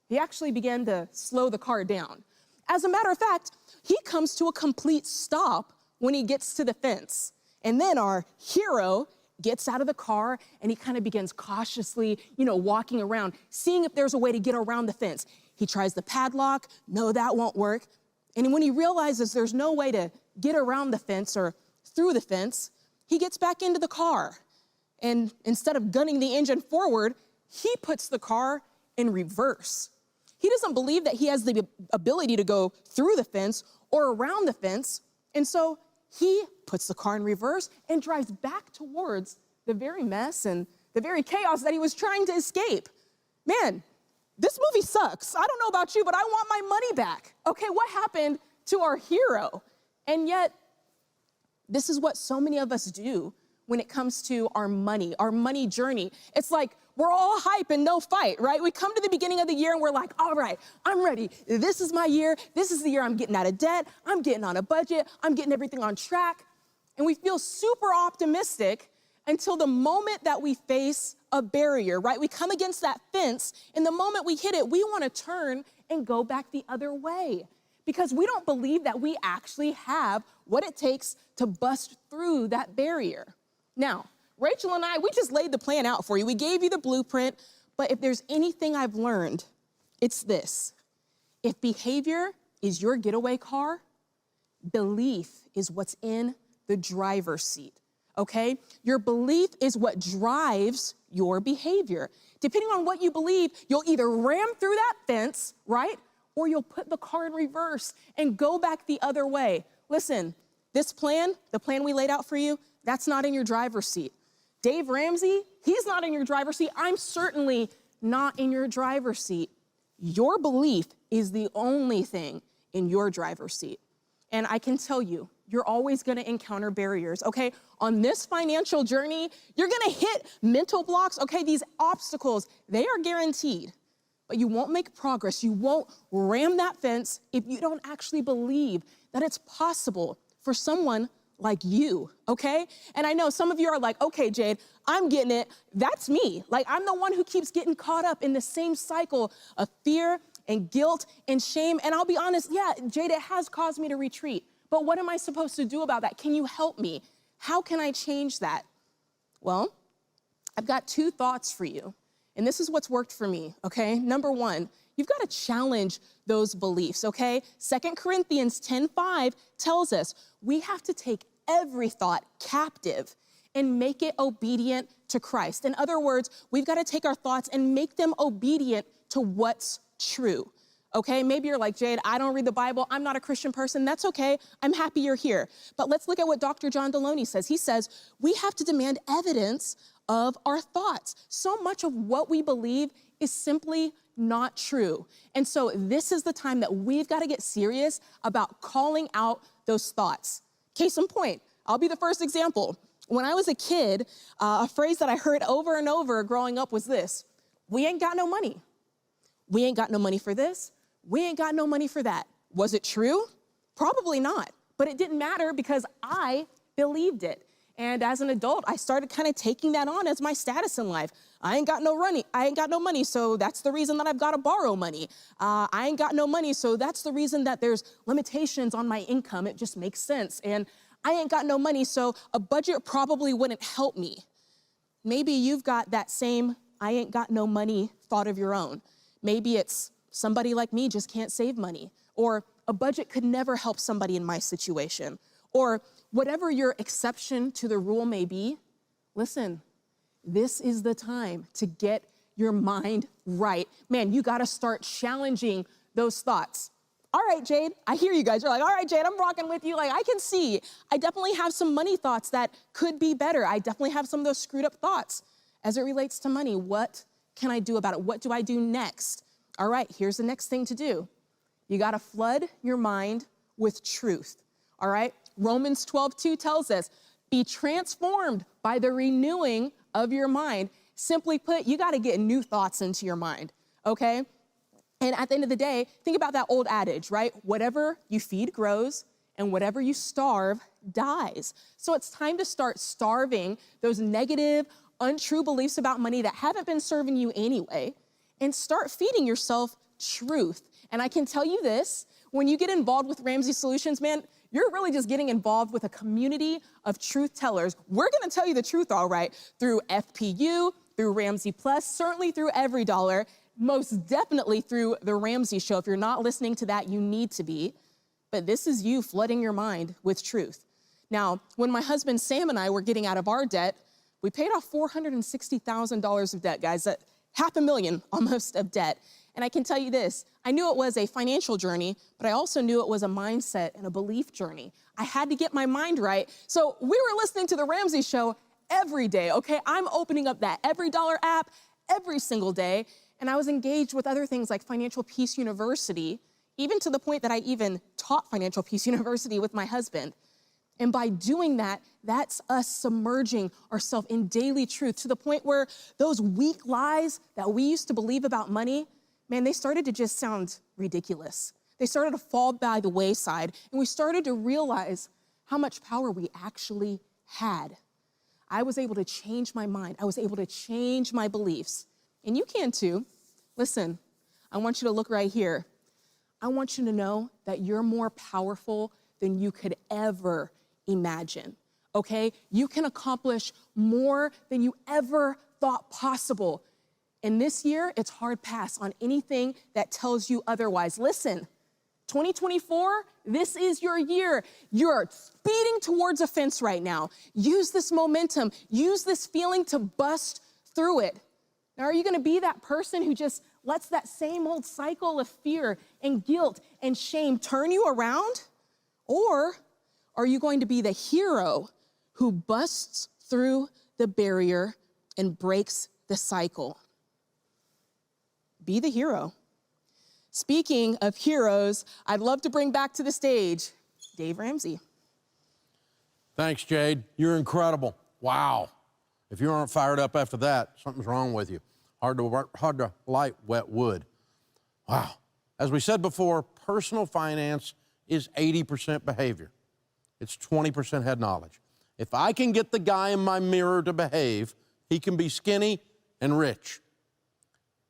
Speaker 14: he actually began to slow the car down? As a matter of fact, he comes to a complete stop when he gets to the fence. And then our hero gets out of the car and he kind of begins cautiously, walking around, seeing if there's a way to get around the fence. He tries the padlock. No, that won't work. And when he realizes there's no way to get around the fence or through the fence, he gets back into the car. And instead of gunning the engine forward, he puts the car in reverse. He doesn't believe that he has the ability to go through the fence or around the fence. And so he puts the car in reverse and drives back towards the very mess and the very chaos that he was trying to escape. Man, this movie sucks. I don't know about you, but I want my money back. Okay, what happened to our hero? And yet, this is what so many of us do when it comes to our money journey. It's like we're all hype and no fight, right? We come to the beginning of the year and we're like, all right, I'm ready. This is my year. This is the year I'm getting out of debt. I'm getting on a budget. I'm getting everything on track. And we feel super optimistic until the moment that we face a barrier, right? We come against that fence, and the moment we hit it, we want to turn and go back the other way because we don't believe that we actually have what it takes to bust through that barrier. Now, Rachel and I, we just laid the plan out for you. We gave you the blueprint, but if there's anything I've learned, it's this. If behavior is your getaway car, belief is what's in the driver's seat, okay? Your belief is what drives your behavior. Depending on what you believe, you'll either ram through that fence, right? Or you'll put the car in reverse and go back the other way. Listen, this plan, the plan we laid out for you, that's not in your driver's seat. Dave Ramsey, he's not in your driver's seat. I'm certainly not in your driver's seat. Your belief is the only thing in your driver's seat. And I can tell you, you're always gonna encounter barriers, okay? On this financial journey, you're gonna hit mental blocks, okay? These obstacles, they are guaranteed. But you won't make progress, you won't ram that fence if you don't actually believe that it's possible for someone like you, okay? And I know some of you are like, okay, Jade, I'm getting it. That's me. Like, I'm the one who keeps getting caught up in the same cycle of fear and guilt and shame. And I'll be honest, yeah, Jade, it has caused me to retreat. But what am I supposed to do about that? Can you help me? How can I change that? Well, I've got two thoughts for you. And this is what's worked for me, okay? Number one, you've got to challenge those beliefs, okay? 2 Corinthians 10:5 tells us we have to take every thought captive and make it obedient to Christ. In other words, we've got to take our thoughts and make them obedient to what's true, okay? Maybe you're like, Jade, I don't read the Bible. I'm not a Christian person. That's okay. I'm happy you're here. But let's look at what Dr. John Deloney says. He says, we have to demand evidence of our thoughts. So much of what we believe is simply not true. And so this is the time that we've got to get serious about calling out those thoughts. Case in point, I'll be the first example. When I was a kid, a phrase that I heard over and over growing up was this: we ain't got no money. we ain't got no money for this. We ain't got no money for that. Was it true? Probably not. But it didn't matter because I believed it. And as an adult, I started kind of taking that on as my status in life. I ain't got no money, so that's the reason that I've got to borrow money. I ain't got no money, so that's the reason that there's limitations on my income. It just makes sense. And I ain't got no money, so a budget probably wouldn't help me. Maybe you've got that same I ain't got no money thought of your own. Maybe it's somebody like me just can't save money, or a budget could never help somebody in my situation, or whatever your exception to the rule may be. Listen, this is the time to get your mind right. Man, you gotta start challenging those thoughts. All right, Jade, I hear you guys. You're like, all right, Jade, I'm rocking with you. Like, I can see, I definitely have some money thoughts that could be better. I definitely have some of those screwed up thoughts as it relates to money. What can I do about it? What do I do next? All right, here's the next thing to do. You gotta flood your mind with truth, all right? Romans 12:2 tells us, be transformed by the renewing of your mind. Simply put, you gotta get new thoughts into your mind, okay? And at the end of the day, think about that old adage, right? Whatever you feed grows, and whatever you starve dies. So it's time to start starving those negative, untrue beliefs about money that haven't been serving you anyway, and start feeding yourself truth. And I can tell you this, when you get involved with Ramsey Solutions, man, you're really just getting involved with a community of truth tellers. We're gonna tell you the truth, all right, through FPU, through Ramsey Plus, certainly through Every Dollar, most definitely through The Ramsey Show. If you're not listening to that, you need to be. But this is you flooding your mind with truth. Now, when my husband Sam and I were getting out of our debt, we paid off $460,000 of debt, guys. That $500,000 almost of debt. And I can tell you this, I knew it was a financial journey, but I also knew it was a mindset and a belief journey. I had to get my mind right. So we were listening to The Ramsey Show every day, okay? I'm opening up that Every Dollar app every single day. And I was engaged with other things like Financial Peace University, even to the point that I even taught Financial Peace University with my husband. And by doing that, that's us submerging ourselves in daily truth to the point where those weak lies that we used to believe about money, man, they started to just sound ridiculous. They started to fall by the wayside, and we started to realize how much power we actually had. I was able to change my mind. I was able to change my beliefs. And you can too. Listen, I want you to look right here. I want you to know that you're more powerful than you could ever imagine, okay? You can accomplish more than you ever thought possible. And this year, it's hard pass on anything that tells you otherwise. Listen, 2024, this is your year. You're speeding towards a fence right now. Use this momentum. Use this feeling to bust through it. Now, are you gonna be that person who just lets that same old cycle of fear and guilt and shame turn you around? Or are you going to be the hero who busts through the barrier and breaks the cycle? Be the hero. Speaking of heroes, I'd love to bring back to the stage Dave Ramsey.
Speaker 10: Thanks, Jade. You're incredible. Wow. If you aren't fired up after that, something's wrong with you. Hard to light wet wood. Wow. As we said before, personal finance is 80% behavior. It's 20% head knowledge. If I can get the guy in my mirror to behave, he can be skinny and rich.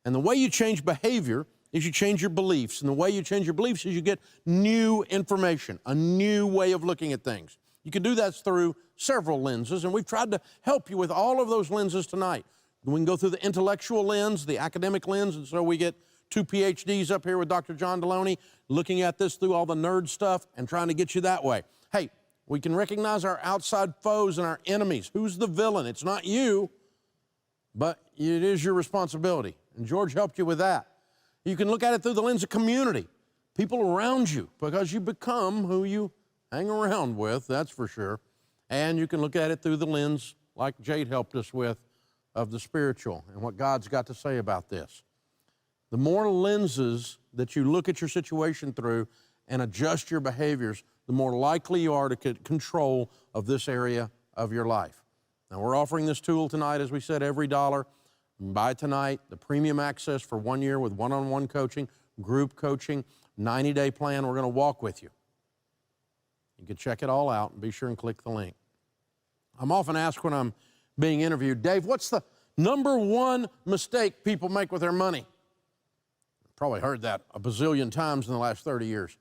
Speaker 10: And the way you change behavior is you change your beliefs. And the way you change your beliefs is you get new information, a new way of looking at things. You can do that through several lenses, and we've tried to help you with all of those lenses tonight. We can go through the intellectual lens, the academic lens, and so we get 2 PhDs up here with Dr. John Deloney looking at this through all the nerd stuff and trying to get you that way. Hey, we can recognize our outside foes and our enemies. Who's the villain? It's not you, but it is your responsibility. And George helped you with that. You can look at it through the lens of community, people around you, because you become who you hang around with, that's for sure. And you can look at it through the lens, like Jade helped us with, of the spiritual and what God's got to say about this. The more lenses that you look at your situation through and adjust your behaviors, the more likely you are to get control of this area of your life. Now, we're offering this tool tonight, as we said, Every Dollar. You can buy it tonight, the premium access for 1 year with one-on-one coaching, group coaching, 90-day plan. We're going to walk with you. You can check it all out and be sure and click the link. I'm often asked when I'm being interviewed, Dave, what's the number one mistake people make with their money? Probably heard that a bazillion times in the last 30 years.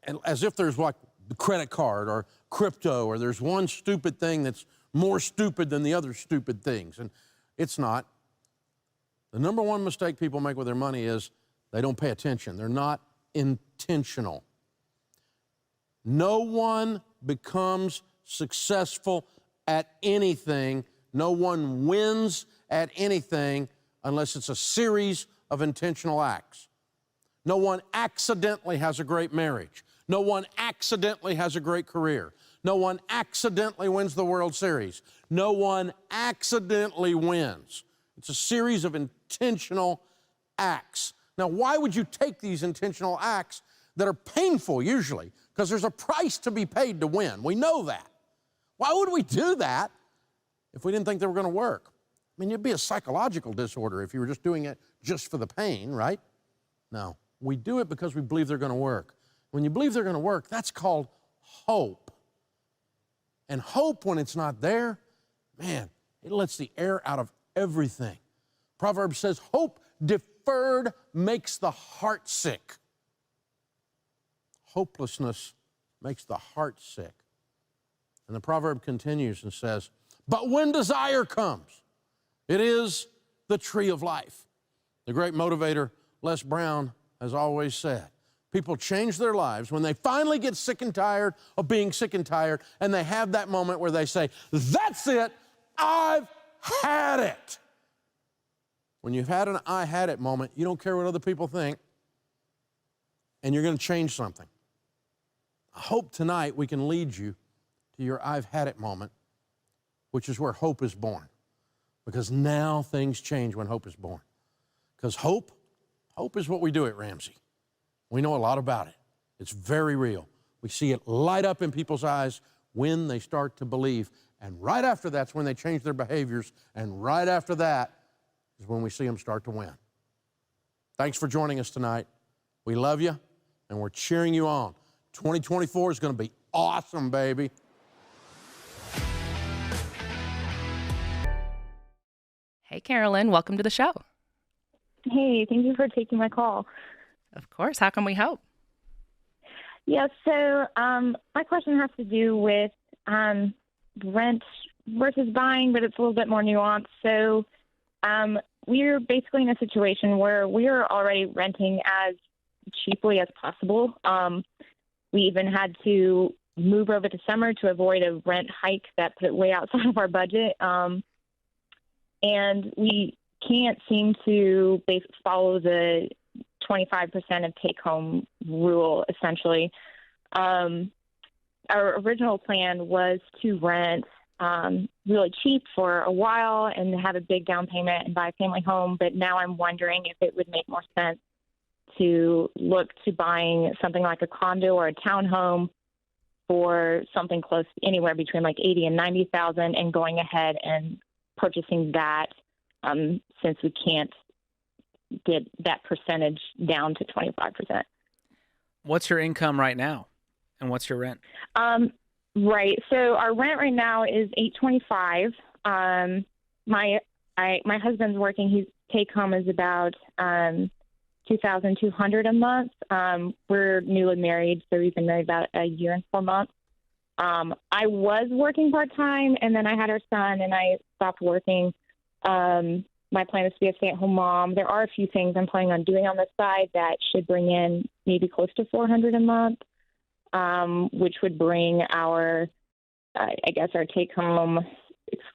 Speaker 10: And as if there's like the credit card or crypto, or there's one stupid thing that's more stupid than the other stupid things. And it's not. The number one mistake people make with their money is they don't pay attention. They're not intentional. No one becomes successful at anything. No one wins at anything unless it's a series of intentional acts. No one accidentally has a great marriage. No one accidentally has a great career. No one accidentally wins the World Series. No one accidentally wins. It's a series of intentional acts. Now, why would you take these intentional acts that are painful usually? Because there's a price to be paid to win. We know that. Why would we do that if we didn't think they were going to work? I mean, it'd be a psychological disorder if you were just doing it just for the pain, right? No, we do it because we believe they're going to work. When you believe they're going to work, that's called hope. And hope, when it's not there, man, it lets the air out of everything. Proverbs says, hope deferred makes the heart sick. Hopelessness makes the heart sick. And the proverb continues and says, but when desire comes, it is the tree of life. The great motivator Les Brown has always said, people change their lives when they finally get sick and tired of being sick and tired, and they have that moment where they say, that's it, I've had it. When you've had an I had it moment, you don't care what other people think, and you're going to change something. I hope tonight we can lead you to your I've had it moment, which is where hope is born. Because now things change when hope is born. Because hope is what we do at Ramsey. We know a lot about it. It's very real. We see it light up in people's eyes when they start to believe. And right after that's when they change their behaviors. And right after that is when we see them start to win. Thanks for joining us tonight. We love you, and we're cheering you on. 2024 is going to be awesome, baby.
Speaker 15: Hey, Carolyn, welcome to the show.
Speaker 16: Hey, thank you for taking my call.
Speaker 15: Of course. How can we help?
Speaker 16: Yeah, so my question has to do with rent versus buying, but it's a little bit more nuanced. So we're basically in a situation where we are already renting as cheaply as possible. We even had to move over the summer to avoid a rent hike that put it way outside of our budget. And we can't seem to follow the 25% of take-home rule, essentially. Our original plan was to rent really cheap for a while and have a big down payment and buy a family home, but now I'm wondering if it would make more sense to look to buying something like a condo or a townhome for something close anywhere between like 80 and 90,000 and going ahead and purchasing that since we can't get that percentage down to 25%.
Speaker 3: What's your income right now, and what's your rent?
Speaker 16: Right. So our rent right now is $825. My husband's working. His take home is about $2,200 a month. We're newly married, so we've been married about a year and 4 months. I was working part-time, and then I had our son, and I stopped working. My plan is to be a stay-at-home mom. There are a few things I'm planning on doing on the side that should bring in maybe close to $400 a month, which would bring our take-home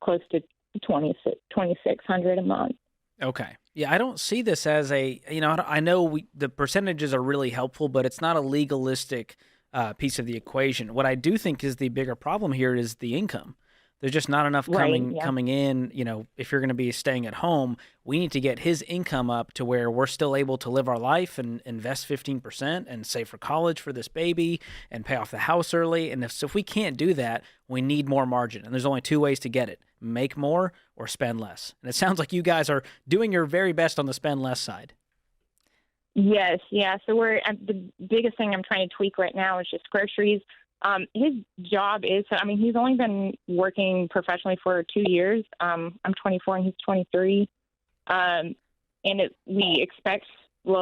Speaker 16: close to $2,600 a month.
Speaker 3: Okay. Yeah, I don't see this as I know the percentages are really helpful, but it's not a legalistic piece of the equation. What I do think is the bigger problem here is the income. There's just not enough coming in. If you're going to be staying at home, we need to get his income up to where we're still able to live our life and invest 15% and save for college for this baby and pay off the house early. And if we can't do that, we need more margin. And there's only two ways to get it. make more or spend less. And it sounds like you guys are doing your very best on the spend less side.
Speaker 16: Yes, yeah. So the biggest thing I'm trying to tweak right now is just groceries. His job is, he's only been working professionally for 2 years. I'm 24 and he's 23. We expect,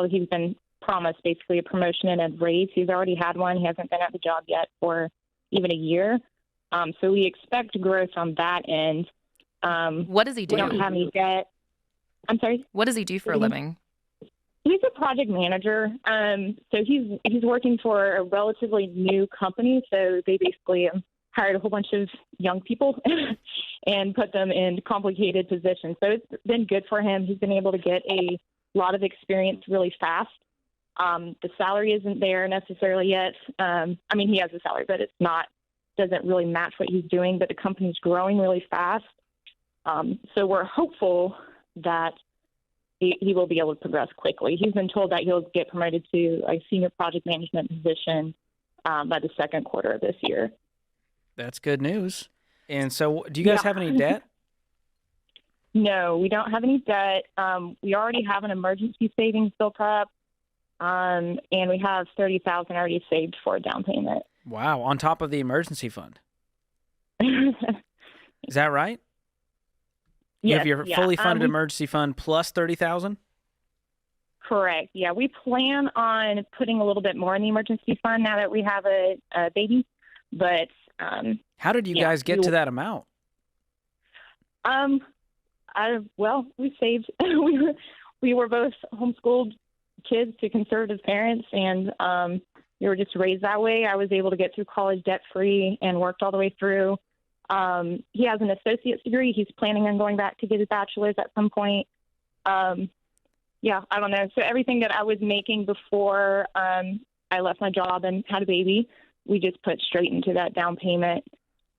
Speaker 16: he's been promised basically a promotion and a raise. He's already had one. He hasn't been at the job yet for even a year. So we expect growth on that end.
Speaker 15: What does he do?
Speaker 16: We don't have any debt. I'm sorry?
Speaker 15: What does he do for a living?
Speaker 16: He's a project manager. So he's working for a relatively new company. So they basically hired a whole bunch of young people and put them in complicated positions. So it's been good for him. He's been able to get a lot of experience really fast. The salary isn't there necessarily yet. He has a salary, but doesn't really match what he's doing, but the company's growing really fast. So we're hopeful that he will be able to progress quickly. He's been told that he'll get promoted to a senior project management position by the second quarter of this year.
Speaker 3: That's good news. And so do you guys have any debt?
Speaker 16: No, we don't have any debt. We already have an emergency savings built up, and we have $30,000 already saved for a down payment.
Speaker 3: Wow, on top of the emergency fund. Is that right? You have your fully funded emergency fund plus $30,000?
Speaker 16: Correct. Yeah, we plan on putting a little bit more in the emergency fund now that we have a baby. But
Speaker 3: how did you guys get to that amount?
Speaker 16: We saved. we were both homeschooled kids to conservative parents, and we were just raised that way. I was able to get through college debt-free and worked all the way through. He has an associate's degree. He's planning on going back to get his bachelor's at some point. I don't know. So everything that I was making before I left my job and had a baby, we just put straight into that down payment.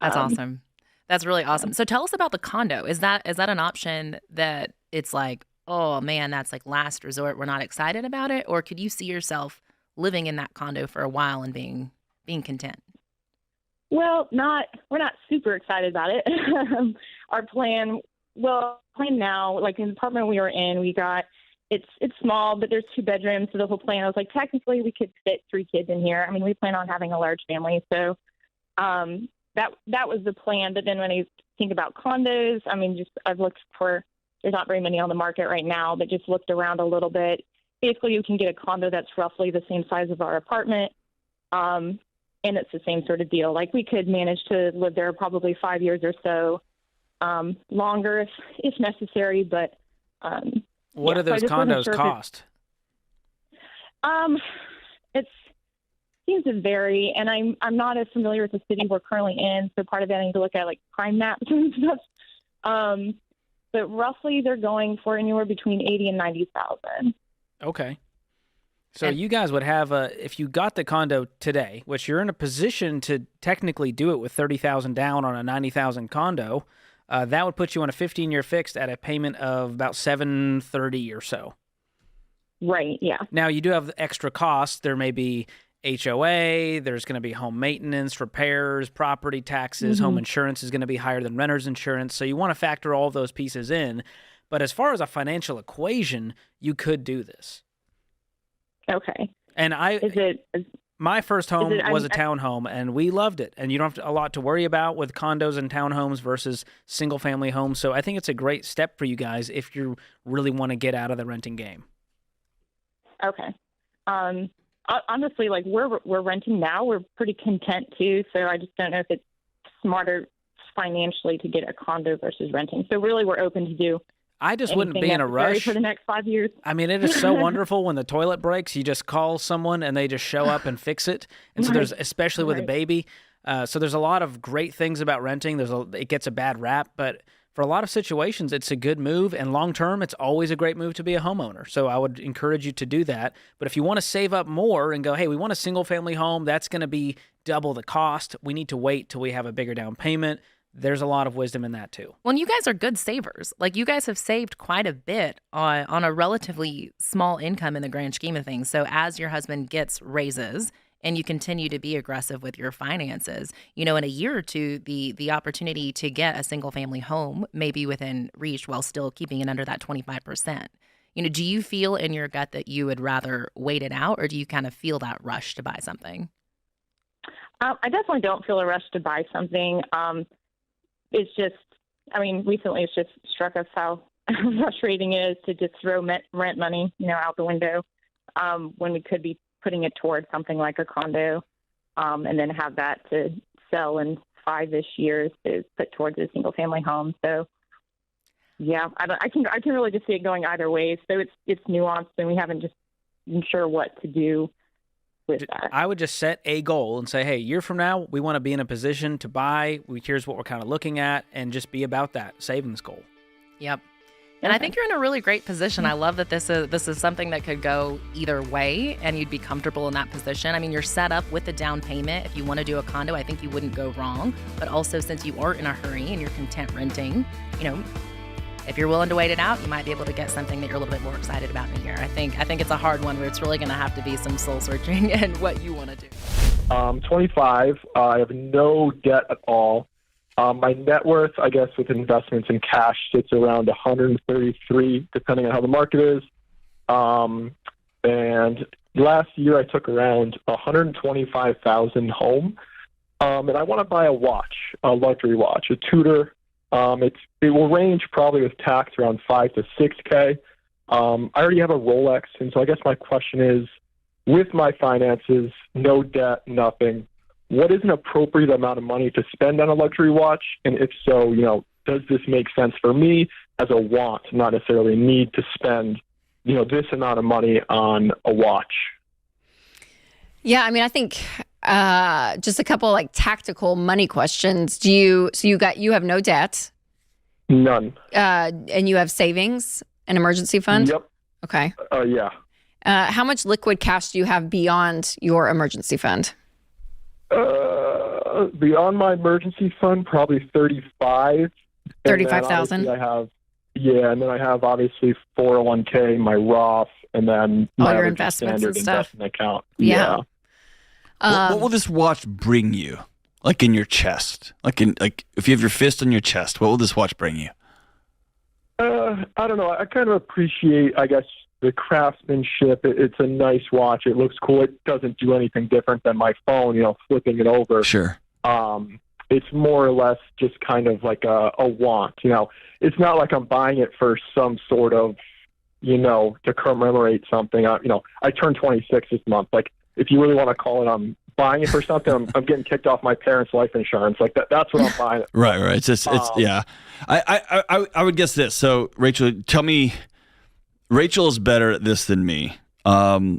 Speaker 15: That's awesome. That's really awesome. So tell us about the condo. Is that an option that it's like, oh man, that's like last resort, we're not excited about it? Or could you see yourself living in that condo for a while and being content?
Speaker 16: Well, we're not super excited about it. Our plan now, like in the apartment we were in, it's small, but there's 2 bedrooms. So the whole plan, I was like, technically we could fit 3 kids in here. We plan on having a large family. So, that was the plan. But then when I think about condos, I've looked there's not very many on the market right now, but just looked around a little bit. Basically you can get a condo that's roughly the same size of our apartment. And it's the same sort of deal. Like we could manage to live there probably 5 years or so, longer if necessary. But
Speaker 3: what do those condos cost?
Speaker 16: It seems to vary, and I'm not as familiar with the city we're currently in. So part of that I need to look at like crime maps and stuff. But roughly they're going for anywhere between 80 and 90,000.
Speaker 3: Okay. So you guys would have if you got the condo today, which you're in a position to technically do it with $30,000 down on a $90,000 condo, that would put you on a 15-year fixed at a payment of about $730 or so.
Speaker 16: Right. Yeah.
Speaker 3: Now you do have the extra costs. There may be HOA. There's going to be home maintenance, repairs, property taxes. Home insurance is going to be higher than renter's insurance. So you want to factor all of those pieces in. But as far as a financial equation, you could do this.
Speaker 16: Okay.
Speaker 3: And my first home was a townhome, and we loved it. And you don't have a lot to worry about with condos and townhomes versus single-family homes. So I think it's a great step for you guys if you really want to get out of the renting game.
Speaker 16: Okay. Honestly, like we're renting now, we're pretty content too. So I just don't know if it's smarter financially to get a condo versus renting. So really, we're open to do.
Speaker 3: I just wouldn't be in a rush
Speaker 16: for the next 5 years.
Speaker 3: It is so wonderful when the toilet breaks. You just call someone and they just show up and fix it. And so there's, especially with a baby, so there's a lot of great things about renting. It gets a bad rap, but for a lot of situations, it's a good move. And long term, it's always a great move to be a homeowner. So I would encourage you to do that. But if you want to save up more and go, hey, we want a single family home, that's going to be double the cost. We need to wait till we have a bigger down payment. There's a lot of wisdom in that too.
Speaker 15: Well, you guys are good savers. Like you guys have saved quite a bit on a relatively small income in the grand scheme of things. So as your husband gets raises and you continue to be aggressive with your finances, in a year or two, the opportunity to get a single family home may be within reach while still keeping it under that 25%. Do you feel in your gut that you would rather wait it out, or do you kind of feel that rush to buy something?
Speaker 16: I definitely don't feel a rush to buy something. It's just, recently it's just struck us how frustrating it is to just throw rent money, out the window when we could be putting it towards something like a condo, and then have that to sell in 5-ish years to put towards a single family home. So, yeah, I can really just see it going either way. So it's nuanced, and we haven't just been sure what to do with that.
Speaker 3: I would just set a goal and say, hey, a year from now, we want to be in a position to buy. Here's what we're kind of looking at, and just be about that savings goal.
Speaker 15: Yep. And I think you're in a really great position. I love that this is something that could go either way, and you'd be comfortable in that position. You're set up with the down payment. If you want to do a condo, I think you wouldn't go wrong. But also, since you aren't in a hurry and you're content renting, if you're willing to wait it out, you might be able to get something that you're a little bit more excited about in a year. I think it's a hard one where it's really going to have to be some soul searching and what you want to do.
Speaker 17: 25. I have no debt at all. My net worth, I guess, with investments in cash sits around 133, depending on how the market is. And last year I took around 125,000 home. And I want to buy a watch, a luxury watch, a Tudor. It will range probably with tax around $5,000 to $6,000. I already have a Rolex, and so I guess my question is, with my finances, no debt, nothing, what is an appropriate amount of money to spend on a luxury watch? And if so, does this make sense for me as a want, not necessarily a need to spend, this amount of money on a watch?
Speaker 18: Yeah, I think just a couple tactical money questions. You have no debt?
Speaker 17: None.
Speaker 18: And you have savings, an emergency fund?
Speaker 17: Yep.
Speaker 18: Okay.
Speaker 17: Yeah.
Speaker 18: How much liquid cash do you have beyond your emergency fund?
Speaker 17: Beyond my emergency fund, probably 35.
Speaker 18: 35,000.
Speaker 17: And then I have obviously 401k, my Roth, and then
Speaker 18: all
Speaker 17: my
Speaker 18: your
Speaker 17: other
Speaker 18: investments
Speaker 17: standard
Speaker 18: and stuff.
Speaker 17: investment account.
Speaker 18: Yeah.
Speaker 6: What will this watch bring you? In your chest? If you have your fist on your chest, what will this watch bring you?
Speaker 17: I don't know. I kind of appreciate, I guess, the craftsmanship. It's a nice watch. It looks cool. It doesn't do anything different than my phone, flipping it over.
Speaker 6: Sure.
Speaker 17: It's more or less just kind of like a want. It's not like I'm buying it for some sort of, to commemorate something. I turned 26 this month. If you really want to call it, I'm buying it for something. I'm getting kicked off my parents' life insurance. That's what I'm buying it for.
Speaker 6: Right. It's yeah. I would guess this. So Rachel, tell me, Rachel is better at this than me. I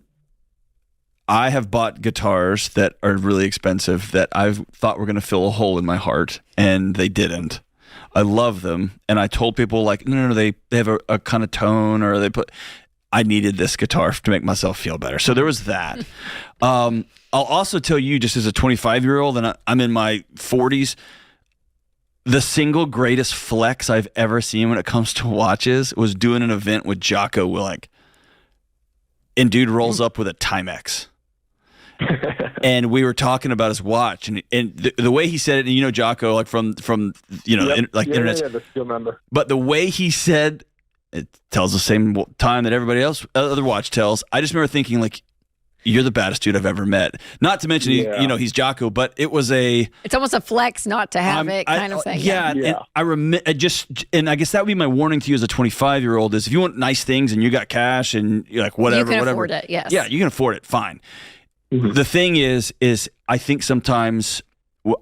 Speaker 6: have bought guitars that are really expensive that I've thought were going to fill a hole in my heart, and they didn't. I love them, and I told people no, they have a kind of tone, or I needed this guitar to make myself feel better. So there was that. I'll also tell you, just as a 25-year-old, and I'm in my 40s, the single greatest flex I've ever seen when it comes to watches was doing an event with Jocko Willink. And dude rolls up with a Timex. And we were talking about his watch, and the way he said it, and Jocko, from internet.
Speaker 17: Yeah, still remember.
Speaker 6: But the way he said it tells the same time that everybody else other watch tells. I just remember thinking you're the baddest dude I've ever met. Not to mention he's Jocko, but it was it's
Speaker 18: almost a flex not to have it kind of thing.
Speaker 6: Yeah. And I remember and I guess that would be my warning to you as a 25-year-old is if you want nice things and you got cash and you're whatever,
Speaker 18: you can afford it. Yes.
Speaker 6: Yeah, you can afford it. Fine. Mm-hmm. The thing is I think sometimes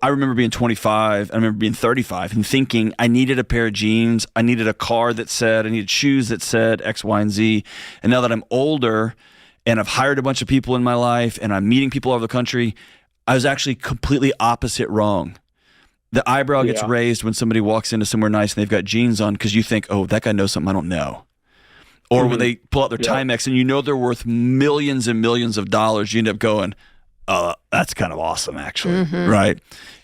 Speaker 6: I remember being 25, I remember being 35 and thinking I needed a pair of jeans, I needed a car that said, I needed shoes that said X, Y, and Z. And now that I'm older and I've hired a bunch of people in my life and I'm meeting people all over the country, I was actually completely opposite wrong. The eyebrow gets raised when somebody walks into somewhere nice and they've got jeans on because you think, oh, that guy knows something I don't know. Or when they pull out their Timex and they're worth millions and millions of dollars, you end up going, that's kind of awesome, actually, right?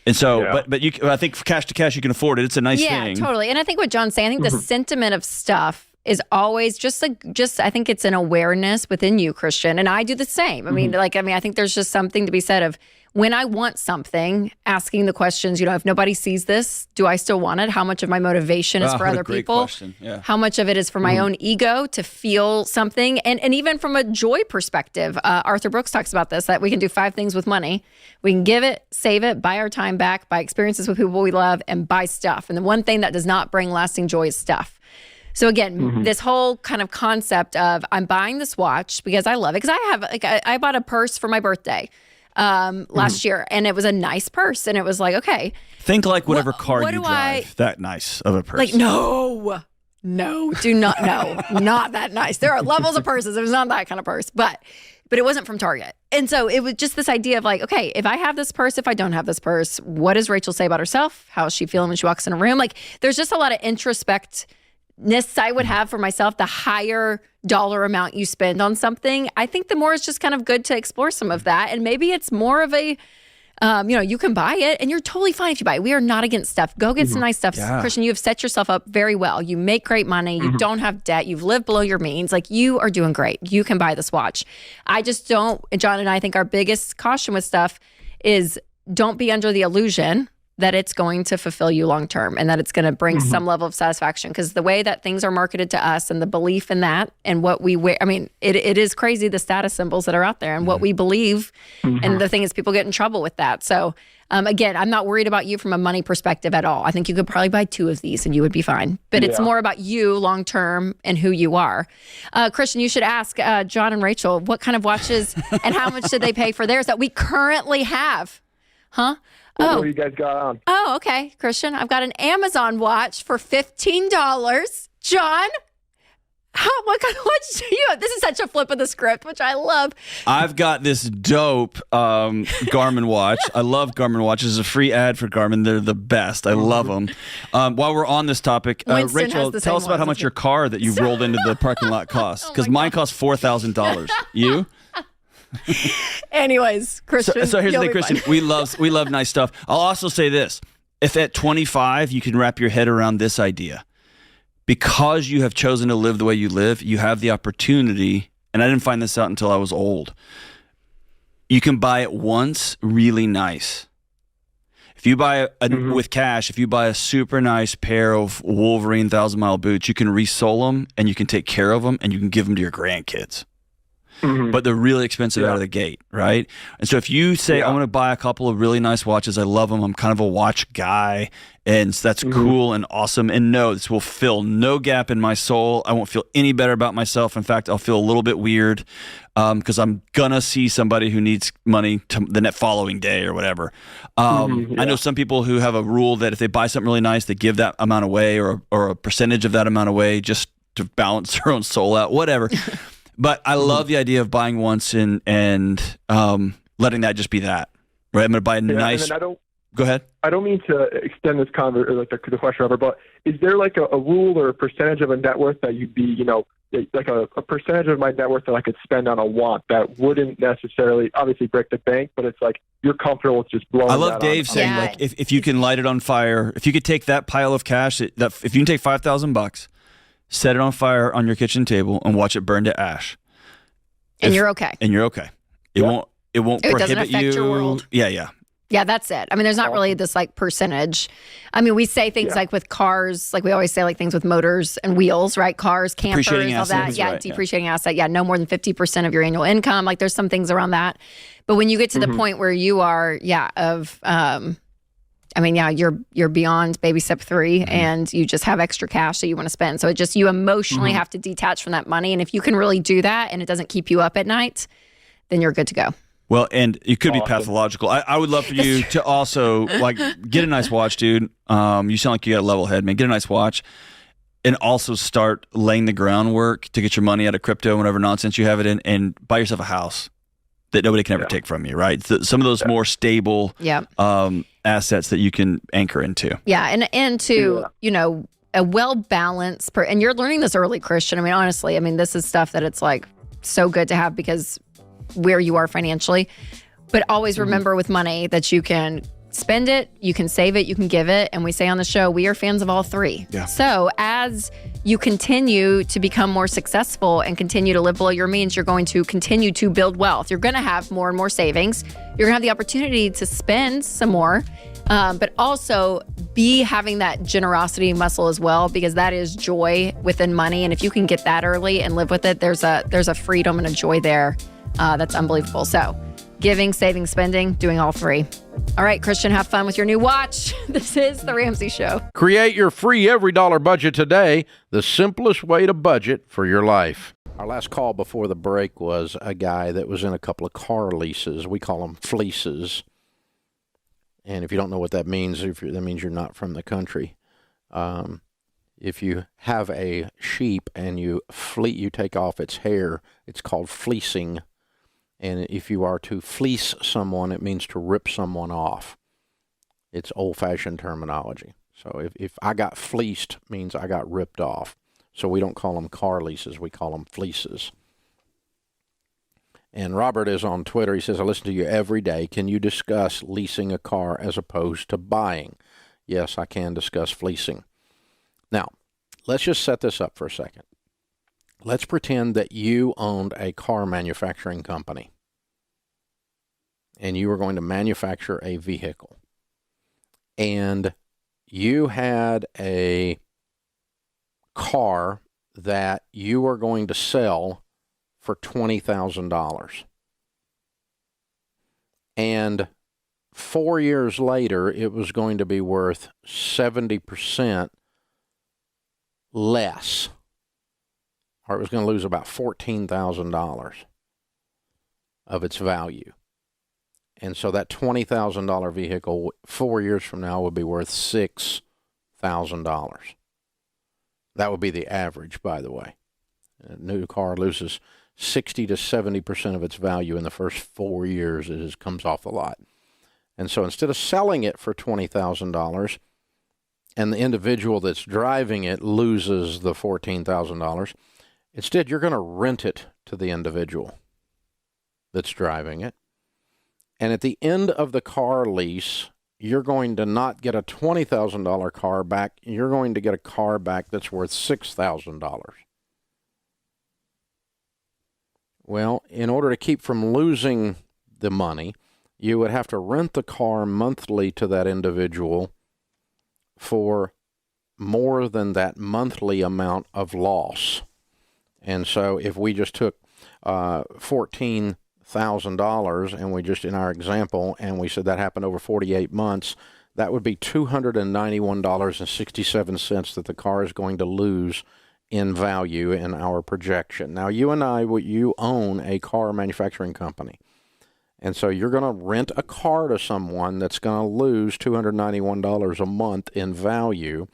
Speaker 6: And so, but I think cash to cash, you can afford it. It's a nice thing.
Speaker 18: Yeah, totally. And I think what John's saying, I think the sentiment of stuff is always just I think it's an awareness within you, Christian, and I do the same. I mean, I think there's just something to be said of when I want something, asking the questions, if nobody sees this, do I still want it? How much of my motivation is for other people?
Speaker 6: Question. Yeah.
Speaker 18: How much of it is for my own ego to feel something? And even from a joy perspective, Arthur Brooks talks about this, that we can do 5 things with money. We can give it, save it, buy our time back, buy experiences with people we love, and buy stuff. And the one thing that does not bring lasting joy is stuff. So again, this whole kind of concept of I'm buying this watch because I love it. Because I bought a purse for my birthday last year, and it was a nice purse, and it was like, okay,
Speaker 6: think like whatever car you drive, that nice of a purse.
Speaker 18: Like no, do not, not that nice. There are levels of purses. It was not that kind of purse, but it wasn't from Target. And so it was just this idea of like, okay, if I have this purse, if I don't have this purse, what does Rachel say about herself? How is she feeling when she walks in a room? Like there's just a lot of introspectiveness I would have for myself. The higher dollar amount you spend on something, I think the more it's just kind of good to explore some of that. And maybe it's more of a, you can buy it and you're totally fine if you buy it. We are not against stuff. Go get some nice stuff. Yeah. Christian, you have set yourself up very well. You make great money. You don't have debt. You've lived below your means. Like you are doing great. You can buy this watch. I just don't, John and I think our biggest caution with stuff is don't be under the illusion that it's going to fulfill you long term and that it's going to bring some level of satisfaction. Because the way that things are marketed to us and the belief in that and what we wear, I mean, it is crazy the status symbols that are out there and what we believe. And the thing is, people get in trouble with that. So again, I'm not worried about you from a money perspective at all. I think you could probably buy 2 of these and you would be fine. But it's more about you long term and who you are. Christian, you should ask John and Rachel what kind of watches and how much did they pay for theirs that we currently have? Huh?
Speaker 17: What do you guys got on?
Speaker 18: Oh, okay, Christian. I've got an Amazon watch for $15. John, what kind of watch do you have? This is such a flip of the script, which I love.
Speaker 6: I've got this dope Garmin watch. I love Garmin watches. It's a free ad for Garmin. They're the best. I love them. While we're on this topic, Rachel, tell us about how much your car that you rolled into the parking lot costs. Because mine cost $4,000. You?
Speaker 18: Anyways, Christian.
Speaker 6: So here's the thing, Christian. We love nice stuff. I'll also say this: if at 25 you can wrap your head around this idea, because you have chosen to live the way you live, you have the opportunity. And I didn't find this out until I was old. You can buy it once, really nice. If you buy with cash, if you buy a super nice pair of Wolverine 1,000-mile boots, you can resole them and you can take care of them and you can give them to your grandkids. But they're really expensive out of the gate, right? And so if you say, I'm going to buy a couple of really nice watches, I love them, I'm kind of a watch guy, and so that's cool and awesome, and no, this will fill no gap in my soul. I won't feel any better about myself. In fact, I'll feel a little bit weird because I'm going to see somebody who needs money the following day or whatever. I know some people who have a rule that if they buy something really nice, they give that amount away or a percentage of that amount away just to balance their own soul out, whatever. But I love the idea of buying once and letting that just be that, right? I'm going to buy a nice. Go ahead.
Speaker 17: I don't mean to extend this the question over, but is there like a rule or a percentage of a net worth that you'd be, like a percentage of my net worth that I could spend on a want that wouldn't necessarily obviously break the bank, but it's like you're comfortable with just blowing.
Speaker 6: I love Dave saying like if you can light it on fire, if you could take that pile of cash, if you can take $5,000. Set it on fire on your kitchen table and watch it burn to ash.
Speaker 18: And you're okay.
Speaker 6: And you're okay. It won't prohibit
Speaker 18: doesn't affect
Speaker 6: you.
Speaker 18: Your world.
Speaker 6: Yeah.
Speaker 18: Yeah, that's it. I mean, there's not really this like percentage. I mean, we say things like with cars, like we always say like things with motors and wheels, right? Cars, campers, all that. Yeah, depreciating asset. Yeah, no more than 50% of your annual income. Like there's some things around that. But when you get to the point where you are, you're beyond baby step 3 and you just have extra cash that you want to spend. So it just, you emotionally have to detach from that money. And if you can really do that and it doesn't keep you up at night, then you're good to go.
Speaker 6: Well, and it could be pathological. I would love for you to also like get a nice watch, dude. You sound like you got a level head, man. Get a nice watch and also start laying the groundwork to get your money out of crypto and whatever nonsense you have it in and buy yourself a house that nobody can ever take from you, right? So some of those more stable assets that you can anchor into.
Speaker 18: Yeah, and to, a well-balanced, and you're learning this early, Christian. I mean, honestly, this is stuff that it's like so good to have because where you are financially. But always remember with money that you can spend it, you can save it, you can give it. And we say on the show, we are fans of all three. Yeah. So as you continue to become more successful and continue to live below your means, you're going to continue to build wealth. You're going to have more and more savings. You're going to have the opportunity to spend some more, but also be having that generosity muscle as well, because that is joy within money. And if you can get that early and live with it, there's a freedom and a joy there that's unbelievable. So giving, saving, spending, doing all three. All right, Christian, have fun with your new watch. This is The Ramsey Show.
Speaker 2: Create your free every dollar budget today, the simplest way to budget for your life. Our last call before the break was a guy that was in a couple of car leases. We call them fleeces. And if you don't know what that means, that means you're not from the country. If you have a sheep and you take off its hair, it's called fleecing. And if you are to fleece someone, it means to rip someone off. It's old-fashioned terminology. So if I got fleeced, means I got ripped off. So we don't call them car leases. We call them fleeces. And Robert is on Twitter. He says, I listen to you every day. Can you discuss leasing a car as opposed to buying? Yes, I can discuss fleecing. Now, let's just set this up for a second. Let's pretend that you owned a car manufacturing company and you were going to manufacture a vehicle. And you had a car that you were going to sell for $20,000. And 4 years later, it was going to be worth 70% less. Or it was going to lose about $14,000 of its value. And so that $20,000 vehicle 4 years from now would be worth $6,000. That would be the average, by the way. A new car loses 60 to 70% of its value in the first 4 years it comes off the lot. And so instead of selling it for $20,000 and the individual that's driving it loses the $14,000, instead you're going to rent it to the individual that's driving it. And at the end of the car lease, you're going to not get a $20,000 car back. You're going to get a car back that's worth $6,000. Well, in order to keep from losing the money, you would have to rent the car monthly to that individual for more than that monthly amount of loss. And so if we just took $14,000 and we just, in our example, and we said that happened over 48 months, that would be $291.67 that the car is going to lose in value in our projection. Now, you and I, you own a car manufacturing company. And so you're going to rent a car to someone that's going to lose $291 a month in value.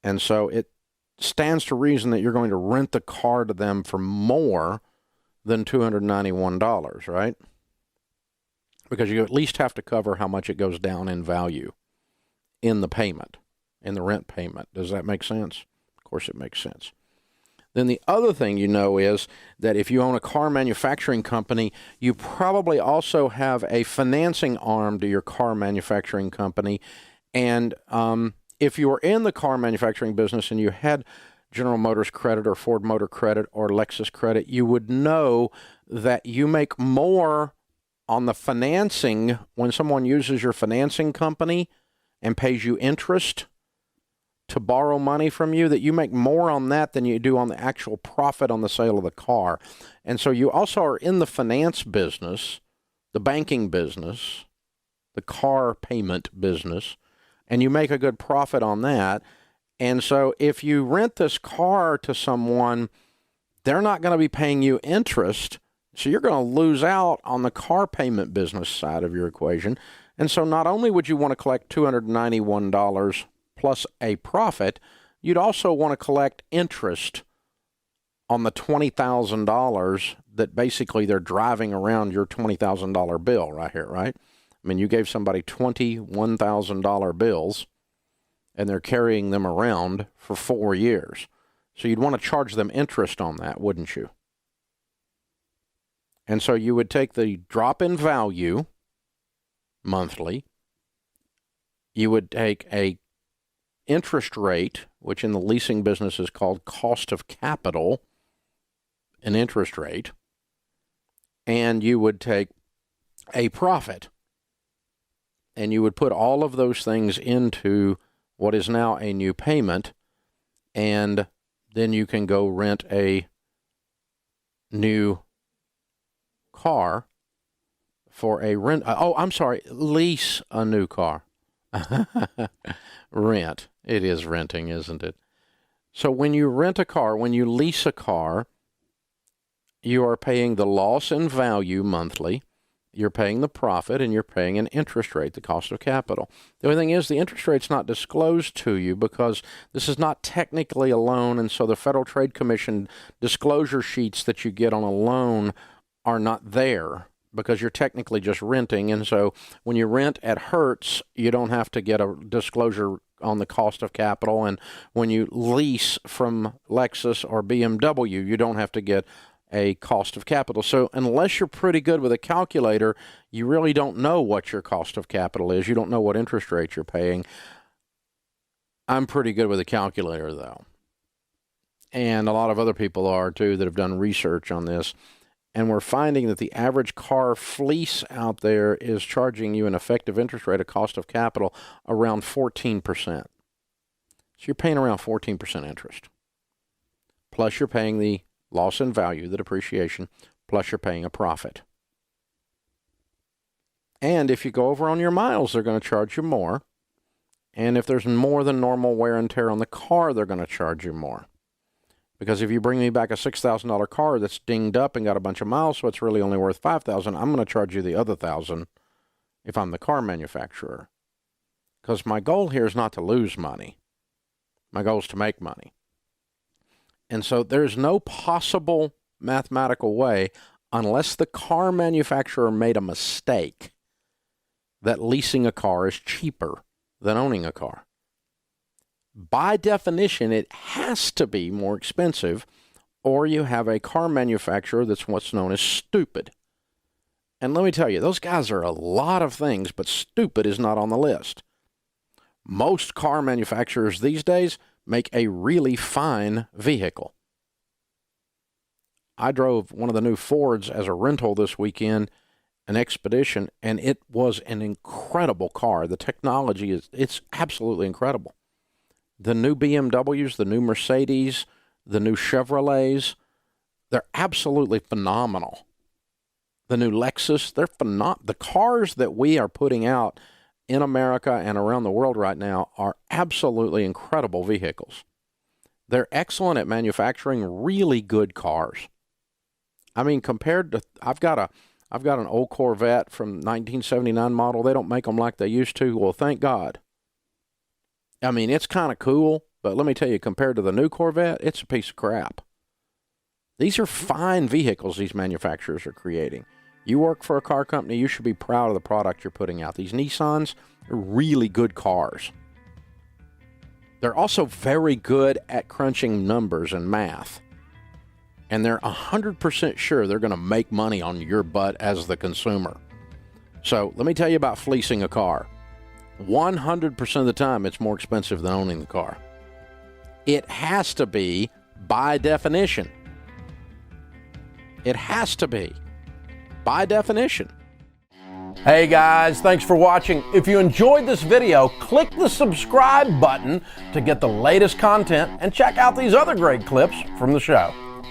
Speaker 2: And so it stands to reason that you're going to rent the car to them for more than $291, right? Because you at least have to cover how much it goes down in value in the payment, in the rent payment. Does that make sense? Of course it makes sense. Then the other thing you know is that if you own a car manufacturing company, you probably also have a financing arm to your car manufacturing company. And if you were in the car manufacturing business and you had General Motors credit or Ford Motor credit or Lexus credit, you would know that you make more on the financing when someone uses your financing company and pays you interest to borrow money from you, that you make more on that than you do on the actual profit on the sale of the car. And so you also are in the finance business, the banking business, the car payment business, and you make a good profit on that. And so if you rent this car to someone, they're not going to be paying you interest, so you're going to lose out on the car payment business side of your equation. And so not only would you want to collect $291 plus a profit, you'd also want to collect interest on the $20,000 that basically they're driving around your $20,000 bill right here, right? I mean, you gave somebody $21,000 bills, and they're carrying them around for 4 years. So you'd want to charge them interest on that, wouldn't you? And so you would take the drop in value monthly, you would take a interest rate, which in the leasing business is called cost of capital, an interest rate, and you would take a profit, and you would put all of those things into what is now a new payment, and then you can go rent a new car for a lease a new car. Rent. It is renting, isn't it? So when you rent a car, when you lease a car, you are paying the loss in value monthly, you're paying the profit, and you're paying an interest rate, the cost of capital. The only thing is the interest rate's not disclosed to you because this is not technically a loan, and so the Federal Trade Commission disclosure sheets that you get on a loan are not there because you're technically just renting. And so when you rent at Hertz, you don't have to get a disclosure on the cost of capital. And when you lease from Lexus or BMW, you don't have to get a cost of capital. So unless you're pretty good with a calculator, you really don't know what your cost of capital is. You don't know what interest rate you're paying. I'm pretty good with a calculator, though. And a lot of other people are, too, that have done research on this. And we're finding that the average car fleece out there is charging you an effective interest rate, a cost of capital, around 14%. So you're paying around 14% interest. Plus you're paying the loss in value, the depreciation, plus you're paying a profit. And if you go over on your miles, they're going to charge you more. And if there's more than normal wear and tear on the car, they're going to charge you more. Because if you bring me back a $6,000 car that's dinged up and got a bunch of miles, so it's really only worth $5,000, I'm going to charge you the other $1,000 if I'm the car manufacturer. Because my goal here is not to lose money. My goal is to make money. And so there's no possible mathematical way, unless the car manufacturer made a mistake, that leasing a car is cheaper than owning a car. By definition, it has to be more expensive, or you have a car manufacturer that's what's known as stupid. And let me tell you, those guys are a lot of things, but stupid is not on the list. Most car manufacturers these days make a really fine vehicle. I drove one of the new Fords as a rental this weekend, an Expedition, and it was an incredible car. The technology it's absolutely incredible. The new BMWs, the new Mercedes, the new Chevrolets, they're absolutely phenomenal. The new Lexus, they're phenomenal. The cars that we are putting out in America and around the world right now are absolutely incredible vehicles. They're excellent at manufacturing really good cars. I mean, compared to, I've got an old Corvette from 1979 model. They don't make them like they used to. Well, thank God. I mean, it's kind of cool, but let me tell you, compared to the new Corvette, it's a piece of crap. These are fine vehicles these manufacturers are creating. You work for a car company, you should be proud of the product you're putting out. These Nissans are really good cars. They're also very good at crunching numbers and math. And they're 100% sure they're going to make money on your butt as the consumer. So let me tell you about fleecing a car. 100% of the time, it's more expensive than owning the car. It has to be by definition. It has to be by definition.
Speaker 10: Hey guys, thanks for watching. If you enjoyed this video, click the subscribe button to get the latest content and check out these other great clips from the show.